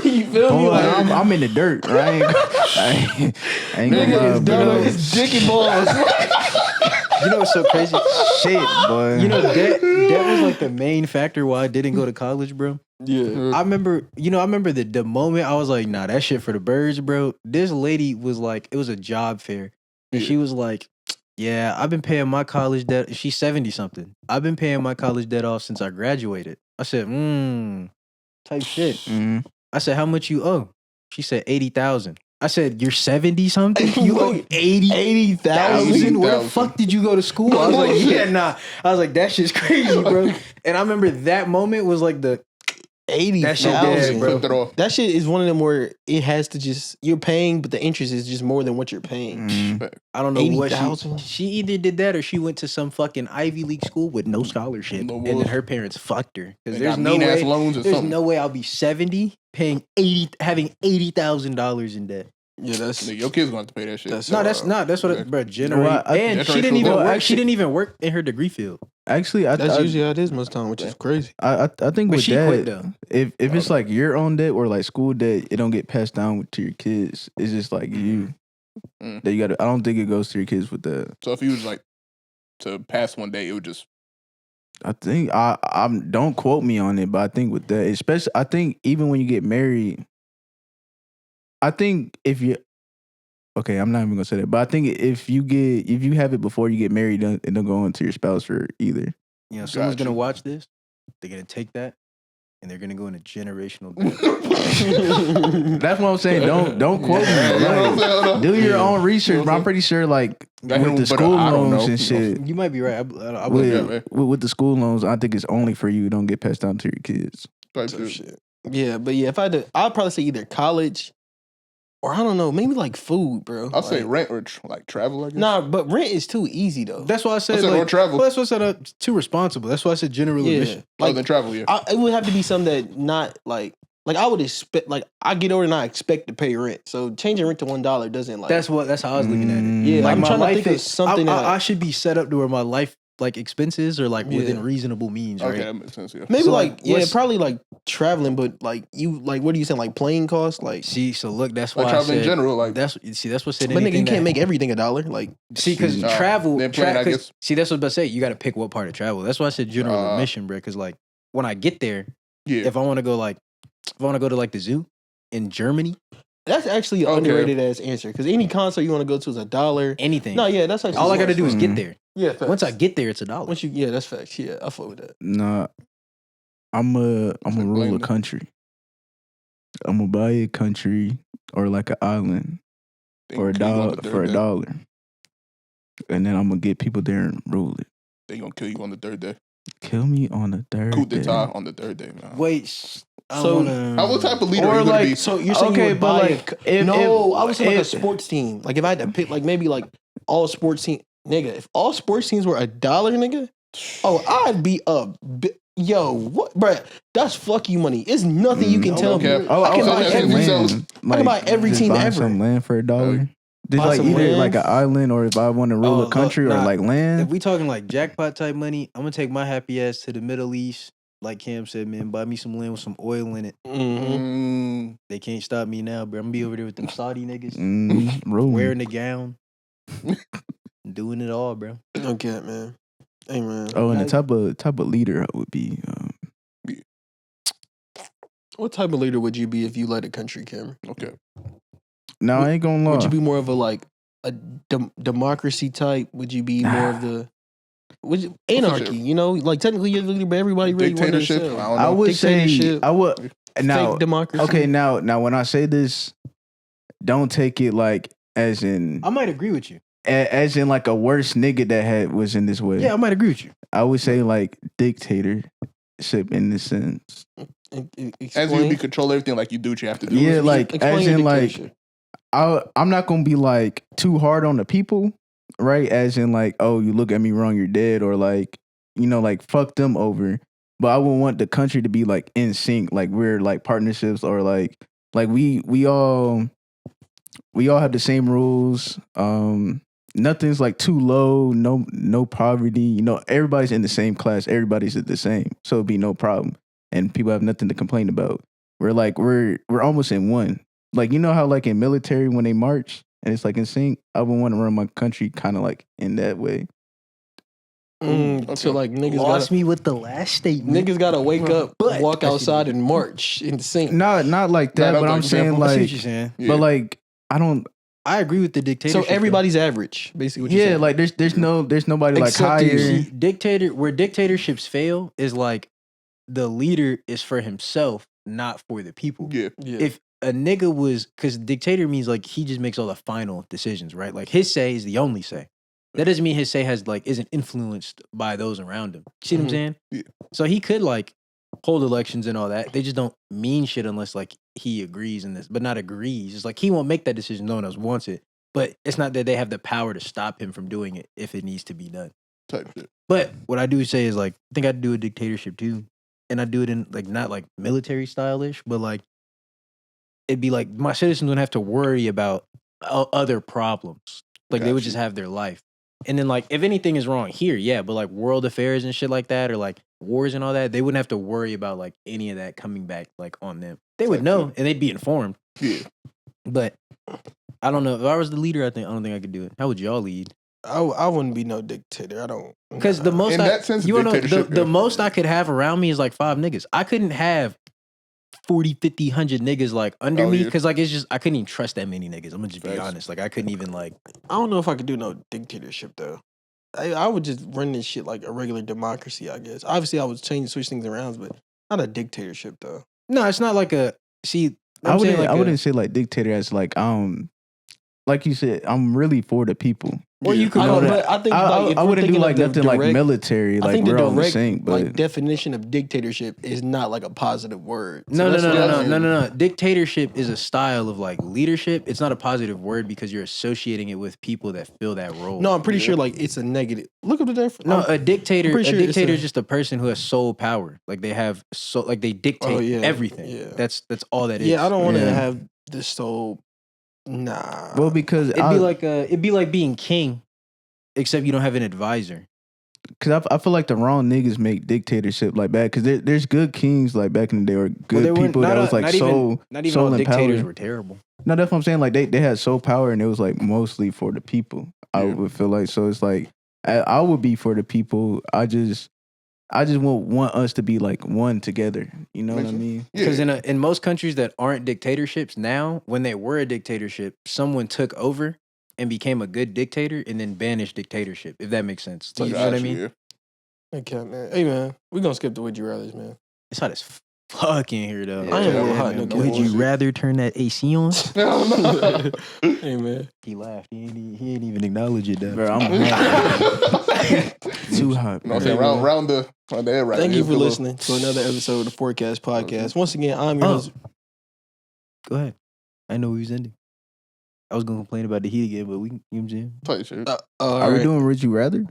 You feel me? Boy, Like, I'm in the dirt. I ain't gonna nigga lie, is done bro. on his dick and balls. You know what's so crazy? Shit, boy. You know, that was like the main factor why I didn't go to college, bro. Yeah. I remember the moment I was like, nah, that shit for the birds, bro. This lady was like, it was a job fair. And she was like, yeah, I've been paying my college debt. She's 70 something. I've been paying my college debt off since I graduated. I said, type shit. Mhm. I said, how much you owe? She said, 80,000. I said, you're 70 something? You owe 80,000? Where the fuck did you go to school? I was like, yeah, nah. I was like, that shit's crazy, bro. And I remember that moment was like the 80,000, bro. That shit is one of them where it has to just, you're paying, but the interest is just more than what you're paying. I don't know 80,000? what she either did that or she went to some fucking Ivy League school with no scholarship, and then her parents fucked her. Because there's no way, no way I'll be 70 having $80,000 in debt. Yeah, that's your kids gonna have to pay that shit. That's what, bro. And she didn't even work. She didn't even work in her degree field. Actually, that's usually how it is most time, which is crazy. I think But with she that, quit, though. if it's like your own debt or like school debt, it don't get passed down to your kids. It's just like you that you got to. I don't think it goes to your kids with that. So if you was like to pass one day, it would just. I think I'm. Don't quote me on it, but I think with that, especially, I think even when you get married, I think if you. Okay, I'm not even gonna say that, but I think if you have it before you get married, it don't go into your spouse for either. You know, someone's gonna watch this. They're gonna take that, and they're gonna go into generational debt. That's what I'm saying. Don't quote me. Like, do your own research. But I'm pretty sure, like with the school loans and shit. You might be right. With the school loans, I think it's only for you. Don't get passed down to your kids. Shit. Yeah, but yeah, if I did, I'd probably say either college. Or I don't know, maybe like food, bro. I'll say rent or like travel, I guess. Nah, but rent is too easy though. That's why I said or travel. Well, that's what I said too responsible. That's why I said general admission. Like then travel, yeah. It would have to be something that not like I would expect. Like I get over and I expect to pay rent. So changing rent to $1 doesn't like. That's how I was looking at it. Yeah, like I'm trying my to think life of something. I should be set up to where my life like expenses are like within reasonable means, right? Okay, that makes sense. Yeah. Maybe So, probably like traveling, but like what are you saying? Like plane costs, like. See, so look, that's why like traveling in general, like that's what said. But nigga, you can't make everything $1. Like, see, because travel. I guess. See, that's what I was about to say. You got to pick what part of travel. That's why I said general admission, bro. Because like when I get there, if I want to go to like the zoo in Germany. That's actually an underrated ass answer because any concert you want to go to is $1. Anything. No, yeah, that's actually all I got to do is get there. Yeah, facts. Once I get there, it's $1. That's facts. Yeah, I fuck with that. Nah, I'm a rule a country. I'm gonna buy a country or like an island for $1, and then I'm gonna get people there and rule it. They gonna kill you on the third day. Kill me on the third Coup day. d'etat on the third day, man. Wait. So, what type of leader are you gonna be? So you're saying you would buy I was saying like a sports team. Like if I had to pick, like maybe like all sports team, nigga. If all sports teams were $1, nigga, I'd be yo, what, bruh? That's fuck you money. It's nothing you can tell me. I can buy every team ever. Some land for $1. Just like either like an island or if I want to rule a country or like land. If we talking like jackpot type money, I'm gonna take my happy ass to the Middle East. Like Cam said, man, buy me some land with some oil in it. They can't stop me now, bro. I'm gonna be over there with them Saudi niggas, wearing the gown, doing it all, bro. Okay, man. Hey, man. Oh, and the type of leader I would be. What type of leader would you be if you led a country, Cameron? Okay. No, I ain't gonna lie. Would you be more of a democracy type? Would you be more of the anarchy? You know, like technically you're the leader, but everybody really wants to. I would say I would now fake democracy. Okay, now when I say this, don't take it like as in. I might agree with you. As in like a worse nigga that was in this way. Yeah, I might agree with you. I would say like dictatorship in this sense. As you be control everything like you do what you have to do. Yeah, like as in like I'm not gonna be like too hard on the people, right? As in like, oh, you look at me wrong, you're dead, or like, you know, like fuck them over. But I would want the country to be like in sync, like we're like partnerships or like we all have the same rules. Nothing's like too low, no poverty. You know, everybody's in the same class. Everybody's the same, so it'd be no problem, and people have nothing to complain about. We're almost in one. Like you know how like in military when they march and it's like in sync. I would want to run my country kind of like in that way. So like niggas Lost gotta, me with the last statement. niggas gotta wake up, But- walk outside, and march in sync. Not like that, Nah, but that's I'm like saying example. I see what like, you're saying. Yeah. but like I don't. I agree with the So dictatorship. everybody's average, basically. What you're Yeah, saying. like there's nobody like Except higher. you. See, where dictatorships fail is like the leader is for himself, not for the people. Yeah. yeah. If a nigga was, because dictator means like he just makes all the final decisions, right? Like his say is the only say. That doesn't mean his say has like isn't influenced by those around him. See what I'm saying? Yeah. So he could like hold elections and all that. They just don't mean shit unless like he agrees in this, but not agrees. It's like he won't make that decision. No one else wants it. But it's not that they have the power to stop him from doing it if it needs to be done. Type shit. But what I do say is like, I think I'd do a dictatorship too. And I do it in like, not like military stylish, but like, it'd be like my citizens wouldn't have to worry about other problems. Like they would just have their life. And then like, if anything is wrong here, yeah, but like world affairs and shit like that, or like wars and all that, they wouldn't have to worry about like any of that coming back like on them. They would know and they'd be informed. Yeah. But I don't know. If I was the leader, I don't think I could do it. How would y'all lead? I wouldn't be no dictator. I don't. Because the most In I, that sense, you wanna know, dictatorship, the yeah. most I could have around me is like 5 niggas. I couldn't have 40, 50, 100 niggas like under Oh, me yeah. because like it's just I couldn't even trust that many niggas. I'm gonna just be Facts. honest. Like I couldn't even like. I don't know if I could do no dictatorship though. I would just run this shit like a regular democracy, I guess. Obviously, I would switch things around, but not a dictatorship though. No, it's not like a. See, I wouldn't. like I wouldn't say like dictator as like you said. I'm really for the people. Or you could, I know that. but I think like, if I we're wouldn't do thinking like of the nothing like direct- military. I Like think the we're all in direct sync, but like definition of dictatorship is not like a positive word. No. that's what I mean. No. Dictatorship is a style of like leadership. It's not a positive word because you're associating it with people that fill that role. No, I'm pretty sure like it's a negative. Look up the difference. No, a dictator. pretty sure it's dictator a- is just a person who has sole power. Like they have like they dictate yeah, everything. yeah. That's all that is. Yeah, I don't want to Yeah. have this soul. Nah. well, because it'd be like being king, except you don't have an advisor. Because I feel like the wrong niggas make dictatorship like bad. Because there's good kings like back in the day or good people that was like not even soul all and dictators power. were terrible. No, that's what I'm saying. Like they had soul power and it was like mostly for the people. I would feel like so. It's like I would be for the people. I just want us to be like one together. You know what I mean? Because in most countries that aren't dictatorships now, when they were a dictatorship, someone took over and became a good dictator and then banished dictatorship. If that makes sense, do you know what I mean? Okay, man. Hey, man. We gonna skip the would you rather's, man. It's hot as fuck in here though. I am a little hot. man, No no cap. Would you rather turn that AC on? Hey, man. He laughed. He ain't even acknowledge it though. Bro, I'm hot. Too hot. You know what I'm bro. saying? Round the air right Thank there. you for listening to another episode of the FourCast podcast. Once again, I'm your host. Go ahead. I know we was ending. I was gonna complain about the heat again, but we can, you know what I'm saying? Type shit. All Are we right. doing Would You Rather?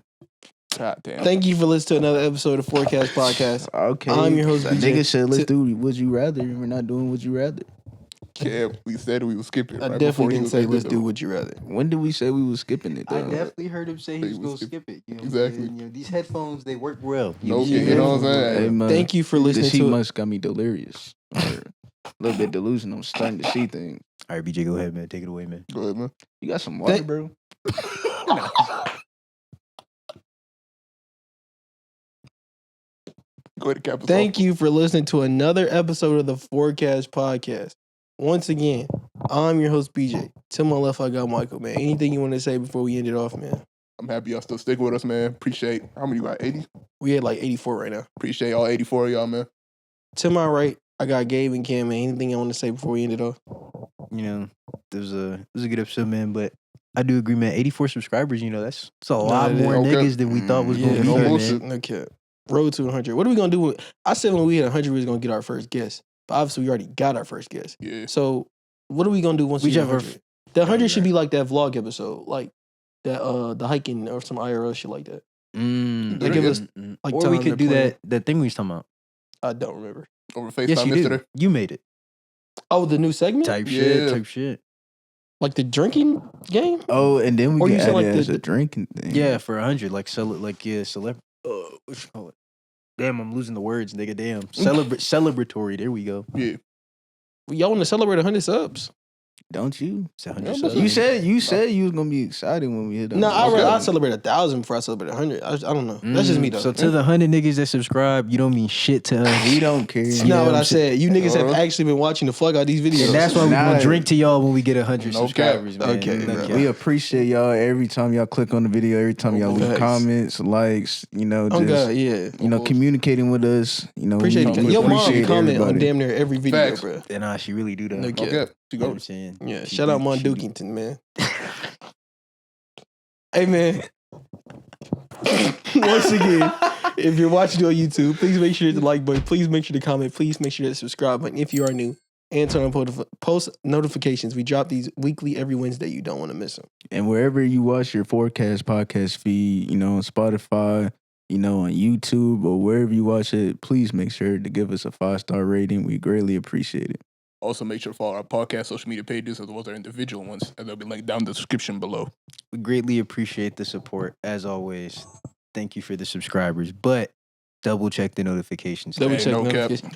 God damn. Thank you for listening to another episode of FourCast podcast. Okay. I'm your host, That BJ. nigga said let's do Would You Rather. And we're not doing Would You Rather. Yeah, we said we would skip it. I right definitely before he didn't was say able to let's do would you rather. When did we say we was skipping it? I Though? definitely heard him say he was gonna skip it. You know what I'm Exactly. saying? You know, these headphones, they work well. No, you know what I'm saying? Hey, man, Thank you for this listening heat to it. must got me delirious. Or a little bit delusional. I'm starting to see things. All right, BJ, go ahead, man. Take it away, man. Go ahead, man. You got some water, Thank- bro? Go ahead and cap us Thank you for listening to another episode of the FourCast podcast. Once again, I'm your host, BJ. To my left, I got Michael, man. Anything you want to say before we end it off, man? I'm happy y'all still sticking with us, man. Appreciate, how many you got, 80? We had like 84 right now. Appreciate all 84 of y'all, man. To my right, I got Gabe and Cam, man. Anything you want to say before we end it off? You know, it was a good episode, man. But I do agree, man. 84 subscribers, you know, that's a lot it is. more Okay. niggas than we thought was gonna be no here, bullshit. man. No cap. Road to 100. What are we going to do with... I said when we hit 100, we was going to get our first guest. But obviously, we already got our first guest. Yeah. So, what are we going to do once We we get have our 100? The 100 should be like that vlog episode. Like, that the hiking or some IRL shit like that. They give us, like, or we time could to do plan. that thing we was talking about. I don't remember. Over FaceTime Yes, you yesterday. do. You made it. Oh, the new segment? Type Yeah. shit. Type shit. Like the drinking game? Oh, and then Or we you can said add like it as the- a drinking thing. Yeah, for 100, like celeb. What you call it? Damn, I'm losing the words, nigga. Damn, celebratory. There we go. Yeah. Y'all want to celebrate 100 subs? Don't you? It's 100 Yeah, subs. You said you was gonna be excited when we hit. No, Okay. I celebrate 1,000 before I celebrate 100. I don't know. That's just me though. So to the 100 niggas that subscribe, you don't mean shit to us. We don't care. That's You know not what I I'm saying? said. You niggas have actually been watching the fuck out these videos. And that's why we Nah. gonna drink to y'all when we get 100 No subscribers, cap. man. Okay, No bro. cap. We appreciate y'all every time y'all click on the video, every time y'all leave Facts. comments, likes, you know, Oh just God, yeah. communicating with us. You know, Appreciate we it. Your mom appreciate comment on everybody. damn near every video, Facts. bro. And she really do that. No You cap. Okay. She know what I'm goes. saying? Yeah, She shout out do- Mon she do. Dukington, man. Hey man. Once again, if you're watching on YouTube, please make sure to hit the like button. Please make sure to comment. Please make sure to subscribe button if you are new. And turn on post notifications. We drop these weekly every Wednesday. You don't want to miss them. And wherever you watch your FourCast podcast feed, you know, on Spotify, you know, on YouTube or wherever you watch it, please make sure to give us a 5-star rating. We greatly appreciate it. Also, make sure to follow our podcast social media pages as well as our individual ones, and they'll be linked down in the description below. We greatly appreciate the support, as always. Thank you for the subscribers, but double check the notifications. Double Hey, check no cap. notifications.